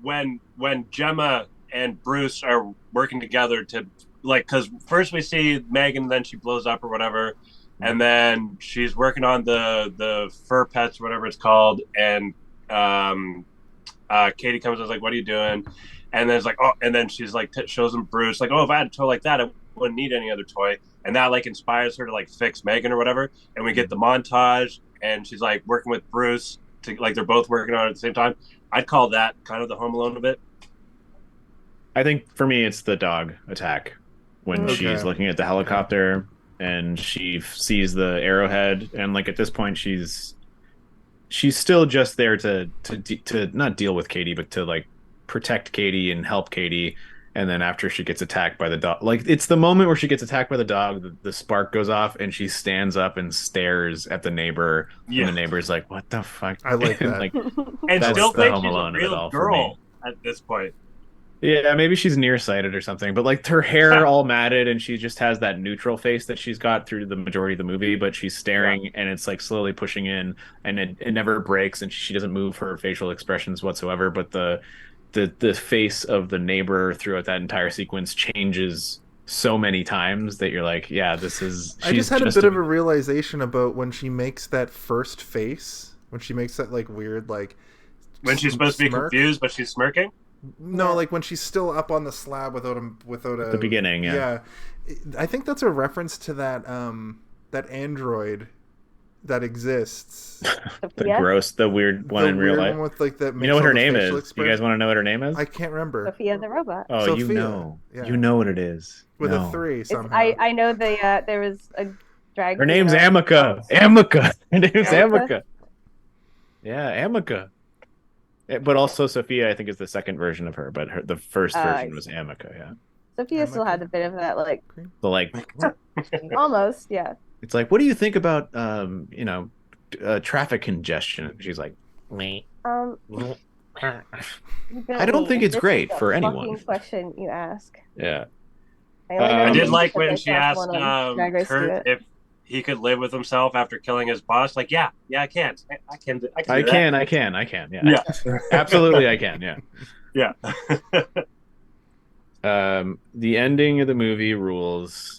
when Gemma and Bruce are working together to like, because first we see Megan, then she blows up or whatever, and then she's working on the fur pets or whatever it's called, and Katie comes and is like, "What are you doing?" And then it's like, "Oh," and then she's like, shows him Bruce, like, "Oh, if I had a toy like that, I wouldn't need any other toy." And that like inspires her to like fix Megan or whatever. And we get the montage, and she's like working with Bruce to like they're both working on it at the same time. I'd call that kind of the Home Alone a bit. I think for me, it's the dog attack when she's looking at the helicopter and she sees the arrowhead, and like at this point, she's still just there to not deal with Katie, but to like protect Katie and help Katie. And then after she gets attacked by the dog, like it's the moment where she gets attacked by the dog, the spark goes off and she stands up and stares at the neighbor. Yeah. And the neighbor's like, "What the fuck?" I like that. Like, and still think she's a real girl at this point. Yeah, maybe she's nearsighted or something, but like her hair all matted and she just has that neutral face that she's got through the majority of the movie, but she's staring and it's like slowly pushing in, and it never breaks, and she doesn't move her facial expressions whatsoever, but the face of the neighbor throughout that entire sequence changes so many times that you're like, yeah, this is... I just had a bit of a realization about when she makes that first face, when she makes that like weird like... When she's supposed to be confused, but she's smirking? No, like when she's still up on the slab without a... At the beginning, yeah. Yeah. I think that's a reference to that that android that exists. the weird one in real life. One with, like, that you know what her name is? You guys want to know what her name is? I can't remember. Sophia the robot. Oh, Sophia. You know. Yeah. You know what it is. With a 3 somehow. I know there was a drag. Her name's Amica. Amica. Her name's Amica. Yeah, Amica. But also Sophia, I think, is the second version of her, but the first version was Amica, yeah. Sophia still had a bit of that, like... The, like... Almost, yeah. It's like, what do you think about, traffic congestion? She's like, me. I don't think it's great for anyone. Question you ask. Yeah. I did like when she asked Kurt if he could live with himself after killing his boss. Like, yeah, I can. I can. Yeah. Absolutely, I can. Yeah. The ending of the movie rules.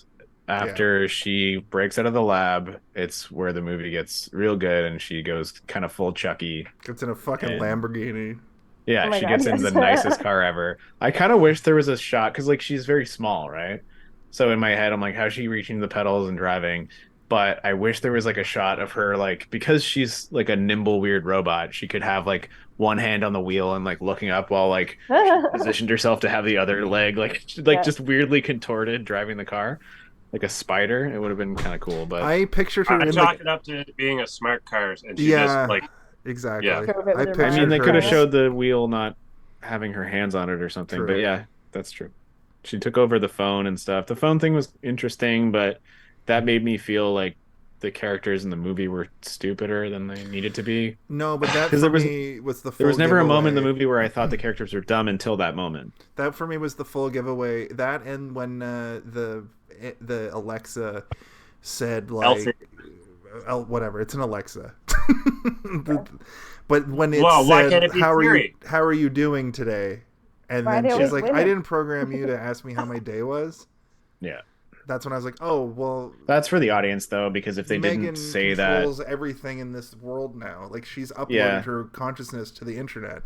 After she breaks out of the lab, it's where the movie gets real good, and she goes kind of full Chucky. Gets in a fucking Lamborghini. Yeah, she gets in the nicest car ever. I kind of wish there was a shot, because like she's very small, right? So in my head, I'm like, how's she reaching the pedals and driving? But I wish there was like a shot of her, like, because she's like a nimble, weird robot, she could have like one hand on the wheel and like looking up while like she positioned herself to have the other leg like just weirdly contorted driving the car. Like a spider, it would have been kind of cool. But I pictured her. I chalked it up to being a smart car, and she just like exactly. Yeah. I mean, they could have showed the wheel not having her hands on it or something. True. But yeah, that's true. She took over the phone and stuff. The phone thing was interesting, but that made me feel like the characters in the movie were stupider than they needed to be. No, but that for me was the full There was never giveaway. A moment in the movie where I thought the characters were dumb until that moment. That for me was the full giveaway. That and when the Alexa said like whatever, it's an Alexa. But when it said how are you doing today? And then she's like, I didn't program you to ask me how my day was. Yeah. That's when I was like, oh, well... That's for the audience, though, because if they didn't say that... Megan controls everything in this world now. Like, she's uploaded her consciousness to the internet.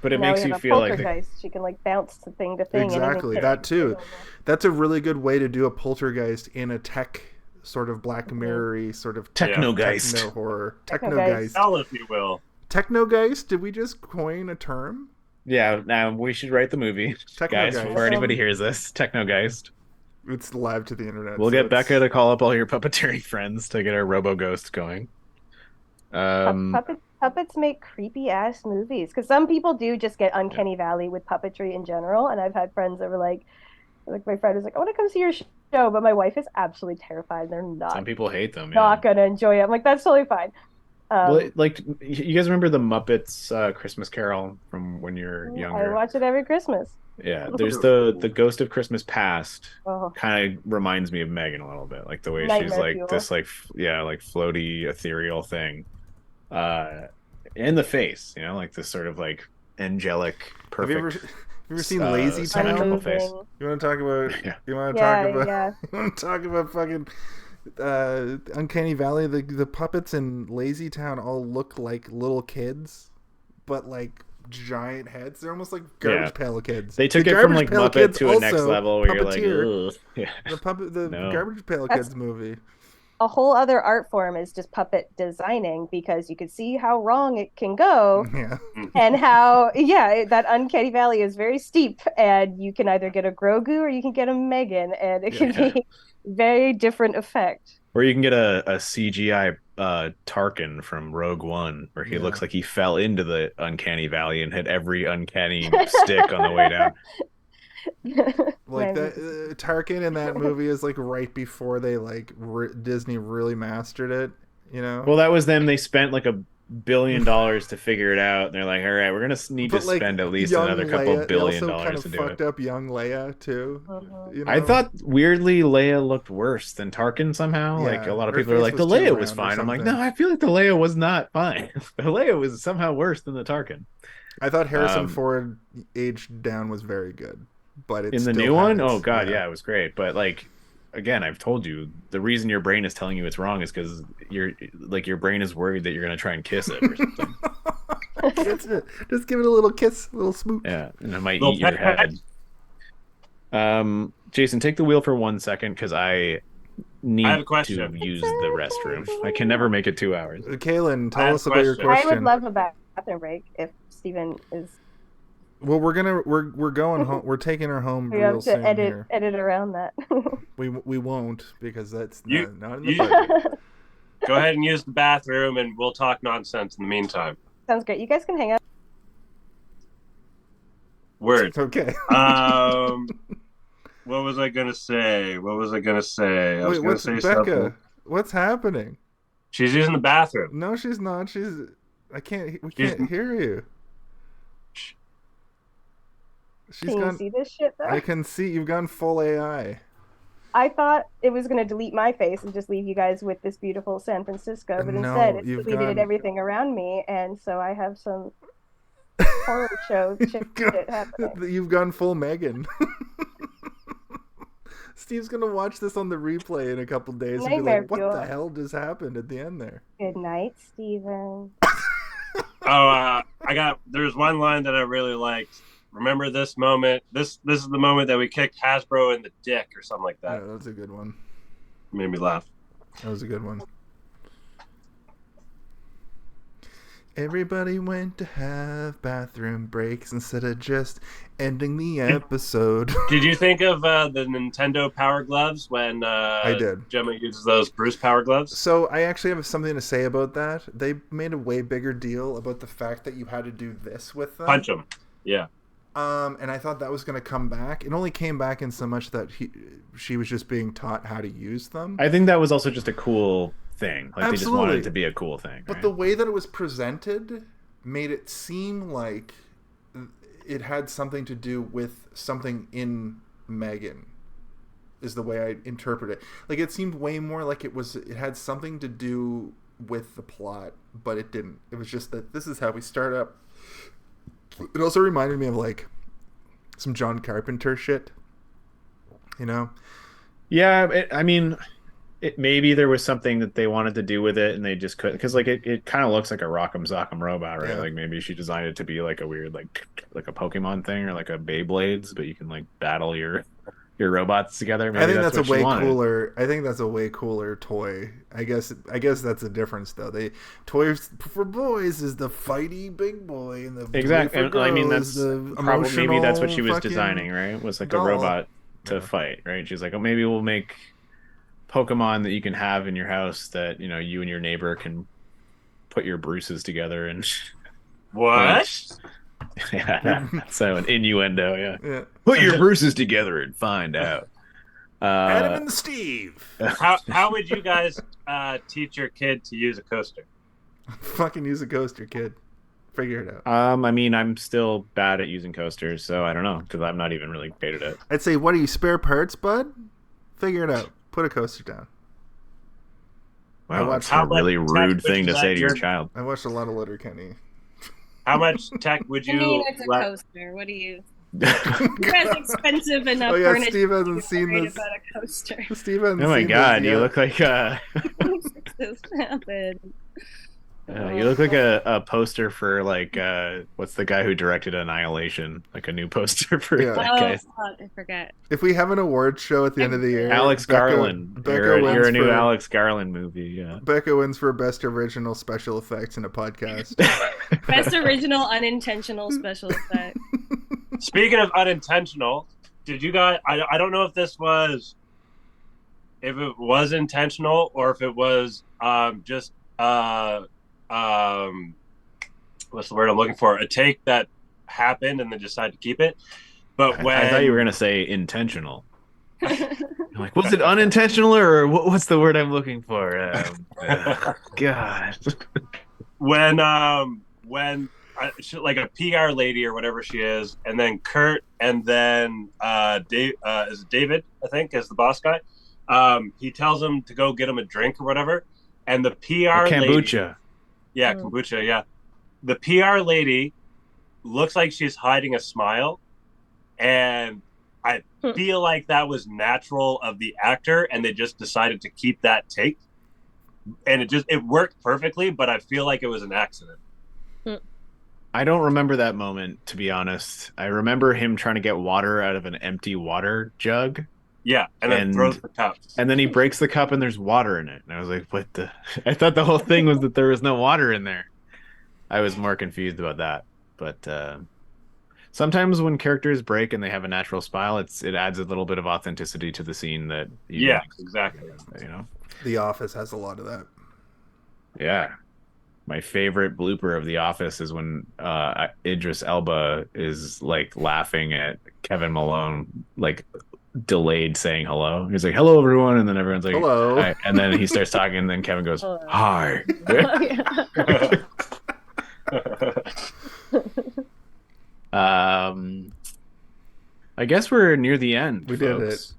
But it makes you feel like... She can, like, bounce to thing to thing. Exactly, that too. That's a really good way to do a poltergeist in a tech sort of Black Mirror-y sort of... Technogeist. Techno-horror. Technogeist. Hell, if you will. Technogeist? Did we just coin a term? Yeah, now we should write the movie. Guys, before anybody hears this. Technogeist. It's live to the internet. We'll get Becca to call up all your puppeteering friends to get our Robo Ghost going. Puppets make creepy ass movies because some people do just get uncanny valley with puppetry in general. And I've had friends that were like my friend was like, I want to come see your show, but my wife is absolutely terrified. They're not. Some people hate them. Not gonna enjoy it. I'm like, that's totally fine. Well, like, you guys remember the Muppets Christmas Carol from when you're younger? I watch it every Christmas. Yeah, there's the Ghost of Christmas Past. Kind of reminds me of M3GAN a little bit, like the way she's like fuel. This, like like floaty, ethereal thing, in the face, like this sort of like angelic, perfect. Have you ever seen Lazy Town? Face. You want to talk about? Yeah. You want to talk about? You want to talk about fucking Uncanny Valley? The puppets in Lazy Town all look like little kids, but like giant heads. They're almost like Garbage Pail Kids. They took it from like Muppet to a next level where you're like, ugh. Yeah. The Garbage Pail Kids movie. A whole other art form is just puppet designing, because you can see how wrong it can go, and how that Uncanny Valley is very steep, and you can either get a Grogu or you can get a M3GAN, and it can be very different effect. Or you can get a CGI Tarkin from Rogue One, where he looks like he fell into the Uncanny Valley and hit every uncanny stick on the way down. Like that Tarkin in that movie is like right before they like Disney really mastered it, Well, that was them. They spent like $1 billion to figure it out. And they're like, all right, we're gonna need to spend at least another couple $1 billion to do it. Kind of fucked up young Leia too. I thought weirdly Leia looked worse than Tarkin somehow. Like a lot of people are like, the Leia was fine. I'm like, no, I feel like the Leia was not fine. The Leia was somehow worse than the Tarkin. I thought Harrison Ford aged down was very good. But it's in the new one, oh god, it was great. But like, again, I've told you the reason your brain is telling you it's wrong is because your brain is worried that you're gonna try and kiss it or something. Just give it a little kiss, a little smooch. Yeah, and it might eat your head. Jason, take the wheel for 1 second because I need to use the restroom. I can never make it 2 hours. Kaylin, tell us about your question. I would love a bathroom break if Steven is. Well, we're going home. We're taking her home real soon. Edit around that. we won't, because that's not in the budget. Go ahead and use the bathroom, and we'll talk nonsense in the meantime. Sounds great. You guys can hang out. Word. Okay. What was I gonna say? I was gonna say Becca, something. What's happening? She's using the bathroom. No, she's not. We can't hear you. Can you see this shit though? I can see you've gone full AI. I thought it was going to delete my face and just leave you guys with this beautiful San Francisco, but instead it's deleted everything around me, and so I have some horror show shit happening. You've gone full M3GAN. Steve's going to watch this on the replay in a couple days and be like, what the hell just happened at the end there? Good night, Steven. There's one line that I really liked. Remember this moment. This is the moment that we kicked Hasbro in the dick or something like that. Yeah, that's a good one. Made me laugh. That was a good one. Everybody went to have bathroom breaks instead of just ending the episode. Did you think of the Nintendo Power Gloves when I did. Gemma uses those Bruce Power Gloves? So I actually have something to say about that. They made a way bigger deal about the fact that you had to do this with them. Punch them. Yeah. And I thought that was going to come back. It only came back in so much that she was just being taught how to use them. I think that was also just a cool thing. Like, absolutely. They just wanted it to be a cool thing. But the way that it was presented made it seem like it had something to do with something in M3GAN, is the way I interpret it. Like, it seemed way more like it had something to do with the plot, but it didn't. It was just that this is how we start up. It also reminded me of like some John Carpenter shit, Yeah, maybe there was something that they wanted to do with it, and they just couldn't, because like it kind of looks like a Rock'em Sock'em robot, right? Yeah. Like maybe she designed it to be like a weird like a Pokemon thing or like a Beyblades, but you can like battle your robots together. Maybe I think that's a way cooler. I think that's a way cooler toy. I guess that's the difference, though. Toys for boys is the fighty big boy, and the exactly. For girls, I mean, that's probably maybe that's what she was designing, right? Was like doll. A robot to fight, right? She's like, oh, maybe we'll make Pokemon that you can have in your house that you and your neighbor can put your Bruces together and. What? Yeah, so an innuendo. Yeah. Put your Bruces together and find out. Adam and Steve. How would you guys teach your kid to use a coaster? Fucking use a coaster, kid. Figure it out. I mean, I'm still bad at using coasters, so I don't know, because I'm not even really great at it. I'd say, what are you, spare parts, bud? Figure it out. Put a coaster down. Wow, that's a really rude thing to say to your child. I watched a lot of Letterkenny. How much tech would you... I mean, it's a coaster. What do you... That's expensive enough. Oh yeah, furniture Steve hasn't seen this. About a coaster. Steve hasn't oh my seen god, this you look like you look like a poster for like what's the guy who directed Annihilation? Like a new poster for that guy. Oh, I forget. If we have an awards show at the end of the year, Alex Garland. You're a new Alex Garland movie. Yeah. Becca wins for best original special effects in a podcast. Best original unintentional special effect. Speaking of unintentional, did you guys? I don't know if it was intentional or if it was just what's the word I'm looking for? A take that happened and they decided to keep it. But when I thought you were gonna say intentional. Like, was it unintentional or what's the word I'm looking for? God. When like a PR lady or whatever she is, and then Kurt, and then Dave, is it David? I think is the boss guy. He tells him to go get him a drink or whatever, and the PR kombucha. Lady, yeah, kombucha. Yeah, the PR lady looks like she's hiding a smile, and I feel like that was natural of the actor, and they just decided to keep that take, and it worked perfectly. But I feel like it was an accident. I don't remember that moment, to be honest. I remember him trying to get water out of an empty water jug. Yeah, and then throws the cup. And then he breaks the cup and there's water in it. And I was like, what the... I thought the whole thing was that there was no water in there. I was more confused about that. But sometimes when characters break and they have a natural smile, it adds a little bit of authenticity to the scene that... exactly. You know? The Office has a lot of that. Yeah. My favorite blooper of The Office is when Idris Elba is like laughing at Kevin Malone, like delayed saying hello. He's like, "Hello, everyone," and then everyone's like, "Hello," hi. And then he starts talking, and then Kevin goes, "Hi." I guess we're near the end. We folks. did it.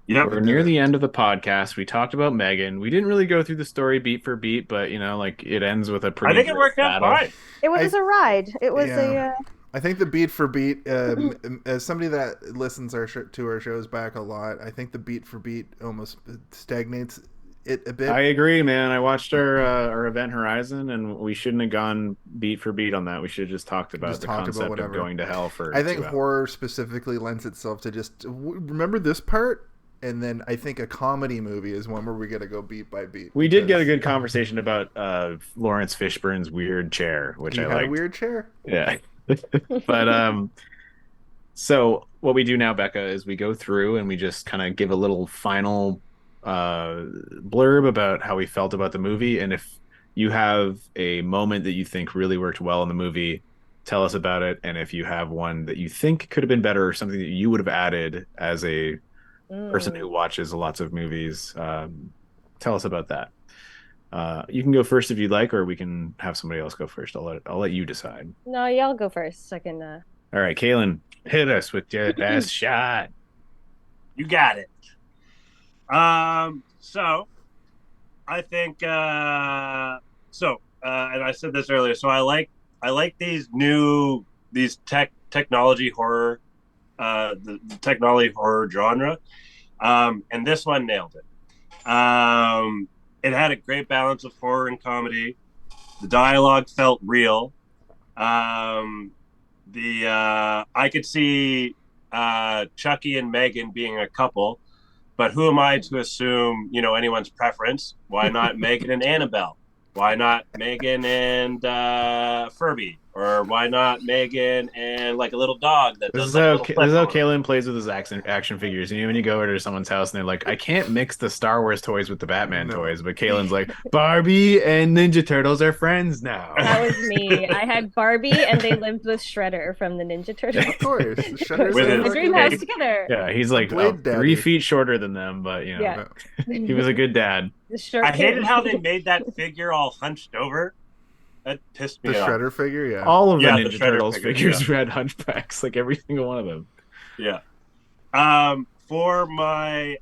Yeah, we're near the end of the podcast. We talked about M3GAN. We didn't really go through the story beat for beat, but you know, like it ends with a pretty. I think it worked out fine. It was a ride. It was I think the beat for beat, as somebody that listens to our shows back a lot, I think the beat for beat almost stagnates it a bit. I agree, man. I watched our Event Horizon, and we shouldn't have gone beat for beat on that. We should have just talked about the concept of going to hell for. I think horror specifically lends itself to just remember this part. And then I think a comedy movie is one where we got to go beat by beat. We did get a good conversation about Lawrence Fishburne's weird chair, which I liked. A weird chair? Yeah. But so what we do now, Becca, is we go through and we just kind of give a little final blurb about how we felt about the movie. And if you have a moment that you think really worked well in the movie, tell us about it. And if you have one that you think could have been better or something that you would have added as a person who watches lots of movies, tell us about that. You can go first if you'd like, or we can have somebody else go first. I'll let you decide. No, y'all go first. So I can. All right, Kaylin, hit us with your best shot. You got it. So I think and I said this earlier. So I like these technology horror. The technology horror genre, and this one nailed it. It had a great balance of horror and comedy. The dialogue felt real. I could see Chucky and M3GAN being a couple, but who am I to assume anyone's preference? Why not M3GAN and Annabelle? Why not M3GAN and Furby? Or why not M3GAN and like a little dog that This does is like a how little this flip is how over? Kalen plays with his action figures. You know, when you go over to someone's house and they're like, "I can't mix the Star Wars toys with the Batman No. toys," but Kalen's like, "Barbie and Ninja Turtles are friends now." That was me. I had Barbie, and they lived with Shredder from the Ninja Turtles. Of course. Shredder's With in his A the dream fucking- house together. Yeah, he's like Blade 3 Daddy. feet shorter than them, but you know, Yeah. he was a good dad. The short I hated king. how they made that figure all hunched over. That pissed me The off. Shredder figure, yeah. All of the Yeah, the Ninja Shredder Turtles figure, figures had hunchbacks, like every single one of them. Yeah. For my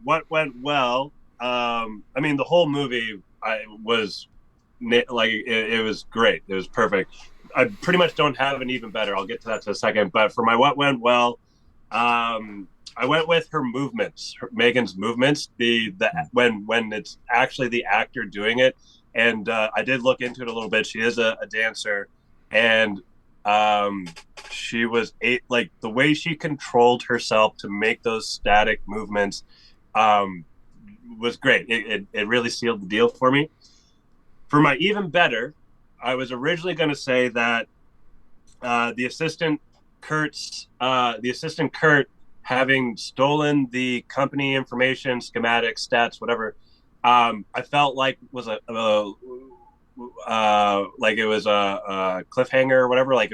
what went well, I mean the whole movie was like it was great. It was perfect. I pretty much don't have an even better. I'll get to that in a second. But for my what went well, I went with her movements, M3GAN's movements. The when it's actually the actor doing it, and I did look into it a little bit. She is a dancer, and she was like the way she controlled herself to make those static movements was great. It really sealed the deal for me. For my even better, I was originally going to say that the assistant Kurt having stolen the company information, schematics, stats, whatever, I felt like was like it was a cliffhanger or whatever. Like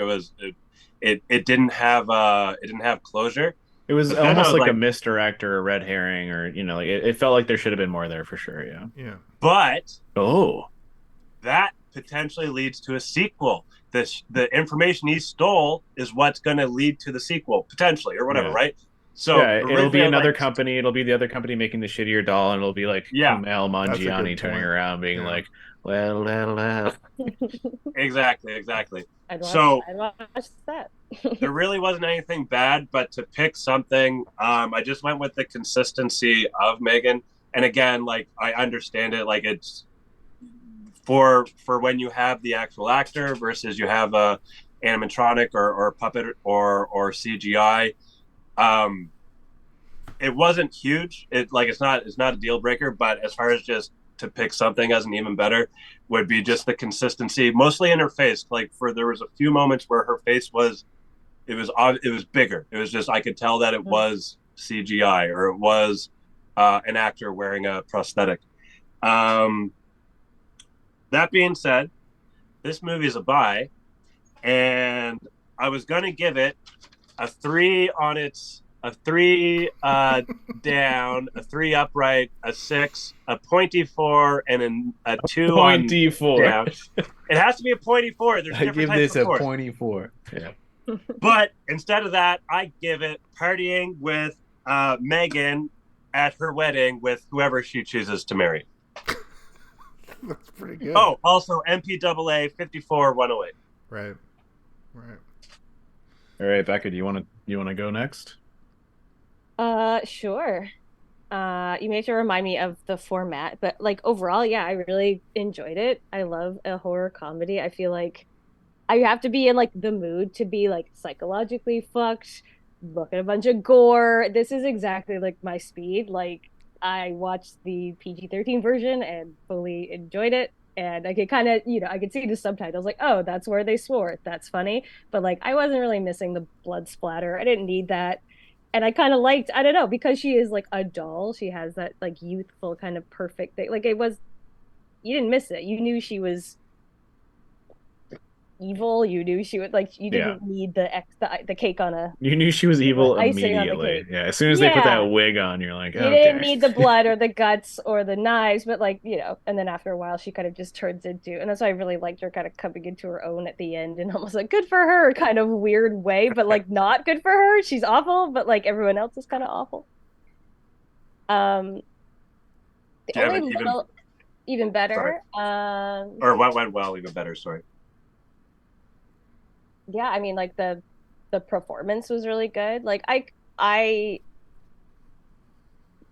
it didn't have closure. It was But then almost I was like a misdirect or a red herring, or you know, like it felt like there should have been more there for sure. Yeah. Yeah. But Oh, that potentially leads to a sequel. The information he stole is what's going to lead to the sequel potentially, or whatever, Yeah. right? So yeah, it'll be originally I was another like, company. It'll be the other company making the shittier doll, and it'll be like Yeah. Kumail That's a good Nanjiani turning point. around, being Yeah. like, well. Exactly. I'd watch that. There really wasn't anything bad, but to pick something, I just went with the consistency of M3GAN. And again, like I understand it, like it's for when you have the actual actor versus you have a animatronic or puppet or CGI. It wasn't huge. It's not a deal breaker, but as far as just to pick something as an even better would be just the consistency, mostly in her face. Like there was a few moments where her face was bigger. It was just, I could tell that it was CGI or it was an actor wearing a prosthetic. That being said, this movie is a buy, and I was going to give it a 3 on its, a 3 down, a 3 upright, a 6, a pointy 4, and a 2 Pointy on 4. down. It has to be a pointy 4. There's I different give types this of a 4s. pointy 4. Yeah. But instead of that, I give it partying with M3GAN at her wedding with whoever she chooses to marry. That's pretty good. Oh, also MPAA 54108. Right. All right, Becca, do you want to go next? Sure. You may have to remind me of the format, but like overall, yeah, I really enjoyed it. I love a horror comedy. I feel like I have to be in like the mood to be like psychologically fucked, look at a bunch of gore. This is exactly like my speed. Like I watched the PG-13 version and fully enjoyed it. And I could kind of, I could see the subtitles like, oh, that's where they swore. That's funny. But like, I wasn't really missing the blood splatter. I didn't need that. And I kind of liked, I don't know, because she is like a doll. She has that like youthful kind of perfect thing. Like you didn't miss it. You knew she was evil. You knew she would like, you didn't need the cake on a, you knew she was evil icing on the immediately. cake. Yeah, as soon as they put that wig on, you're like, you okay. didn't need the blood or the guts or the knives, but like, and then after a while she kind of just turns into, and that's why I really liked her kind of coming into her own at the end and almost like good for her kind of weird way, but like not good for her. She's awful, but like everyone else is kind of awful. The only even better. Or what went well, even better, sorry. Yeah, I mean, like the performance was really good. Like I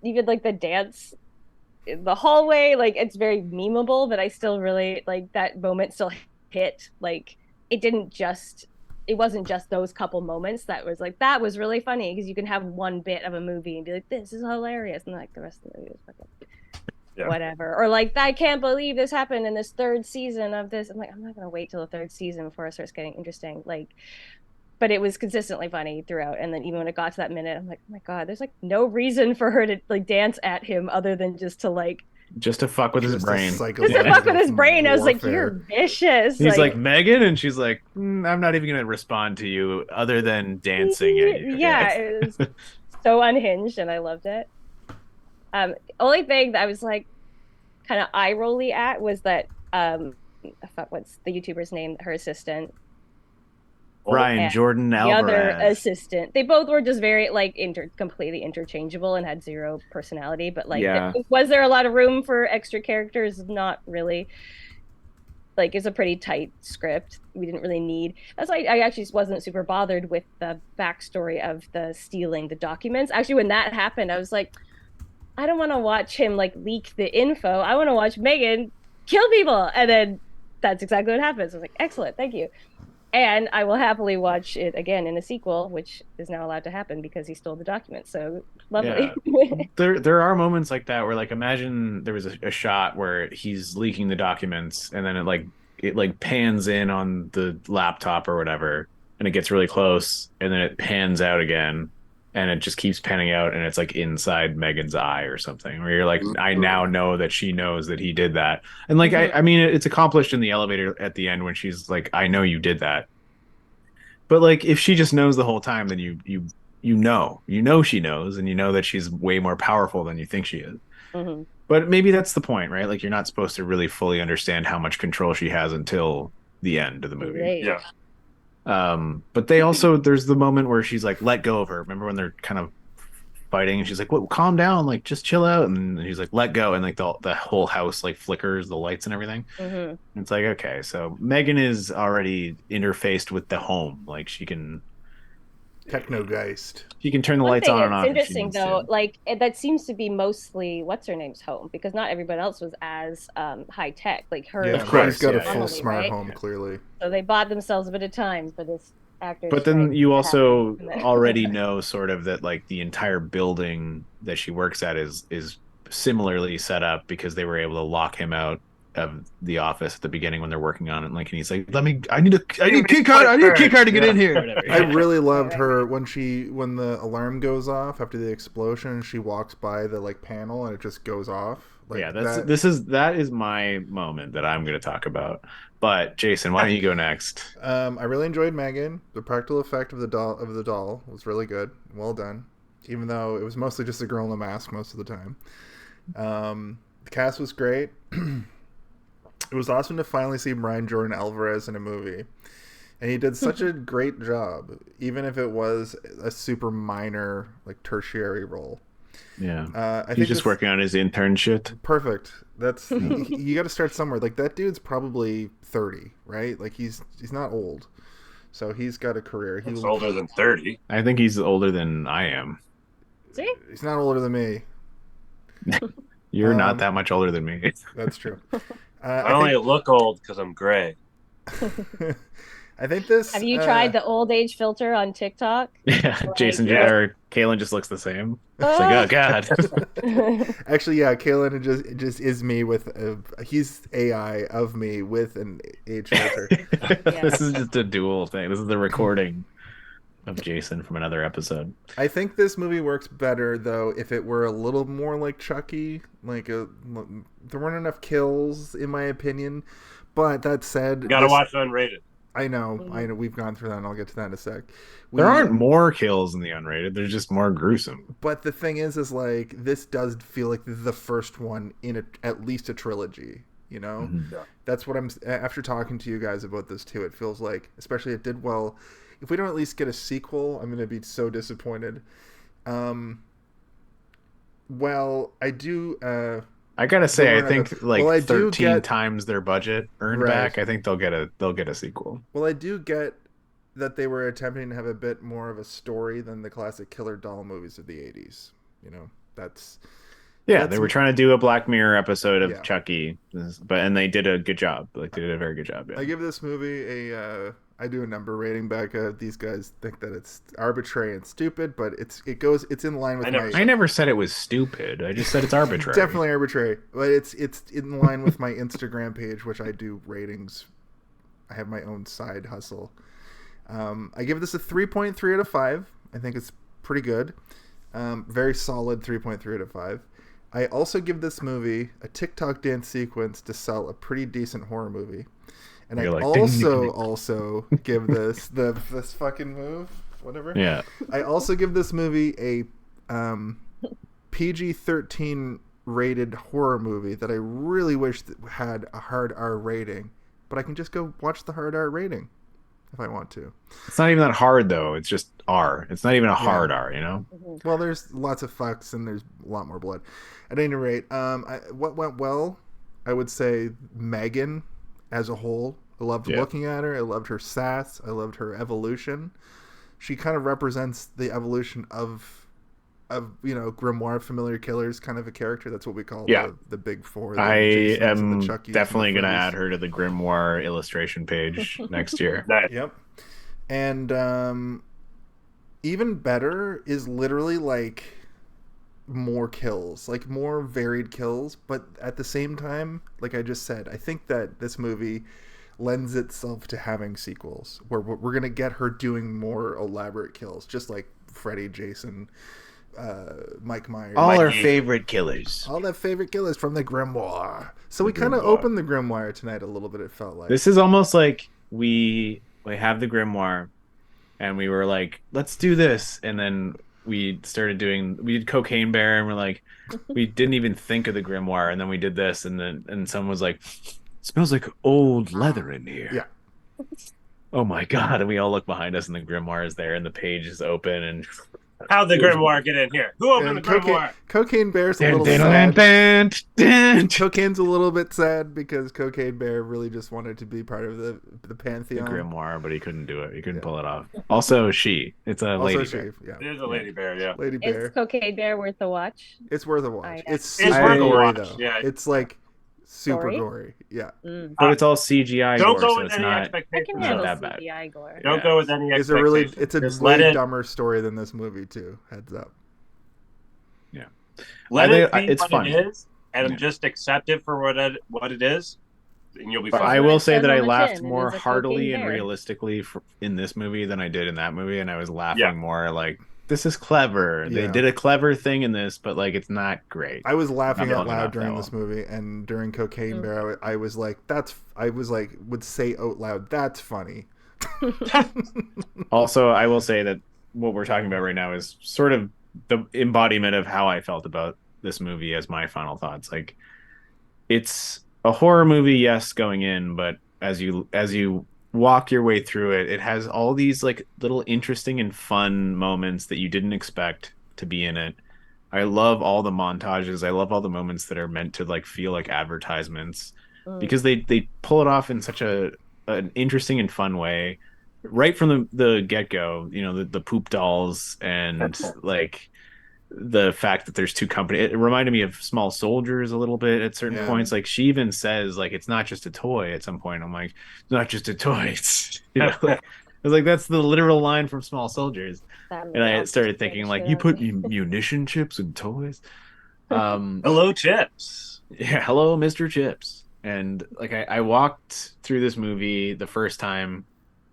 even like the dance in the hallway, like it's very memeable, but I still really like that moment still hit. Like it wasn't just those couple moments that was really funny, because you can have one bit of a movie and be like, this is hilarious, and like the rest of the movie was fucking whatever. Or like, I can't believe this happened in this 3rd season of this. I'm like, I'm not gonna wait till the 3rd season before it starts getting interesting. Like, but it was consistently funny throughout. And then even when it got to that minute, I'm like, oh my god, there's like no reason for her to like dance at him other than just to fuck with his brain. Just to fuck with his brain. I was like, you're vicious. He's like, Megan, and she's like, I'm not even gonna respond to you other than dancing at you. Yeah, it was so unhinged, and I loved it. Only thing that I was like kind of eye rolly at was that I thought, what's the YouTuber's name? Her assistant, Ryan Jordan Alvarez. The other assistant. They both were just very like completely interchangeable and had zero personality. But like, was there a lot of room for extra characters? Not really. Like, it's a pretty tight script. We didn't really need. That's why I actually wasn't super bothered with the backstory of the stealing the documents. Actually, when that happened, I was like, I don't want to watch him like leak the info. I want to watch Megan kill people. And then that's exactly what happens. I was like, excellent, thank you. And I will happily watch it again in a sequel, which is now allowed to happen because he stole the documents. So lovely. Yeah. There are moments like that where, like, imagine there was a shot where he's leaking the documents, and then it pans in on the laptop or whatever, and it gets really close, and then it pans out again, and it just keeps panning out, and it's like inside Megan's eye or something, where you're like, I now know that she knows that he did that. And like, I mean, it's accomplished in the elevator at the end when she's like, I know you did that. But like, if she just knows the whole time, then you know she knows, and you know that she's way more powerful than you think she is. Mm-hmm. But maybe that's the point, right? Like, you're not supposed to really fully understand how much control she has until the end of the movie. Right. Yeah. But they also, there's the moment where she's like, let go of her. Remember when they're kind of fighting, and she's like, "What? Calm down, like just chill out." And he's like, "Let go," and like the whole house like flickers, the lights and everything. Mm-hmm. It's like, okay, so Megan is already interfaced with the home, like she can Technogeist. She can turn the lights on and off. It's interesting though, like that seems to be mostly what's her name's home, because not everybody else was as high tech. Like her, yeah, she's got a full smart home, clearly. So they bought themselves a bit of time for this actor. But then you also already know sort of that like the entire building that she works at is similarly set up, because they were able to lock him out of the office at the beginning when they're working on it. Like, and he's like, I need a key card to get in here. I really loved her when the alarm goes off after the explosion, she walks by the like panel and it just goes off. Like, yeah, that is my moment that I'm going to talk about. But Jason, why don't you go next? I really enjoyed Megan. The practical effect of the doll was really good. Well done. Even though it was mostly just a girl in a mask most of the time. The cast was great. It was awesome to finally see Ryan Jordan Alvarez in a movie. And he did such a great job, even if it was a super minor, like, tertiary role. Yeah. He's just working on his intern shit. Perfect. That's you got to start somewhere. Like, that dude's probably 30, right? Like, he's not old. So he's got a career. He's older than 30. I think he's older than I am. See? He's not older than me. You're not that much older than me. That's true. I only look old because I'm gray. I think this. Have you tried the old age filter on TikTok? Yeah, like, Jason or Kaylin just looks the same. It's like, oh god. Actually, yeah, Kaylin just is me with he's AI of me with an age filter. Yeah. This is just a dual thing. This is the recording of Jason from another episode. I think this movie works better though if it were a little more like Chucky. Like there weren't enough kills, in my opinion. But that said, you gotta watch unrated. I know. We've gone through that, and I'll get to that in a sec. There aren't more kills in the unrated. They're just more gruesome. But the thing is like, this does feel like the first one in at least a trilogy. You know, That's what I'm. After talking to you guys about this too, it feels like, especially it did well. If we don't at least get a sequel, I'm going to be so disappointed. Well, I do. I gotta say, I think like 13 times their budget earned back. I think they'll get a sequel. Well, I do get that they were attempting to have a bit more of a story than the classic killer doll movies of the 80s. You know, they were trying to do a Black Mirror episode of Chucky, and they did a good job. Like, they did a very good job. Yeah. I give this movie I do a number rating, Becca. These guys think that it's arbitrary and stupid, but it's in line with I never said it was stupid. I just said it's arbitrary. Definitely arbitrary, but it's in line with my Instagram page, which I do ratings. I have my own side hustle. I give this a 3.3 out of 5. I think it's pretty good. Very solid 3.3 out of 5. I also give this movie a TikTok dance sequence to sell a pretty decent horror movie. And I also give this this fucking move, whatever. Yeah. I also give this movie a PG-13 rated horror movie that I really wish had a hard R rating, but I can just go watch the hard R rating if I want to. It's not even that hard though. It's just R. It's not even a hard R, you know? Well, there's lots of fucks and there's a lot more blood. At any rate, what went well, I would say M3GAN as a whole. I loved looking at her. I loved her sass. I loved her evolution. She kind of represents the evolution of Grimoire familiar killers kind of a character. That's what we call the big four. I am definitely going to add her to the Grimoire illustration page next year. Yep. And even better is literally like more kills, like more varied kills, but at the same time, like I just said, I think that this movie lends itself to having sequels where we're going to get her doing more elaborate kills, just like Freddy, Jason, Mike Myers. All our favorite killers. All the favorite killers from the Grimoire. So we kind of opened the Grimoire tonight a little bit, it felt like. This is almost like we have the Grimoire and we were like, let's do this. And then we did Cocaine Bear and we're like, we didn't even think of the Grimoire. And then we did this and someone was like, it smells like old leather in here. Yeah. Oh my God. And we all look behind us and the Grimoire is there and the page is open and how'd the Grimoire get in here? Who opened the Grimoire? Cocaine Bear's a little sad. Cocaine's a little bit sad because Cocaine Bear really just wanted to be part of the pantheon. The Grimoire, but he couldn't do it. He couldn't pull it off. Also, it's a lady bear. Yeah. It is a lady bear, yeah. Lady bear. Is Cocaine Bear worth a watch? It's worth a watch. It's super gory though. Yeah. It's like super gory. Yeah. But it's all CGI don't gore, go so with it's any not expectations. not that bad. CGI gore. Don't go with any expectations. It's a way dumber story than this movie too. Heads up. Yeah. Let it be it's what funny. it is, and just accept it for what it is, and you'll be fine. I will say that I laughed chin, more it is a heartily cocaine and bear. realistically in this movie than I did in that movie, and I was laughing more like, this is clever. They did a clever thing in this, but like it's not great. I was laughing out loud during this movie, and during Cocaine Bear, I was like, would say out loud, that's funny. Also, I will say that what we're talking about right now is sort of the embodiment of how I felt about this movie as my final thoughts. Like, it's a horror movie, yes, going in, but as you walk your way through it, it has all these like little interesting and fun moments that you didn't expect to be in it. I love all the montages. I love all the moments that are meant to like feel like advertisements because they pull it off in such an interesting and fun way right from the get-go. You know, the poop dolls and like the fact that there's two companies. It reminded me of Small Soldiers a little bit at certain points. Like she even says like it's not just a toy at some point. I'm like, it's not just a toy. It's, you know, like, I was like, that's the literal line from Small Soldiers. And I started thinking like, you put munition chips in toys. Hello, Chips. Yeah, hello, Mr. Chips. And like I walked through this movie the first time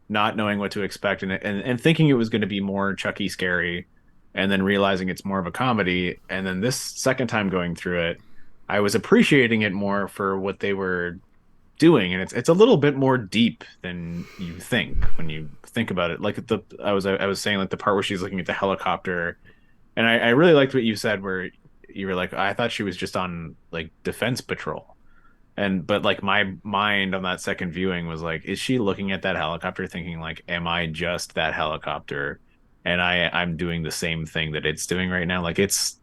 not knowing what to expect and thinking it was going to be more Chucky scary, and then realizing it's more of a comedy. And then this second time going through it, I was appreciating it more for what they were doing. And it's a little bit more deep than you think when you think about it. Like I was saying like the part where she's looking at the helicopter, and I really liked what you said where you were like, I thought she was just on like defense patrol. But like my mind on that second viewing was like, is she looking at that helicopter thinking like, am I just that helicopter? And I'm doing the same thing that it's doing right now. Like it's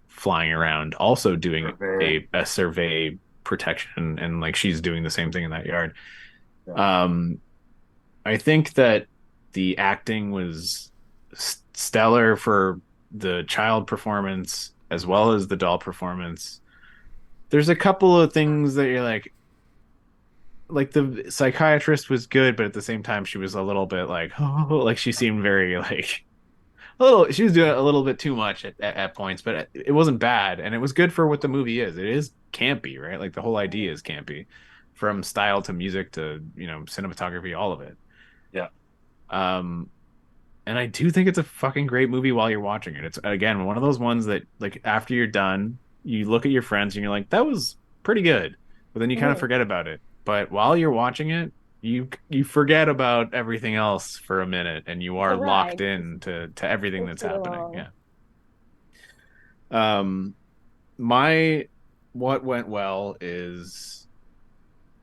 flying around, also doing a survey protection, and like she's doing the same thing in that yard. I think that the acting was stellar for the child performance as well as the doll performance. There's a couple of things that you're like like the psychiatrist was good, but at the same time she was a little bit like, oh, like she seemed very like she was doing a little bit too much at points, but it wasn't bad, and it was good for what the movie is. It is campy, right? Like the whole idea is campy, from style to music to cinematography, all of it. Yeah. And I do think it's a fucking great movie while you're watching it. It's again one of those ones that like after you're done, you look at your friends and you're like, that was pretty good, but then you kind of forget about it. But while you're watching it, you forget about everything else for a minute, and you are locked in to everything that's happening. Yeah. My what went well is,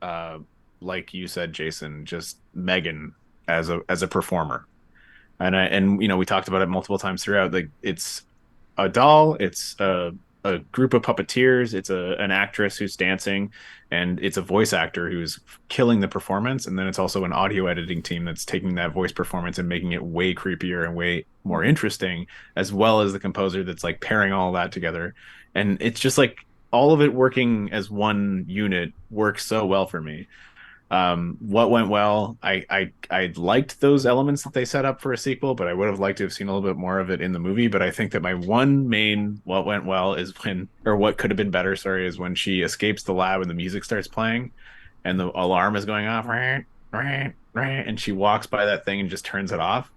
like you said, Jason, just M3GAN as a performer, and we talked about it multiple times throughout. Like it's a doll, it's a group of puppeteers, it's an actress who's dancing, and it's a voice actor who's killing the performance, and then it's also an audio editing team that's taking that voice performance and making it way creepier and way more interesting, as well as the composer that's like pairing all that together. And it's just like all of it working as one unit works so well for me. What went well, I liked those elements that they set up for a sequel, but I would have liked to have seen a little bit more of it in the movie. But I think that my one main what went well is what could have been better, sorry, is when she escapes the lab and the music starts playing and the alarm is going off, and she walks by that thing and just turns it off.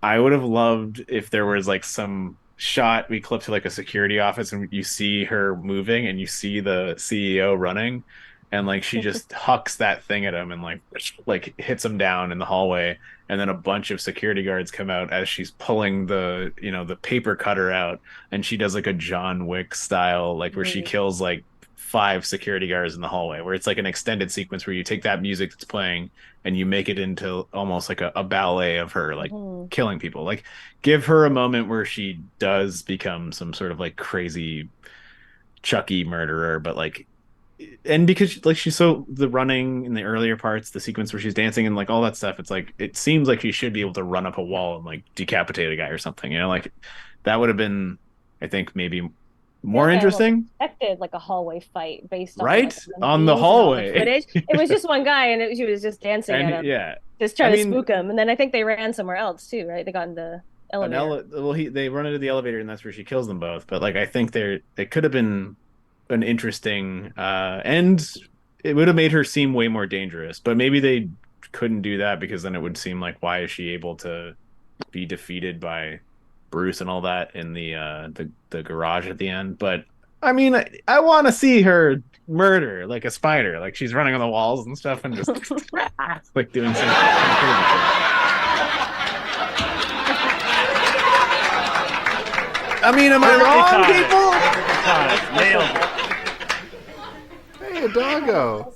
I would have loved if there was like some shot we clip to like a security office and you see her moving and you see the CEO running, and like she just hucks that thing at him and like hits him down in the hallway, and then a bunch of security guards come out as she's pulling the the paper cutter out, and she does like a John Wick style, like where she kills like 5 security guards in the hallway, where it's like an extended sequence where you take that music that's playing and you make it into almost like a ballet of her like killing people. Like give her a moment where she does become some sort of like crazy Chucky murderer, but like, and because like she's so, the running in the earlier parts, the sequence where she's dancing and like all that stuff, it's like it seems like she should be able to run up a wall and like decapitate a guy or something, like that would have been, I think, maybe more interesting. I expected like a hallway fight based on right on the hallway footage. It was just one guy and she was just dancing at him, just trying to spook him, and then I think they ran somewhere else too, right? They got in the elevator. They run into the elevator and that's where she kills them both, but like I think it could have been an interesting and it would have made her seem way more dangerous, but maybe they couldn't do that because then it would seem like, why is she able to be defeated by Bruce and all that in the garage at the end? But I mean, I want to see her murder like a spider, like she's running on the walls and stuff and just like doing some crazy shit. I mean, am I wrong, people? Nailed it. Hey, a doggo.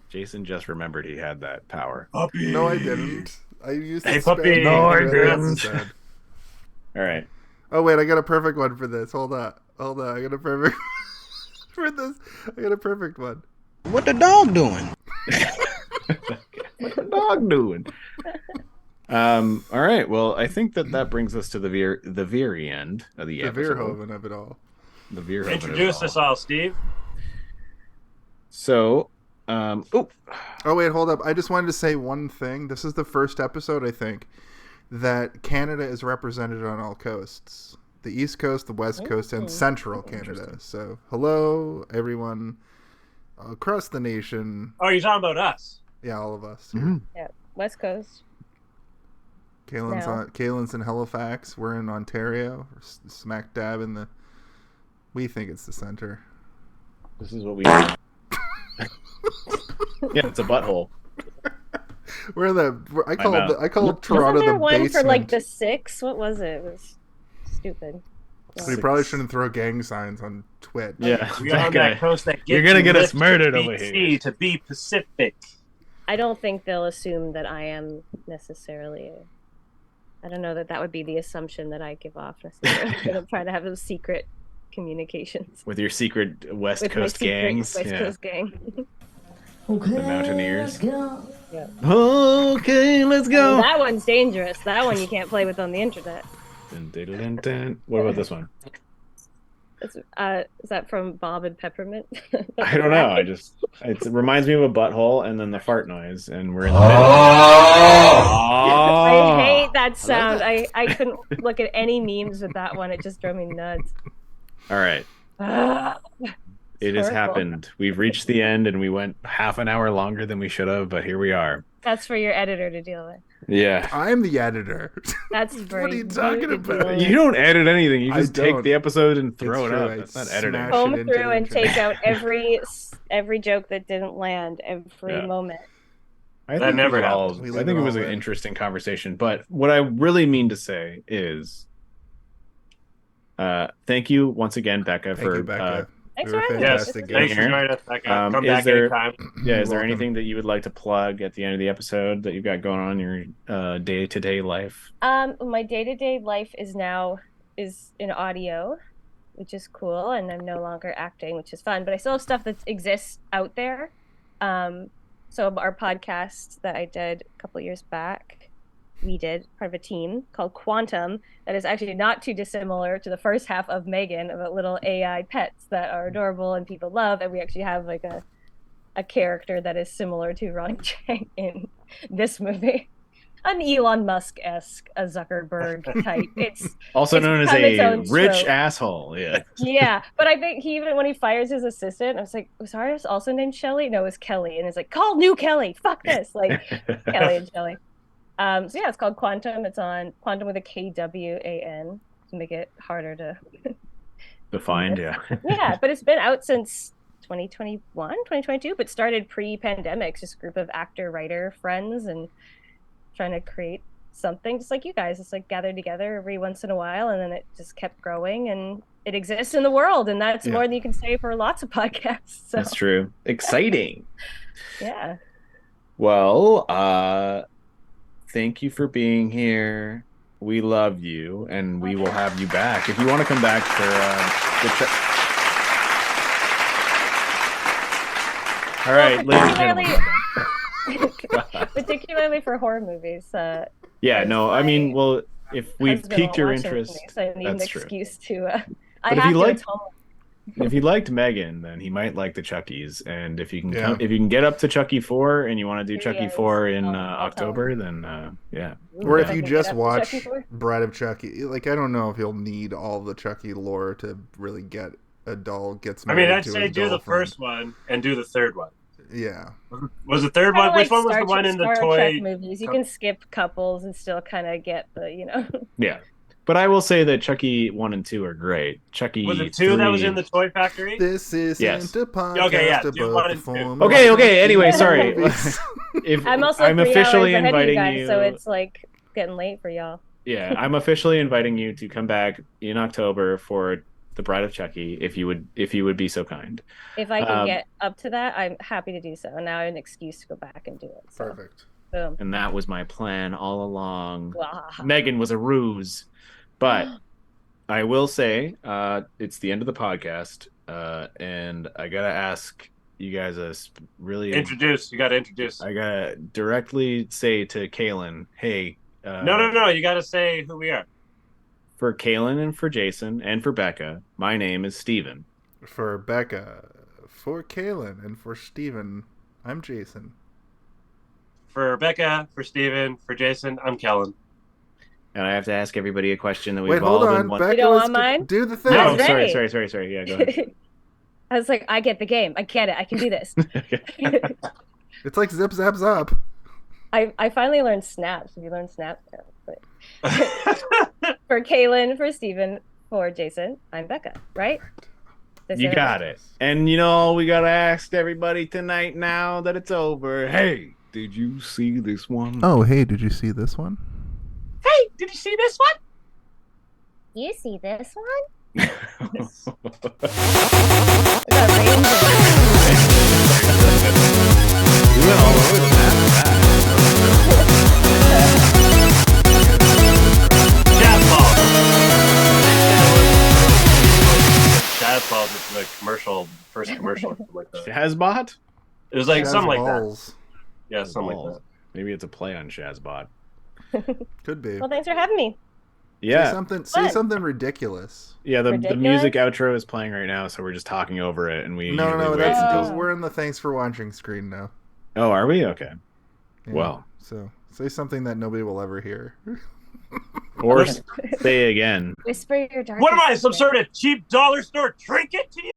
Jason just remembered he had that power. Puppy. No, I didn't. I used Hey, to puppy. No, I didn't. All right. Oh wait, I got a perfect one for this. Hold on. I got a perfect for this. I got a perfect one. What the dog doing? What the dog doing? All right. Well, I think that brings us to the very end of the episode. Verhoeven of it all. The Verhoeven. Introduce us all, Steve. So, oh wait, hold up. I just wanted to say one thing. This is the first episode, I think, that Canada is represented on all coasts. The East Coast, the West Coast, and Central Canada. So, hello, everyone across the nation. Oh, you're talking about us? Yeah, all of us. Mm-hmm. Yeah, West Coast. Kaylin's in Halifax. We're in Ontario. We're smack dab in the... We think it's the center. This is what we do. Yeah, it's a butthole. We're in the... I call Toronto the basement. Wasn't there one for like the 6? What was it? It was stupid. We probably shouldn't throw gang signs on Twitch. Yeah, we're on that coast that you're gonna get us murdered over here. To be Pacific. I don't think they'll assume that I am necessarily. I don't know that would be the assumption that I give off necessarily. I'm gonna try to have those secret communications with your secret West Coast gangs. West Coast gang. Okay, the Mountaineers. Yeah. Okay, let's go. That one's dangerous. That one you can't play with on the internet. What about this one? Is that from Bob and Peppermint? I don't know. It reminds me of a butthole and then the fart noise, and we're in the I hate that sound. I couldn't look at any memes with that one. It just drove me nuts. All right. It has happened. We've reached the end, and we went half an hour longer than we should have, but here we are. That's for your editor to deal with. Yeah. I'm the editor. That's what are you talking about? You don't edit anything. You just take the episode and throw it up. That's not editing. Comb through and take out every joke that didn't land, every moment. I think it was an interesting conversation. But what I really mean to say is, thank you once again, Becca, Becca. Thanks for having us. Thanks for joining us, Becca. Come back anytime. Yeah, is there anything that you would like to plug at the end of the episode that you've got going on in your day-to-day life? My day-to-day life is in audio, which is cool, and I'm no longer acting, which is fun, but I still have stuff that exists out there. So our podcast that I did a couple years back, we did part of a team called Quantum that is actually not too dissimilar to the first half of M3GAN, about little AI pets that are adorable and people love, and we actually have like a character that is similar to Ronnie Chang in this movie. An Elon Musk-esque, a Zuckerberg type. It's also known as a rich asshole. Yeah. Yeah, but I think even when he fires his assistant, I was like, was ours also named Shelly? No, it was Kelly, and it's like, call new Kelly. Fuck this, like Kelly and Shelly. So yeah, it's called Quantum. It's on Quantum with a KWAN to make it harder to find. Yeah. Yeah, but it's been out since 2021, 2022, but started pre-pandemic. Just a group of actor, writer friends, and trying to create something just like you guys. It's like gathered together every once in a while, and then it just kept growing, and it exists in the world, and that's more than you can say for lots of podcasts. So. That's true. Exciting. Yeah. Well, thank you for being here. We love you, and we will have you back if you want to come back for the All right, ladies and gentlemen. Particularly for horror movies. Yeah, no, I mean, well, if we've piqued your interest, so I need an excuse to. But if you liked M3GAN, then he might like the Chuckies, and if you can get up to Chucky 4 and you want to do Chucky 4 in October, then yeah. Or if you just watch Bride of Chucky, like I don't know if you'll need all the Chucky lore to really get a doll gets married. I mean, I'd say do the first one and do the third one. Yeah. Was the third one? Which one was the one in the toy movies? You can skip couples and still kind of get the, Yeah. But I will say that Chucky 1 and 2 are great. Chucky was it 2 3... that was in the Toy Factory? This isn't a podcast. Okay, yeah. Okay. Anyway, sorry. I'm officially inviting you, so it's like getting late for y'all. Yeah, I'm officially inviting you to come back in October for The Bride of Chucky, if you would be so kind. If I can get up to that, I'm happy to do so. And now I have an excuse to go back and do it. So. Perfect. Boom. And that was my plan all along. Wow. M3GAN was a ruse. But I will say, it's the end of the podcast, and I gotta ask you guys really introduce. You gotta introduce. I gotta directly say to Kaylin, hey. No. You gotta say who we are. For Kaylin and for Jason and for Becca, my name is Steven. For Becca, for Kaylin and for Steven, I'm Jason. For Becca, for Steven, for Jason, I'm Kellen. And I have to ask everybody a question that we've hold all on. been Becca, you don't want mine? Do the thing. No, sorry. Yeah, go ahead. I was like, I get the game. I get it. I can do this. It's like zip, zap, zap. I finally learned snaps. Have you learned snaps? But... For Kaylin, for Steven, for Jason, I'm Becca, right? You got it. And we got to ask everybody tonight now that it's over. Hey, did you see this one? Oh, hey, did you see this one? Hey, did you see this one? You see this one? We went all over the map. Shazball was the first commercial. Like that. Shazbot? It was like something like Balls. that. Yeah, something like that. Maybe it's a play on Shazbot. Could be. Well, thanks for having me. Yeah. Say something ridiculous. Yeah, the Ridiculous? music outro is playing right now, so we're just talking over it, and we No, wait until... we're in the thanks for watching screen now. Oh, are we? Okay. Yeah. Well. So say something that nobody will ever hear. Or say again. Whisper your dark. What am I, some sort of cheap dollar store trinket to you?